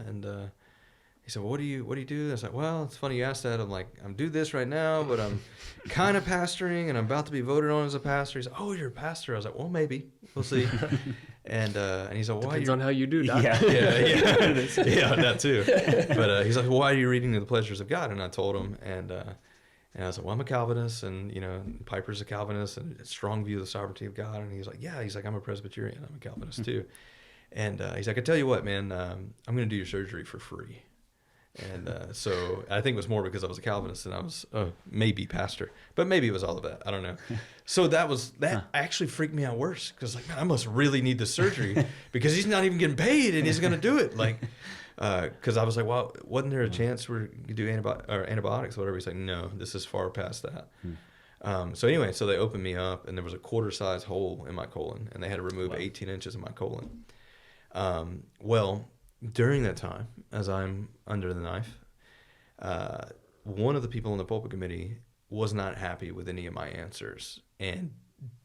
And he said, well, what do you do? I was like, well, it's funny you asked that. I'm like, I'm doing this right now, but I'm kind of pastoring, and I'm about to be voted on as a pastor. He's like, oh, you're a pastor? I was like, well, maybe. We'll see. And he's like, why? Depends on how you do, Doc. Yeah, that too. But he's like, well, why are you reading The Pleasures of God? And I told him, and I was like, well, I'm a Calvinist, and Piper's a Calvinist, and a strong view of the sovereignty of God. And he's like, yeah. He's like, I'm a Presbyterian. I'm a Calvinist too. And he's like, I tell you what, man, I'm going to do your surgery for free. And so I think it was more because I was a Calvinist and I was maybe pastor, but maybe it was all of that. I don't know. So that actually freaked me out worse, because like, man, I must really need the surgery because he's not even getting paid and he's going to do it. Like, because I was like, well, wasn't there a chance we could do antibiotics or whatever? He's like, no, this is far past that. So anyway, so they opened me up, and there was a quarter-size hole in my colon, and they had to remove 18 inches of my colon. Well, during that time, as I'm under the knife, one of the people in the pulpit committee was not happy with any of my answers, and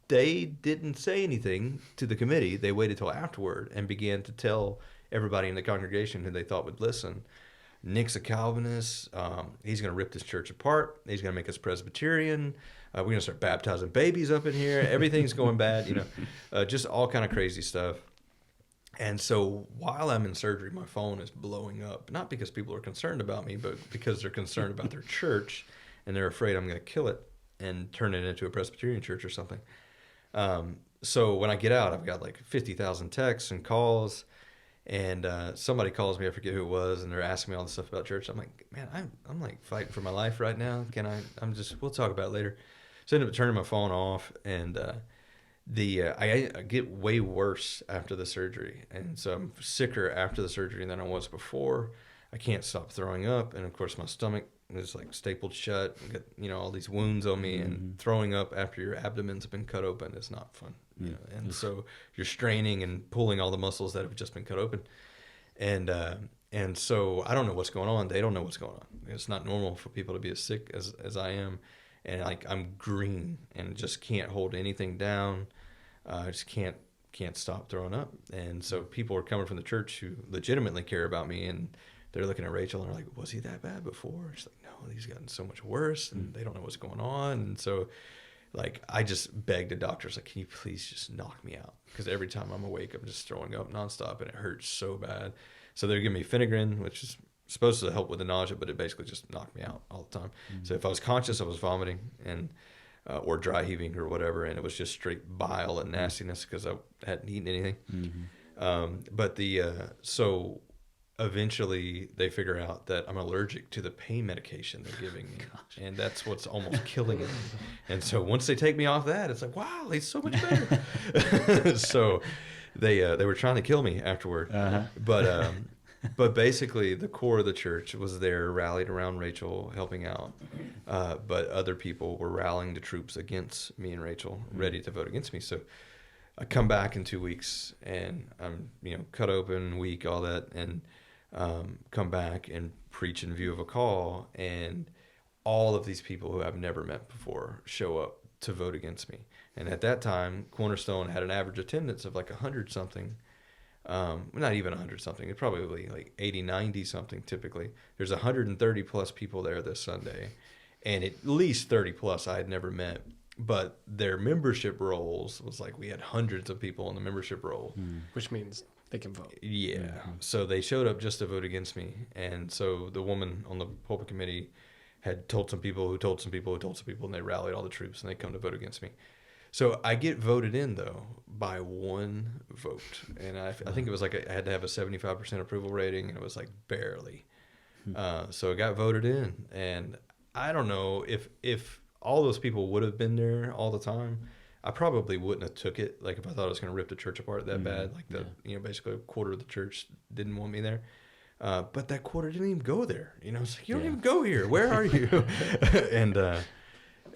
they didn't say anything to the committee. They waited till afterward and began to tell everybody in the congregation who they thought would listen, Nick's a Calvinist. He's going to rip this church apart. He's going to make us Presbyterian. We're going to start baptizing babies up in here. Everything's going bad, just all kind of crazy stuff. And so while I'm in surgery, my phone is blowing up, not because people are concerned about me, but because they're concerned about their church, and they're afraid I'm going to kill it and turn it into a Presbyterian church or something. So when I get out, I've got like 50,000 texts and calls, and somebody calls me, I forget who it was, and they're asking me all this stuff about church. I'm like, man, I'm like fighting for my life right now. We'll talk about it later. So I ended up turning my phone off, and I get way worse after the surgery, and so I'm sicker after the surgery than I was before. I can't stop throwing up, and of course my stomach is like stapled shut. I got all these wounds on me, and throwing up after your abdomen's been cut open is not fun. And so you're straining and pulling all the muscles that have just been cut open, and so I don't know what's going on. They don't know what's going on. It's not normal for people to be as sick as I am, and like I'm green and just can't hold anything down. I just can't stop throwing up. And so people are coming from the church who legitimately care about me, and they're looking at Rachel and they're like, was he that bad before? She's like, no, he's gotten so much worse, and they don't know what's going on. And so like I just begged the doctors, like, can you please just knock me out? Because every time I'm awake, I'm just throwing up nonstop, and it hurts so bad. So they're giving me Phenergan, which is supposed to help with the nausea, but it basically just knocked me out all the time. So if I was conscious, I was vomiting and or dry heaving or whatever, and it was just straight bile and nastiness because I hadn't eaten anything. So eventually they figure out that I'm allergic to the pain medication they're giving me. And that's what's almost killing me. And so once they take me off that, it's like, wow, he's so much better. So they were trying to kill me afterward. But basically the core of the church was there, rallied around Rachel, helping out. But other people were rallying the troops against me and Rachel, ready to vote against me. So I come back in 2 weeks, and I'm cut open, weak, all that, and come back and preach in view of a call, and all of these people who I've never met before show up to vote against me. And at that time, Cornerstone had an average attendance of like 100 something. Not even 100 something. It's probably like 80, 90 something typically. There's 130 plus people there this Sunday, and at least 30 plus I had never met. But their membership rolls was like we had hundreds of people on the membership roll. Which means they can vote. Yeah. So they showed up just to vote against me. And so the woman on the pulpit committee had told some people who told some people who told some people, and they rallied all the troops and they come to vote against me. So I get voted in though by one vote, and I think it was like I had to have a 75% approval rating, and it was like barely. So I got voted in, and I don't know if all those people would have been there all the time, I probably wouldn't have took it. Like if I thought I was going to rip the church apart that bad, like basically a quarter of the church didn't want me there. But that quarter didn't even go there. It's like, you don't even go here. Where are you? And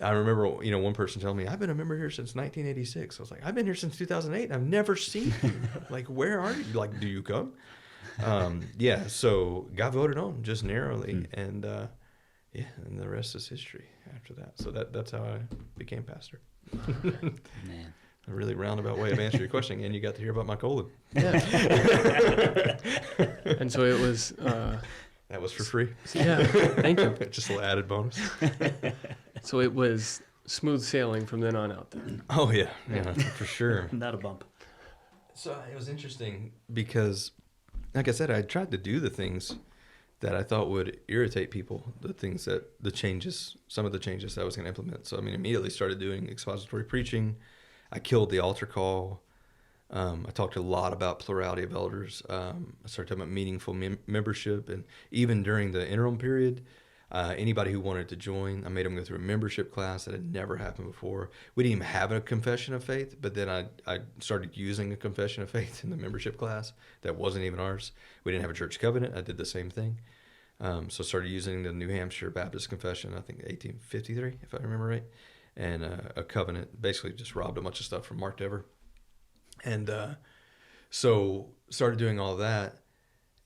I remember, one person telling me, I've been a member here since 1986. I was like, I've been here since 2008 and I've never seen you. Like, where are you? Like, do you come? So got voted on just narrowly. And and the rest is history after that. So that's how I became pastor. Man. A really roundabout way of answering your question, and you got to hear about my colon. Yeah. And so it was... that was for free. Yeah, thank you. Just a little added bonus. So it was smooth sailing from then on out then. Oh, yeah, for sure. Not a bump. So it was interesting because, like I said, I tried to do the things that I thought would irritate people, some of the changes that I was going to implement. So, immediately started doing expository preaching. I killed the altar call. I talked a lot about plurality of elders. I started talking about meaningful membership. And even during the interim period, anybody who wanted to join, I made them go through a membership class that had never happened before. We didn't even have a confession of faith, but then I started using a confession of faith in the membership class that wasn't even ours. We didn't have a church covenant. I did the same thing. So started using the New Hampshire Baptist Confession, I think 1853, if I remember right, and a covenant. Basically just robbed a bunch of stuff from Mark Dever. And so started doing all that,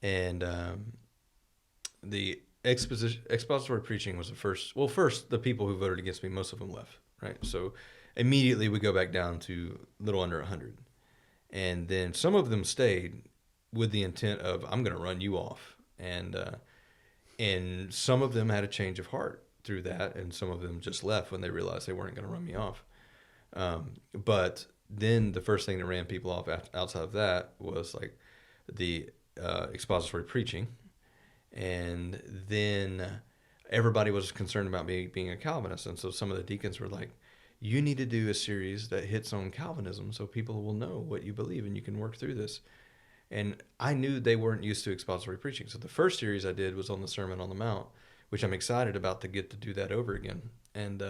and the expository preaching was the first. Well, first, the people who voted against me, most of them left, right? So immediately we go back down to a little under 100. And then some of them stayed with the intent of, I'm going to run you off. And some of them had a change of heart through that, and some of them just left when they realized they weren't going to run me off. But then the first thing that ran people off outside of that was like the expository preaching. And then everybody was concerned about me being a Calvinist. And so some of the deacons were like, you need to do a series that hits on Calvinism so people will know what you believe and you can work through this. And I knew they weren't used to expository preaching. So the first series I did was on the Sermon on the Mount, which I'm excited about to get to do that over again. And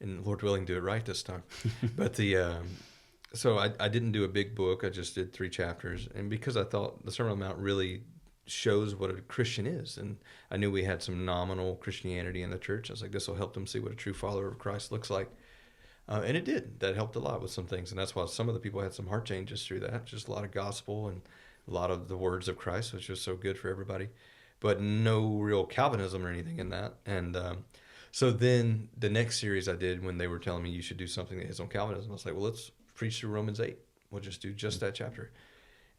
Lord willing, do it right this time. But so I didn't do a big book. I just did 3 chapters. And because I thought the Sermon on the Mount really shows what a Christian is. And I knew we had some nominal Christianity in the church. I was like, this will help them see what a true follower of Christ looks like. And it did. That helped a lot with some things. And that's why some of the people had some heart changes through that. Just a lot of gospel and a lot of the words of Christ, which was so good for everybody. But no real Calvinism or anything in that. And so then the next series I did, when they were telling me you should do something that hits on Calvinism, I was like, well, let's preach through Romans 8. We'll just do just that chapter.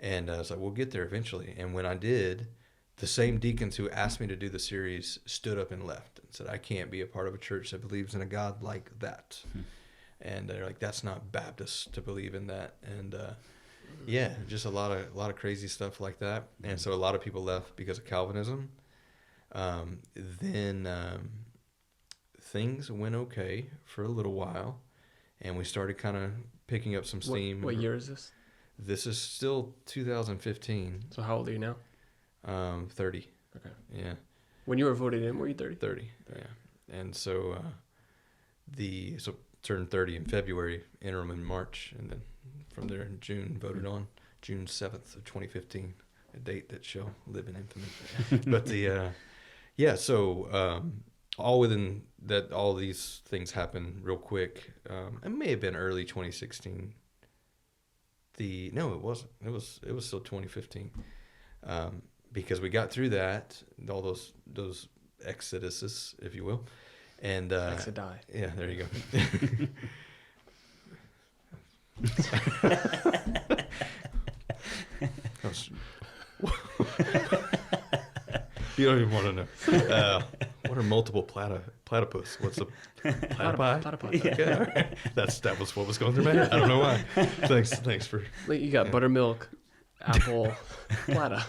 And I was like, we'll get there eventually. And when I did, the same deacons who asked me to do the series stood up and left and said, I can't be a part of a church that believes in a God like that. And they're like, that's not Baptist to believe in that. And just a lot of crazy stuff like that. And so a lot of people left because of Calvinism. Then things went okay for a little while, and we started kind of picking up some steam. What year is this? This is still 2015. So how old are you now? 30. Okay. Yeah. When you were voted in, were you 30? 30. Yeah. And so turned 30 in February, interim in March, and then from there in June voted on June 7th of 2015, a date that shall live in infamy. But all within that, all these things happened real quick. It may have been early 2016. No, it wasn't. It was still 2015. Because we got through that, all those exoduses, if you will. And Exodai. Yeah, there you go. You don't even want to know. What are multiple platypus? What's a platypi? Platypi. Okay, all right. That was what was going through my head. I don't know why. Thanks for. You got buttermilk, apple, platypi.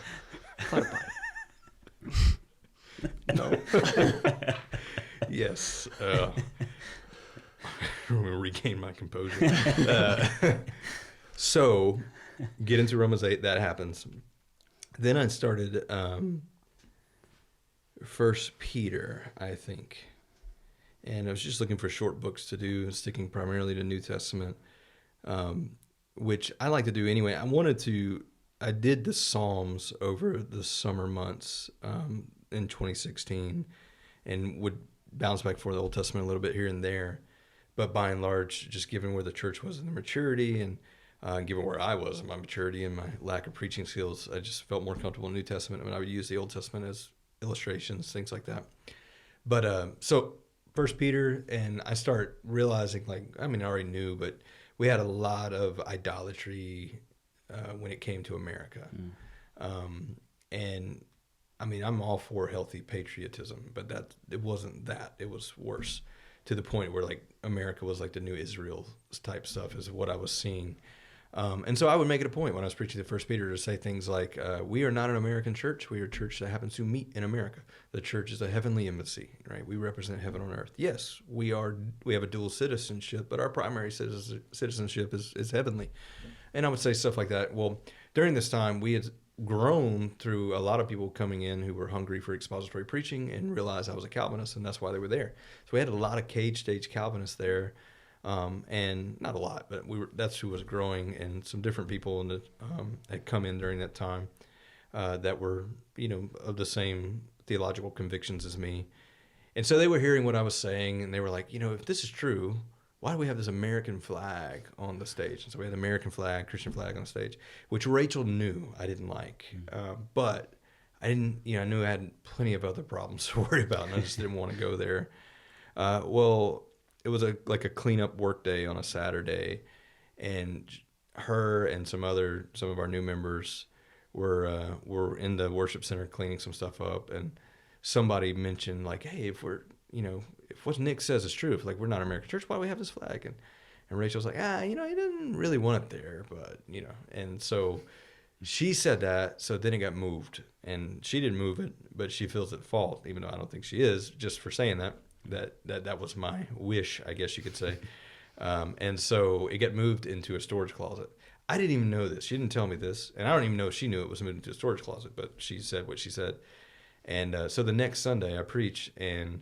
No. Yes. I'm going to regain my composure. So, get into Romans 8. That happens. Then I started First Peter, I think. And I was just looking for short books to do, sticking primarily to New Testament, which I like to do anyway. I did the Psalms over the summer months in 2016 and would bounce back for the Old Testament a little bit here and there. But by and large, just given where the church was in the maturity and given where I was in my maturity and my lack of preaching skills, I just felt more comfortable in the New Testament. I mean, I would use the Old Testament as illustrations, things like that. But so First Peter, and I start realizing, I already knew, but we had a lot of idolatry when it came to America. And I mean, I'm all for healthy patriotism, but it wasn't that. It was worse, to the point where America was like the new Israel type stuff is what I was seeing. And so I would make it a point when I was preaching the First Peter to say things like, we are not an American church. We are a church that happens to meet in America. The church is a heavenly embassy, right? We represent heaven on earth. Yes, we have a dual citizenship, but our primary citizenship is heavenly. And I would say stuff like that. Well, during this time, we had grown through a lot of people coming in who were hungry for expository preaching and realized I was a Calvinist, and that's why they were there. So we had a lot of cage stage Calvinists there. And not a lot, but that's who was growing, and some different people had come in during that time that were, of the same theological convictions as me. And so they were hearing what I was saying, and they were like, if this is true, why do we have this American flag on the stage? And so we had the American flag, Christian flag on the stage, which Rachel knew I didn't like. But I didn't, I knew I had plenty of other problems to worry about, and I just didn't want to go there. It was a cleanup work day on a Saturday, and her and some of our new members were in the worship center cleaning some stuff up, and somebody mentioned hey, if what Nick says is true, if we're not an American church, why do we have this flag? And Rachel's like, he didn't really want it there, but and so she said that, so then it got moved, and she didn't move it, but she feels at fault, even though I don't think she is, just for saying that. That was my wish, I guess you could say. And so it got moved into a storage closet. I didn't even know this. She didn't tell me this. And I don't even know if she knew it was moved into a storage closet, but she said what she said. And so the next Sunday I preach, and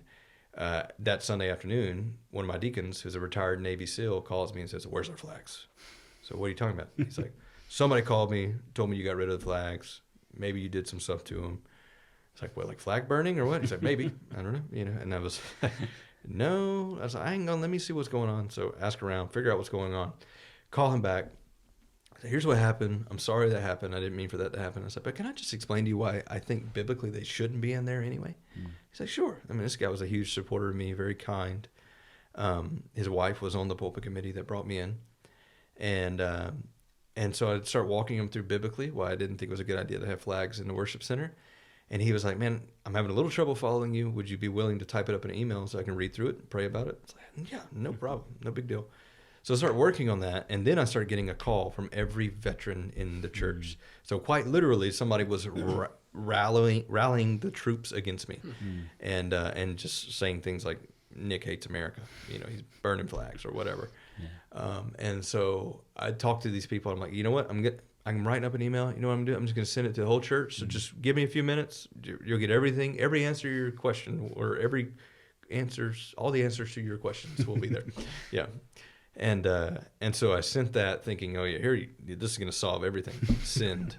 that Sunday afternoon, one of my deacons, who's a retired Navy SEAL, calls me and says, "Where's our flags?" So what are you talking about? He's like, "Somebody called me, told me you got rid of the flags. Maybe you did some stuff to them." It's like, what, flag burning or what? He's like, "Maybe." I don't know, and I was no. I was like, "Hang on, let me see what's going on." So ask around, figure out what's going on. Call him back. "Here's what happened. I'm sorry that happened. I didn't mean for that to happen." I said, "But can I just explain to you why I think biblically they shouldn't be in there anyway?" He's like, "Sure." I mean, this guy was a huge supporter of me, very kind. His wife was on the pulpit committee that brought me in. And so I'd start walking him through biblically why I didn't think it was a good idea to have flags in the worship center. And he was like, "Man, I'm having a little trouble following you. Would you be willing to type it up in an email so I can read through it and pray about it?" It's like, "Yeah, no problem. No big deal." So I started working on that. And then I started getting a call from every veteran in the church. So quite literally, somebody was rallying the troops against me and just saying things like, "Nick hates America. He's burning flags," or whatever. Yeah. And so I talked to these people. I'm like, "You know what? I'm writing up an email. You know what I'm doing? I'm just going to send it to the whole church. So just give me a few minutes. You'll get everything, every answer to your question, or all the answers to your questions will be there." Yeah. And so I sent that thinking, "Oh yeah, this is going to solve everything." Send.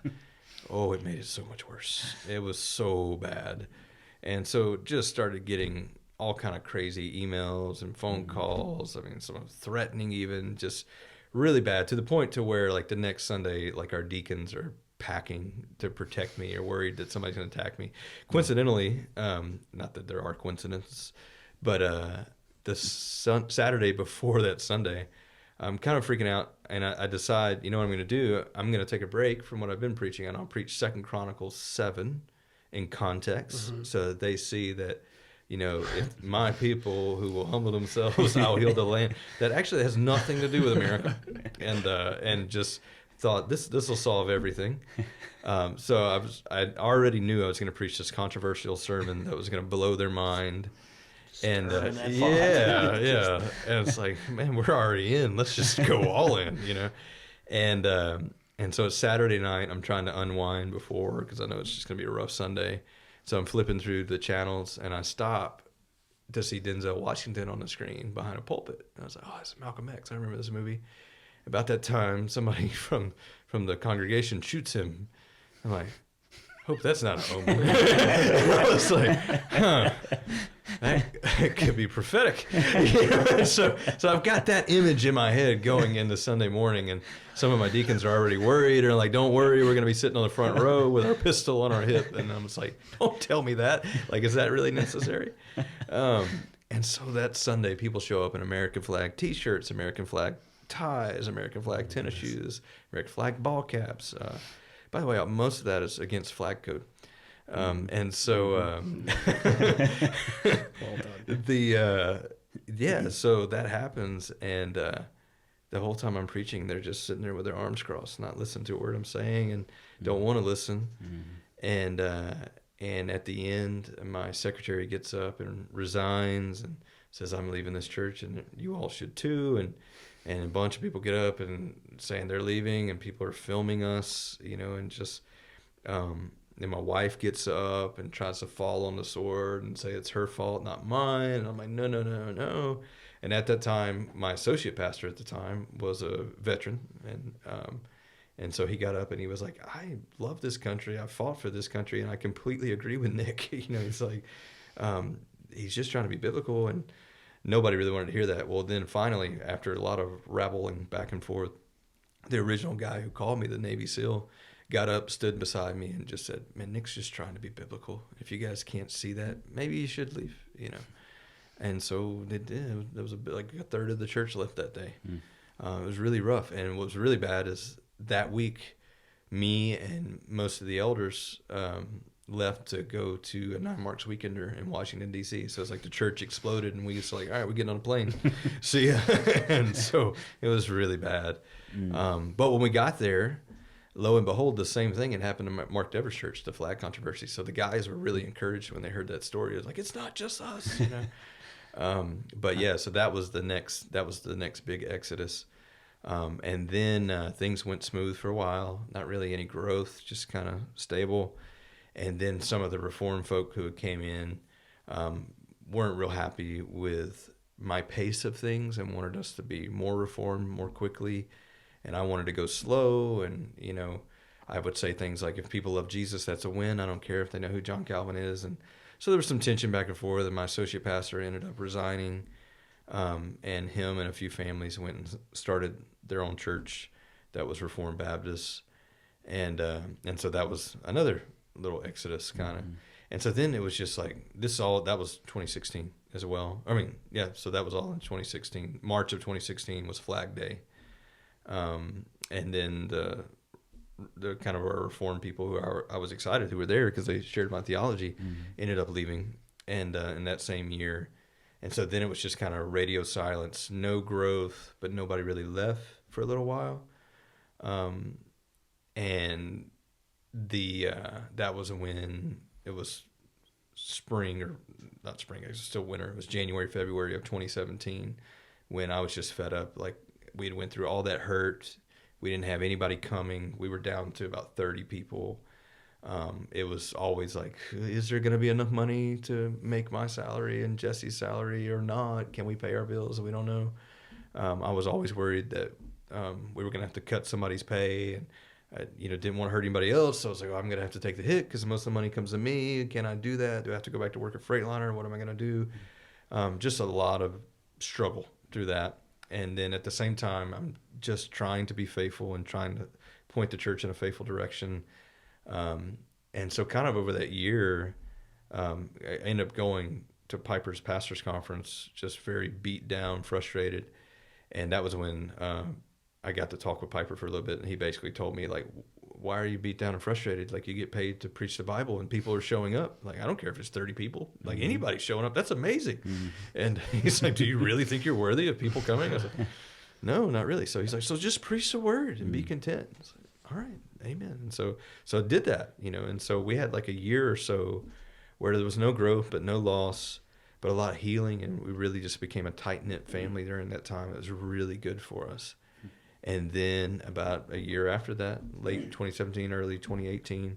Oh, it made it so much worse. It was so bad. And so just started getting all kind of crazy emails and phone calls. I mean, some threatening even, just really bad, to the point to where the next Sunday, our deacons are packing to protect me or worried that somebody's going to attack me. Coincidentally, not that there are coincidences, but the Saturday before that Sunday, I'm kind of freaking out, and I decide, what I'm going to do? I'm going to take a break from what I've been preaching, and I'll preach 2 Chronicles 7 in context, so that they see that, if my people who will humble themselves, I'll heal the land. That actually has nothing to do with America, and just thought this will solve everything. So I already knew I was going to preach this controversial sermon that was going to blow their mind. And Stirring that pot. yeah. And it's like, man, we're already in. Let's just go all in, And so it's Saturday night. I'm trying to unwind before because I know it's just going to be a rough Sunday. So I'm flipping through the channels and I stop to see Denzel Washington on the screen behind a pulpit. And I was like, oh, it's Malcolm X. I remember this movie. About that time, somebody from the congregation shoots him. I'm like, hope that's not an omen. I was like, that could be prophetic. So I've got that image in my head going into Sunday morning, and some of my deacons are already worried. They're like, don't worry, we're going to be sitting on the front row with our pistol on our hip. And I'm just like, don't tell me that. Like, is that really necessary? And so that Sunday, people show up in American flag T-shirts, American flag ties, American flag tennis shoes, American flag ball caps. By the way, most of that is against flag code. And so so that happens, and the whole time I'm preaching, they're just sitting there with their arms crossed, not listening to a word I'm saying, and don't want to listen. And at the end, my secretary gets up and resigns and says, I'm leaving this church, and you all should too. And a bunch of people get up and saying they're leaving, and people are filming us, and just, and my wife gets up and tries to fall on the sword and say it's her fault, not mine. And I'm like, no. And at that time, my associate pastor at the time was a veteran. And so he got up and he was like, I love this country. I fought for this country. And I completely agree with Nick. He's like, he's just trying to be biblical. And nobody really wanted to hear that. Well, then finally, after a lot of rattling back and forth, the original guy who called me, the Navy SEAL, got up, stood beside me, and just said, man, Nick's just trying to be biblical. If you guys can't see that, maybe you should leave, And so they did. There was like a third of the church left that day. It was really rough. And what was really bad is that week, me and most of the elders left to go to a 9 Marks Weekender in Washington, D.C. So it's like the church exploded, and we just like, all right, we're getting on a plane. See ya. And so it was really bad. But when we got there, lo and behold, the same thing had happened to Mark Dever's church, the flag controversy. So the guys were really encouraged when they heard that story. It was like, it's not just us, But yeah, so that was the next big exodus. And then things went smooth for a while. Not really any growth, just kind of stable. And then some of the reform folk who came in weren't real happy with my pace of things and wanted us to be more reformed more quickly. And I wanted to go slow. And, I would say things like, if people love Jesus, that's a win. I don't care if they know who John Calvin is. And so there was some tension back and forth. And my associate pastor ended up resigning. And him and a few families went and started their own church that was Reformed Baptist. And so that was another little exodus kind of. And so then it was just like that was 2016 as well. So that was all in 2016. March of 2016 was Flag Day. And then the kind of our Reformed people who I was excited who were there because they shared my theology ended up leaving. And in that same year. And so then it was just kind of radio silence, no growth, but nobody really left for a little while. And that was when it was spring, or not spring, it was still winter. It was January, February of 2017 when I was just fed up. Like, we had went through all that hurt. We didn't have anybody coming. We were down to about 30 people. It was always like, is there going to be enough money to make my salary and Jesse's salary or not? Can we pay our bills? We don't know. I was always worried that we were going to have to cut somebody's pay, and I didn't want to hurt anybody else. So I was like, I'm going to have to take the hit because most of the money comes to me. Can I do that? Do I have to go back to work at Freightliner? What am I going to do? Just a lot of struggle through that. And then at the same time, I'm just trying to be faithful and trying to point the church in a faithful direction. And so kind of over that year, I ended up going to Piper's Pastors Conference, just very beat down, frustrated. And that was when I got to talk with Piper for a little bit. And he basically told me, like, why are you beat down and frustrated? Like, you get paid to preach the Bible and people are showing up. Like, I don't care if it's 30 people. Like, anybody's showing up. That's amazing. And he's like, do you really think you're worthy of people coming? I was like, no, not really. So he's like, so just preach the word and be content. I was like, all right, amen. And so I did that, and so we had like a year or so where there was no growth but no loss. but a lot of healing, and we really just became a tight-knit family during that time. It was really good for us. And then about a year after that, late 2017, early 2018,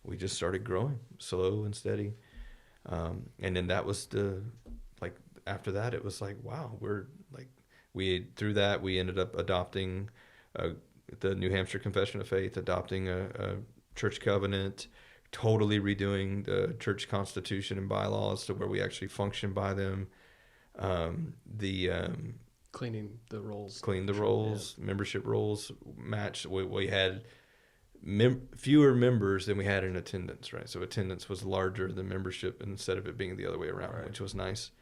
we just started growing, slow and steady. And then that was after that, it was like, wow, through that, we ended up adopting the New Hampshire Confession of Faith, adopting a church covenant, totally redoing the church constitution and bylaws to where we actually function by them. Cleaning the rolls. Membership rolls matched. We had fewer members than we had in attendance, right? So attendance was larger than membership instead of it being the other way around, right, which was nice.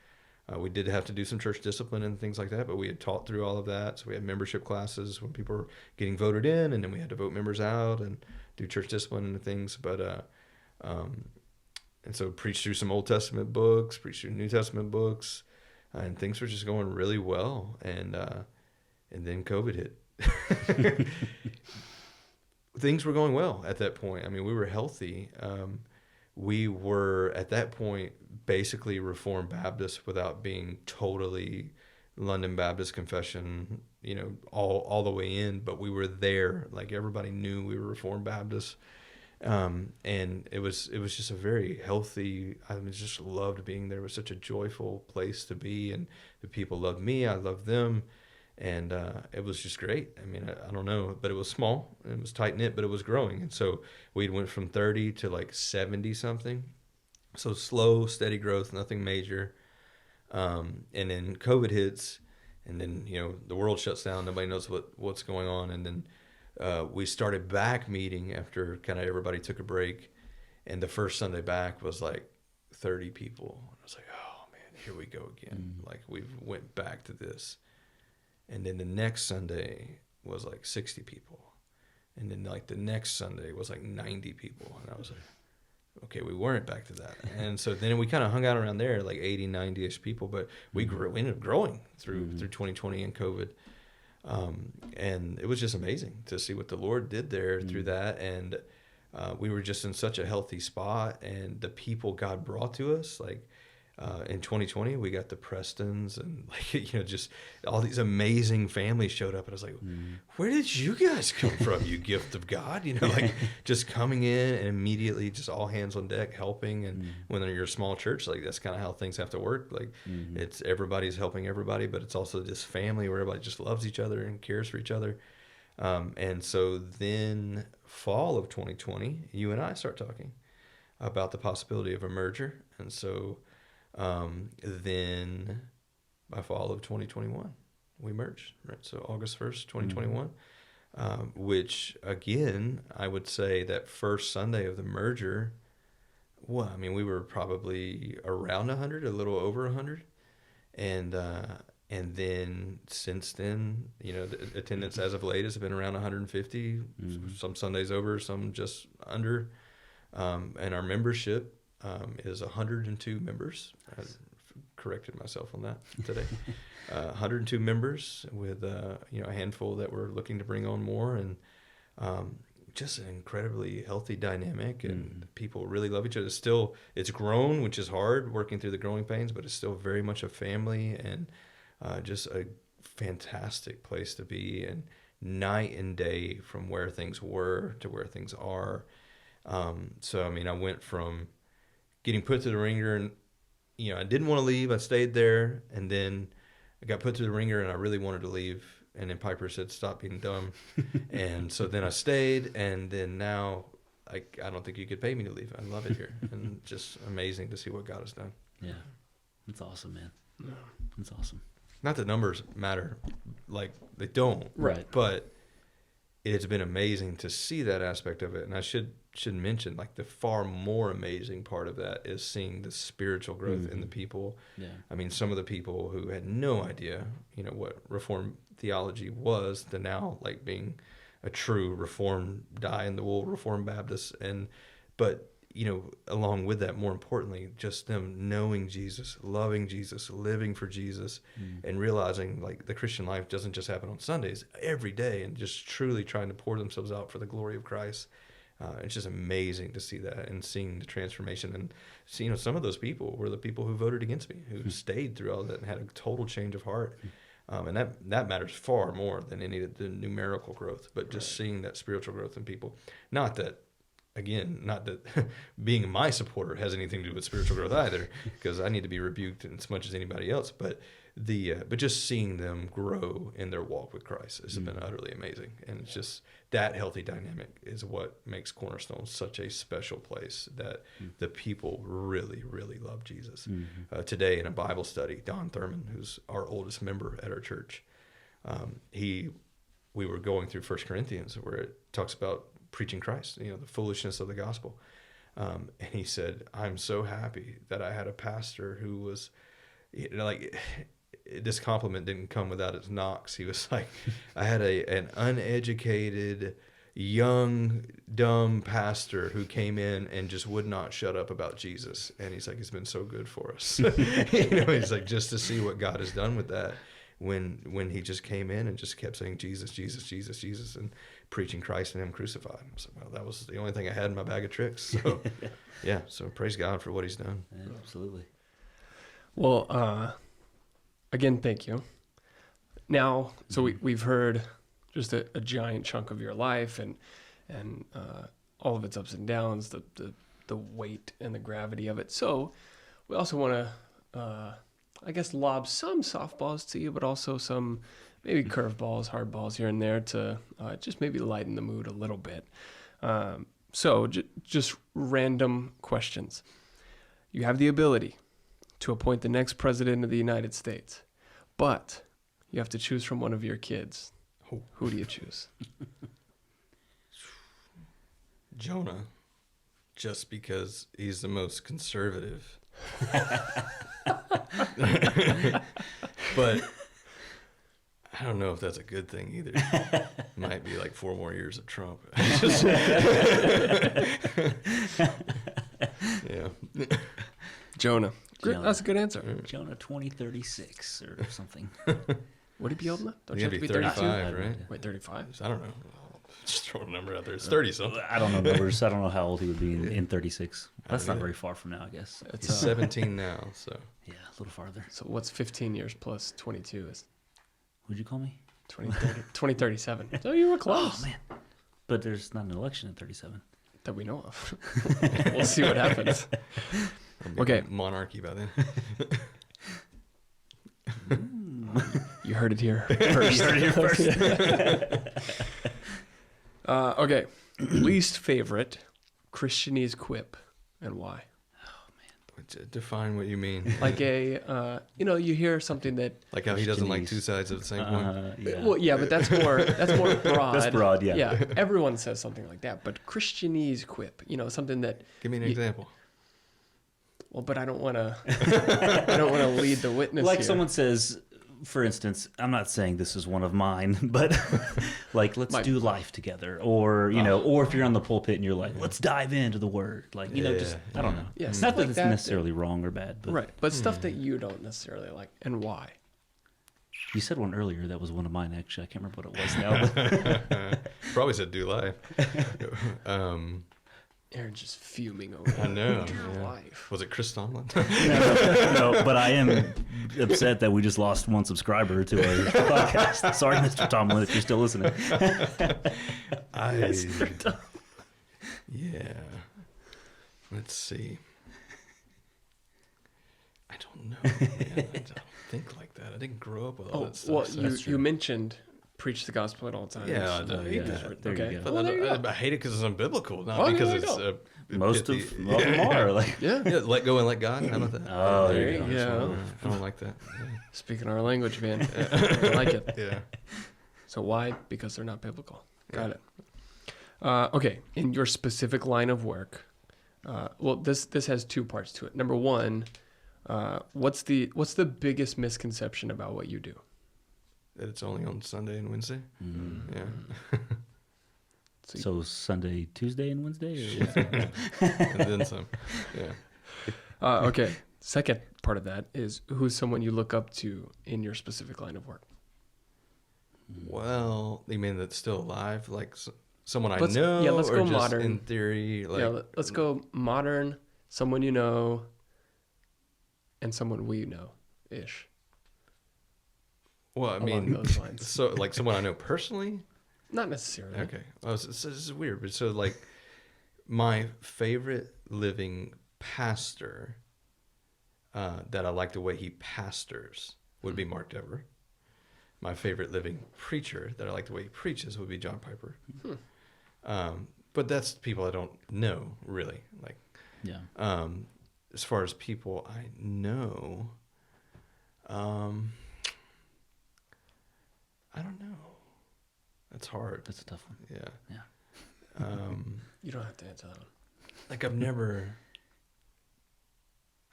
We did have to do some church discipline and things like that, but we had taught through all of that. So we had membership classes when people were getting voted in, and then we had to vote members out and do church discipline and things. But and so preached through some Old Testament books, preached through New Testament books, and things were just going really well. And then COVID hit. Things were going well at that point. I mean, we were healthy. We were at that point basically Reformed Baptist without being totally London Baptist Confession, all the way in, but we were there. Like, everybody knew we were Reformed Baptist. And it was just a very healthy, just loved being there. It was such a joyful place to be, and the people loved me, I loved them. And it was just great. I mean, I don't know, but it was small. It was tight-knit, but it was growing. And so we went from 30 to like 70-something. So slow, steady growth, nothing major. And then COVID hits, and then, the world shuts down. Nobody knows what's going on. And then we started back meeting after kind of everybody took a break. And the first Sunday back was like 30 people. I was like, oh, man, here we go again. Like, we went back to this. And then the next Sunday was like 60 people. And then like the next Sunday was like 90 people. And I was like, okay, we weren't back to that. And so then we kind of hung out around there, like 80, 90-ish people. But we ended up growing through 2020 and COVID. And it was just amazing to see what the Lord did there through that. And we were just in such a healthy spot. And the people God brought to us, like, in 2020, we got the Prestons, and like, just all these amazing families showed up. And I was like, where did you guys come from, you gift of God? Like, just coming in and immediately just all hands on deck helping. And when you're a small church, like, that's kind of how things have to work. Like, it's everybody's helping everybody, but it's also this family where everybody just loves each other and cares for each other. And so then fall of 2020, you and I start talking about the possibility of a merger. And so then by fall of 2021, we merged, right? So August 1st, 2021, which again, I would say that first Sunday of the merger, we were probably around 100, a little over 100. And then since then, the attendance as of late has been around 150, some Sundays over, some just under. And our membership is 102 members. I corrected myself on that today. 102 members with a handful that we're looking to bring on more, and just an incredibly healthy dynamic, and people really love each other. It's grown, which is hard, working through the growing pains, but it's still very much a family, and just a fantastic place to be, and night and day from where things were to where things are. So I went from getting put through the ringer, and I didn't want to leave. I stayed there, and then I got put through the ringer, and I really wanted to leave. And then Piper said, "Stop being dumb." And so then I stayed, and then now I don't think you could pay me to leave. I love it here, and just amazing to see what God has done. Yeah, that's awesome, man. That's awesome. Not that numbers matter, like they don't, right? But it's been amazing to see that aspect of it. And I should mention, like, the far more amazing part of that is seeing the spiritual growth in the people. Yeah. Some of the people who had no idea, what Reformed theology was, to now, like, being a true Reformed, die-in-the-wool Reformed Baptist. But along with that, more importantly, just them knowing Jesus, loving Jesus, living for Jesus, and realizing, like, the Christian life doesn't just happen on Sundays, every day, and just truly trying to pour themselves out for the glory of Christ. It's just amazing to see that and seeing the transformation. And see, some of those people were the people who voted against me, who stayed through all that and had a total change of heart. And that matters far more than any of the numerical growth, but just seeing that spiritual growth in people. Not that being my supporter has anything to do with spiritual growth either, because I need to be rebuked as much as anybody else. But but just seeing them grow in their walk with Christ has been utterly amazing. And it's just that healthy dynamic is what makes Cornerstone such a special place, that the people really, really love Jesus. Today in a Bible study, Don Thurman, who's our oldest member at our church, we were going through 1 Corinthians, where it talks about preaching Christ, the foolishness of the gospel. And he said, I'm so happy that I had a pastor who was like, this compliment didn't come without its knocks. He was like, I had an uneducated, young, dumb pastor who came in and just would not shut up about Jesus. And he's like, it's been so good for us. He's like, just to see what God has done with that, when he just came in and just kept saying Jesus, Jesus, Jesus, Jesus, and preaching Christ and him crucified. I was like, well, that was the only thing I had in my bag of tricks. So yeah, so praise God for what he's done. Yeah, absolutely. Well, again, thank you. Now, so we've heard just a giant chunk of your life and all of its ups and downs, the weight and the gravity of it. So we also want to, I guess, lob some softballs to you, but also some maybe curveballs, hard balls here and there to just maybe lighten the mood a little bit. So just random questions. You have the ability to appoint the next president of the United States, but you have to choose from one of your kids. Who do you choose? Jonah, just because he's the most conservative. But I don't know if that's a good thing either. Might be like 4 more years of Trump. Yeah. Jonah. Good. Jonah. That's a good answer. Jonah 2036 or something. Would he be old enough? Don't He's you have to gonna be be 32? 35, right? Wait, 35? I don't know. Just throw a number out there. It's 30 something. I don't know numbers. I don't know how old he would be in 36. That's not either. very far from now, I guess. It's He's 17 now, so. Yeah, a little farther. So what's 15 years plus 22 is Would you call me? 2037. So you were close. Oh, man. But there's not an election in 37. That we know of. We'll see what happens. Okay. Monarchy by then. You heard it here first. You heard it here first. Okay. Least favorite Christianese quip and why? Define what you mean. Like you hear something that. Like how he doesn't like Christianese. 2 sides of the same coin. Yeah. Well, yeah, but that's more broad. That's broad, yeah. Yeah, everyone says something like that, but Christianese quip, something that. Give me an example. Well, but I don't want to. I don't want to lead the witness. Like here. someone says, for instance, I'm not saying this is one of mine, but like, let's do life together. Or, or if you're on the pulpit and you're like, let's dive into the word. Like, just, I don't know. Yeah, Not stuff that like it's that. necessarily wrong or bad, but Right, but stuff that you don't necessarily like, and why? you said one earlier that was one of mine, actually. I can't remember what it was now. But Probably said do life. Aaron's just fuming over I know. your life. Was it Chris Tomlin? no, but I am upset that we just lost one subscriber to our podcast. Sorry, Mr. Tomlin, if you're still listening. Yeah. Let's see. I don't know. Man. I don't think like that. I didn't grow up with all that stuff. Well, so- you mentioned preach the gospel at all times. Yeah, So, yeah. There you okay. go. But Well, there you go. I hate it because it's unbiblical, not Oh, because there you it's Most of them are. Like, Yeah. yeah, let go and let God. How about that? Oh, there you I just go. wanna- I don't like that. Speaking our language, man. I like it. Yeah. So why? Because they're not biblical. Got it. Okay. In your specific line of work, well, this has 2 parts to it. Number 1, what's the biggest misconception about what you do? That it's only on Sunday and Wednesday. Yeah. so Sunday, Tuesday, and Wednesday? Or And then some. Yeah. Okay. Second part of that is who's someone you look up to in your specific line of work? Well, you mean that's still alive? Like Someone I Let's- know, yeah, let's or go just modern. in theory. Like, Yeah, let's go modern, someone you know, and someone we know, ish. well, I Along mean, those lines. so like someone I know personally. Not necessarily. Okay, well, this is weird, but so like my favorite living pastor that I like the way he pastors would be Mark Dever. My favorite living preacher that I like the way he preaches would be John Piper. But that's people I don't know really. Like, Yeah. as far as people I know, I don't know. That's hard. That's a tough one. Yeah. Yeah. You don't have to answer that one. Like I've never.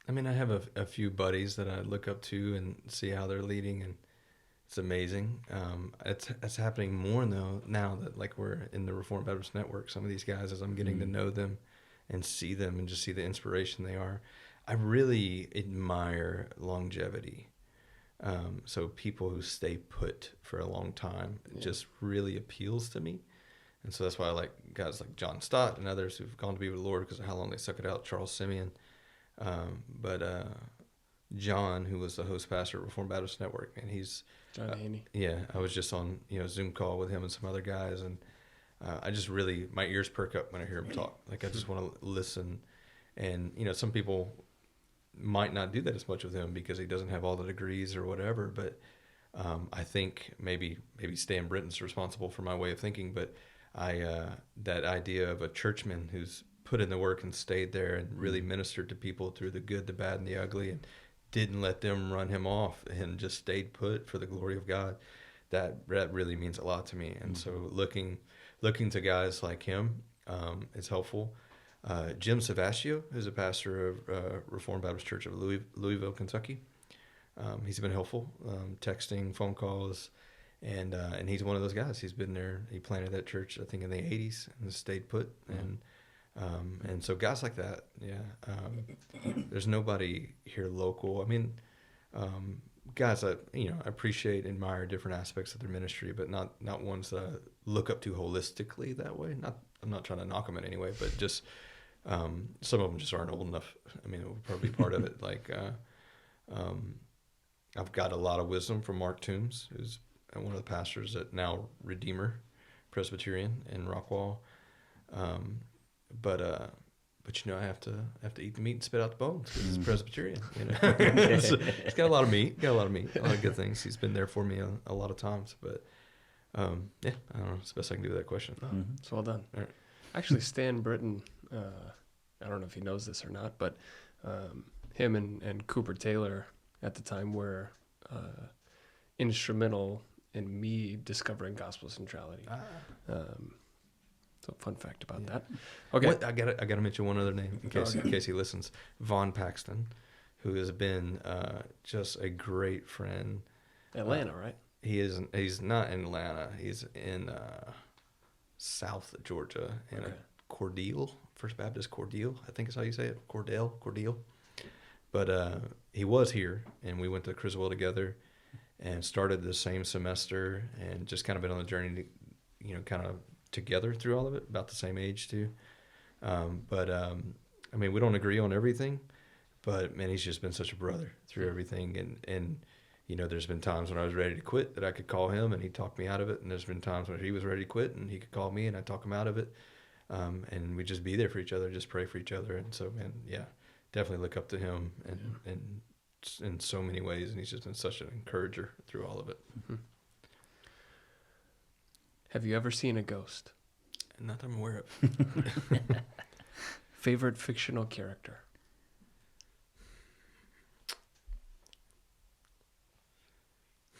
I mean, I have a few buddies that I look up to and see how they're leading, and it's amazing. It's happening more though now that like we're in the Reformed Baptist Network. Some of these guys, as I'm getting to know them and see them and just see the inspiration they are, I really admire longevity. So people who stay put for a long time just really appeals to me. And so that's why I like guys like John Stott and others who've gone to be with the Lord because of how long they suck it out. Charles Simeon. But John, who was the host pastor at Reformed Baptist Network, man, he's John Haney. yeah. I was just on Zoom call with him and some other guys, and I just really my ears perk up when I hear him talk. Like I just want to listen, and some people might not do that as much with him because he doesn't have all the degrees or whatever. But I think maybe Stan Britton's responsible for my way of thinking, but that idea of a churchman who's put in the work and stayed there and really ministered to people through the good, the bad, and the ugly, and didn't let them run him off and just stayed put for the glory of God. That really means a lot to me. And so looking to guys like him is helpful. Jim Savastio, who's a pastor of Reformed Baptist Church of Louisville, Kentucky. He's been helpful, texting, phone calls, and he's one of those guys. He's been there. He planted that church, I think, in the 80s and stayed put. And so guys like that, yeah. There's nobody here local. I mean, guys that I appreciate, admire different aspects of their ministry, but not ones that I look up to holistically that way. I'm not trying to knock them in any way, but just some of them just aren't old enough. I mean, it would probably be part of it. Like I've got a lot of wisdom from Mark Toombs, who's one of the pastors at now Redeemer Presbyterian in Rockwall. But I have to eat the meat and spit out the bones because it's Presbyterian. It's got a lot of meat, a lot of good things. He's been there for me a lot of times. But I don't know. It's the best I can do with that question. Oh, it's well done. All right. Actually, Stan Britton, I don't know if he knows this or not, but him and Cooper Taylor at the time were instrumental in me discovering gospel centrality. So fun fact about that. Okay. I gotta mention one other name in case he listens. Vaughn Paxton, who has been just a great friend. Atlanta, right? He's not in Atlanta. He's in South Georgia in a Cordele, First Baptist Cordele, I think is how you say it. Cordele. But he was here, and we went to Criswell together and started the same semester and just kind of been on the journey to, kind of together through all of it, about the same age too. I mean, we don't agree on everything, but man, he's just been such a brother through everything. And there's been times when I was ready to quit that I could call him and he'd talk me out of it. And there's been times when he was ready to quit and he could call me and I'd talk him out of it. And we'd just be there for each other, just pray for each other. And so, man, yeah, definitely look up to him and in so many ways. And he's just been such an encourager through all of it. Mm-hmm. Have you ever seen a ghost? Not that I'm aware of. Favorite fictional character?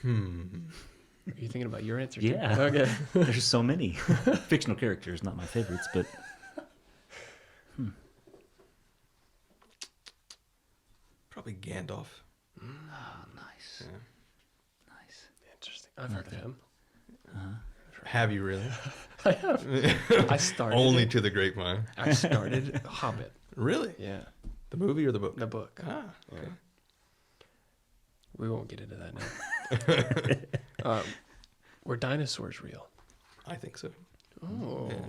Are you thinking about your answer too? Yeah. Okay. There's so many fictional characters, not my favorites, but Probably Gandalf. oh, nice, Yeah. nice. Interesting. I've heard of him. Have you really? I have. I started. Only to the grapevine. I started Hobbit. Really? Yeah. The movie or the book? The book. Ah, okay. Yeah. We won't get into that now. Were dinosaurs real? I think so. Oh. Yeah.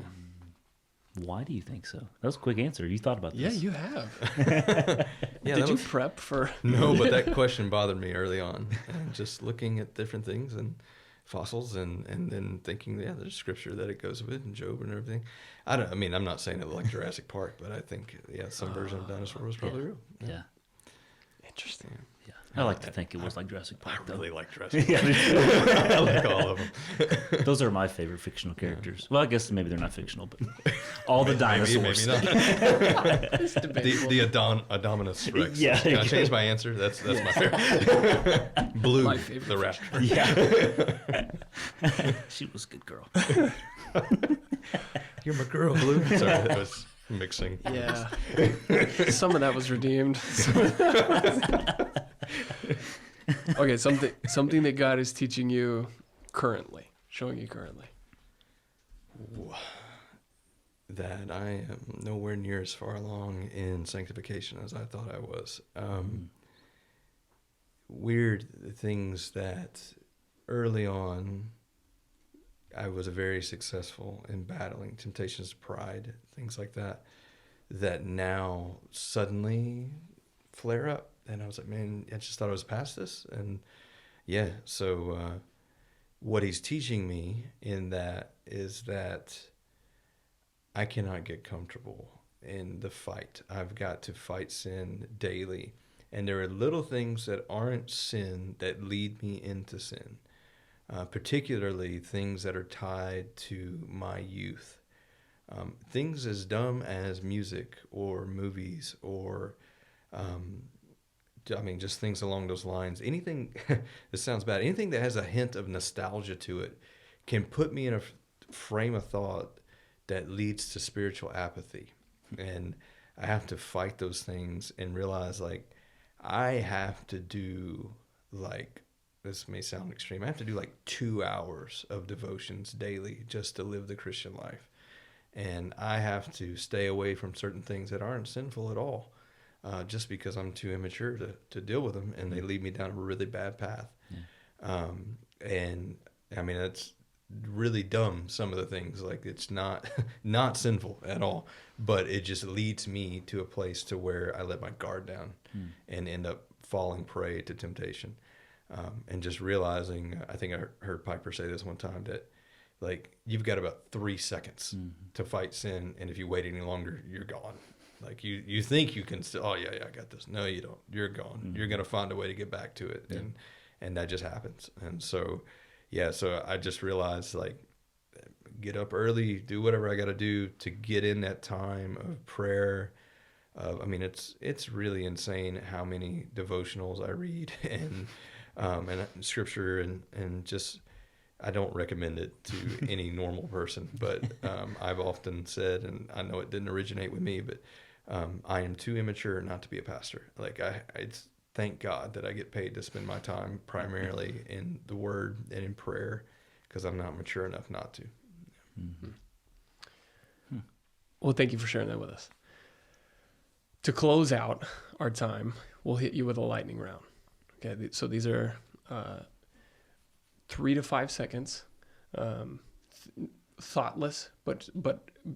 Why do you think so? That was a quick answer. You thought about Yeah, this. you have. Yeah, Did that you was- prep for? No, but that question bothered me early on. And just looking at different things and fossils and then thinking, yeah, there's scripture that it goes with and Job and everything. I mean, I'm not saying it like Jurassic Park, but I think, yeah, some version of dinosaur was probably real. Yeah. Interesting. Yeah. I like to think it was like Jurassic I Park, though. really like Jurassic Yeah, Park. I like all of them. those are my favorite fictional characters. Well, I guess maybe they're not fictional, but all the Maybe, dinosaurs. maybe not. It's debatable. The Adominus Rex. Yeah, Can I okay. change my answer? That's my favorite. Blue, My favorite the raptor. Yeah. She was a good girl. You're my girl, Blue. Sorry, that was mixing. Yeah. Some of that was redeemed. Okay, something that God is teaching you currently, showing you currently. That I am nowhere near as far along in sanctification as I thought I was. Weird things that early on I was very successful in battling temptations of pride, things like that, that now suddenly flare up. And I was like, man, I just thought I was past this. And yeah, so what he's teaching me in that is that I cannot get comfortable in the fight. I've got to fight sin daily. And there are little things that aren't sin that lead me into sin, particularly things that are tied to my youth. Things as dumb as music or movies or, just things along those lines. Anything, this sounds bad, anything that has a hint of nostalgia to it can put me in a frame of thought that leads to spiritual apathy. And I have to fight those things and realize, like, I have to do, like, this may sound extreme, I have to do like 2 hours of devotions daily just to live the Christian life. And I have to stay away from certain things that aren't sinful at all, just because I'm too immature to deal with them, and they lead me down a really bad path. Yeah. And I mean, it's really dumb, some of the things, like it's not sinful at all, but it just leads me to a place to where I let my guard down and end up falling prey to temptation. And just realizing, I think I heard Piper say this one time, that like you've got about 3 seconds to fight sin, and if you wait any longer, you're gone. Like you think you can still, oh yeah, I got this. No, you don't. You're gone. You're gonna find a way to get back to it, and that just happens. And so, yeah, so I just realized, like, get up early, do whatever I got to do to get in that time of prayer. I mean, it's really insane how many devotionals I read and scripture and just, I don't recommend it to any normal person, but I've often said, and I know it didn't originate with me, but I am too immature not to be a pastor. Like it's thank God that I get paid to spend my time primarily in the Word and in prayer, because I'm not mature enough not to. Well, thank you for sharing that with us. To close out our time, we'll hit you with a lightning round. Okay, so these are 3 to 5 seconds, thoughtless, but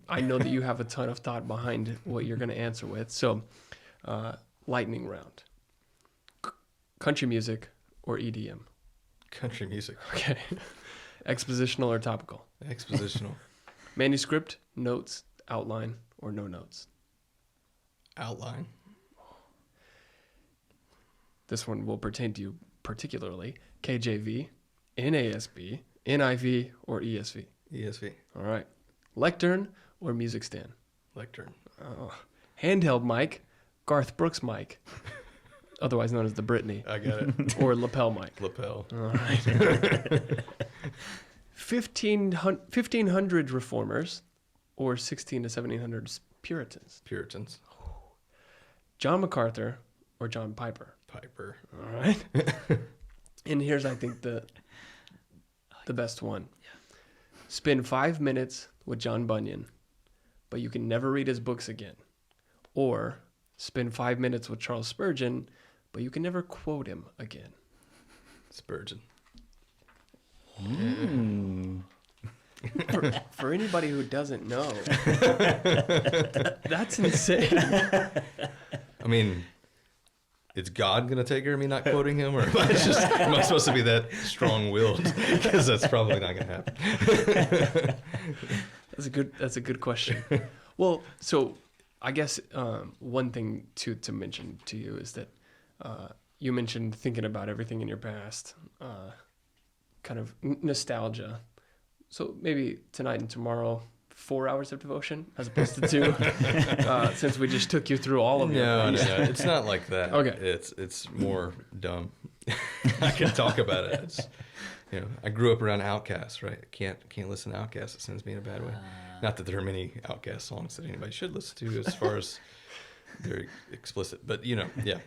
I know that you have a ton of thought behind what you're going to answer with. So, lightning round. Country music or EDM? Country music. Okay. Expositional or topical? Expositional. Manuscript, notes, outline, or no notes? Outline. This one will pertain to you particularly. KJV, NASB, NIV, or ESV? ESV. All right. Lectern or music stand? Lectern. Oh. Handheld mic, Garth Brooks mic, otherwise known as the Britney, I got it. or lapel mic? Lapel. All right. 1500 reformers or 16 to 1700 Puritans? Puritans. John MacArthur or John Piper? Piper. All right. And here's, I think, the best one. Spend 5 minutes with John Bunyan, but you can never read his books again. Or spend 5 minutes with Charles Spurgeon, but you can never quote him again. Spurgeon. For anybody who doesn't know, that's insane. I mean, is God going to take care of me not quoting him? Or am I supposed to be that strong-willed? Because that's probably not going to happen. That's a good question. Well, so I guess one thing to mention to you is that you mentioned thinking about everything in your past, kind of nostalgia. So maybe tonight and tomorrow, 4 hours of devotion as opposed to 2, since we just took you through all of it. No, it's not like that. Okay. It's more dumb. I can talk about it. It's, I grew up around Outkast, right? Can't listen to Outkast. It sends me in a bad way. Not that there are many Outkast songs that anybody should listen to as far as they're explicit, but yeah,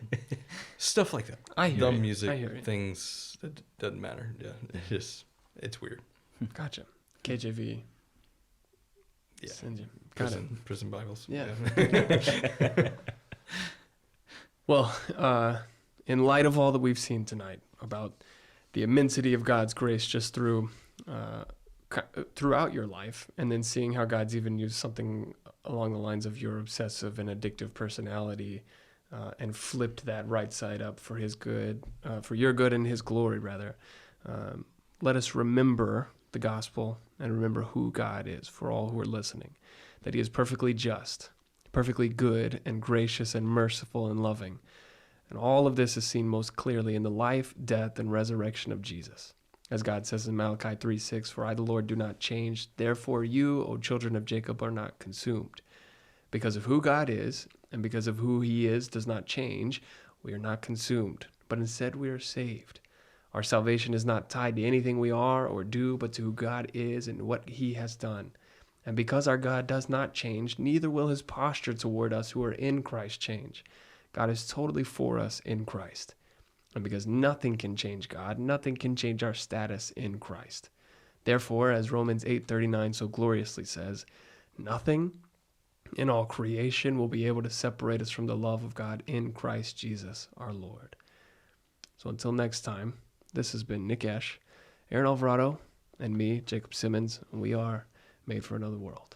stuff like that. I hear dumb you. music, I hear you. things that doesn't matter. Yeah, it's weird. Gotcha. KJV. Yeah. Sends you. Got it. Prison Bibles. Yeah. Well, in light of all that we've seen tonight about the immensity of God's grace just throughout your life, and then seeing how God's even used something along the lines of your obsessive and addictive personality and flipped that right side up for his good, for your good and his glory, rather. Let us remember the gospel and remember who God is for all who are listening, that he is perfectly just, perfectly good and gracious and merciful and loving. And all of this is seen most clearly in the life, death, and resurrection of Jesus. As God says in Malachi 3:6, "For I, the Lord, do not change. Therefore you, O children of Jacob, are not consumed." Because of who God is, and because of who he is does not change, we are not consumed, but instead we are saved. Our salvation is not tied to anything we are or do, but to who God is and what he has done. And because our God does not change, neither will his posture toward us who are in Christ change. God is totally for us in Christ. And because nothing can change God, nothing can change our status in Christ. Therefore, as Romans 8:39 so gloriously says, nothing in all creation will be able to separate us from the love of God in Christ Jesus our Lord. So until next time, this has been Nick Esch, Aaron Alvarado, and me, Jacob Simmons, and we are Made for Another World.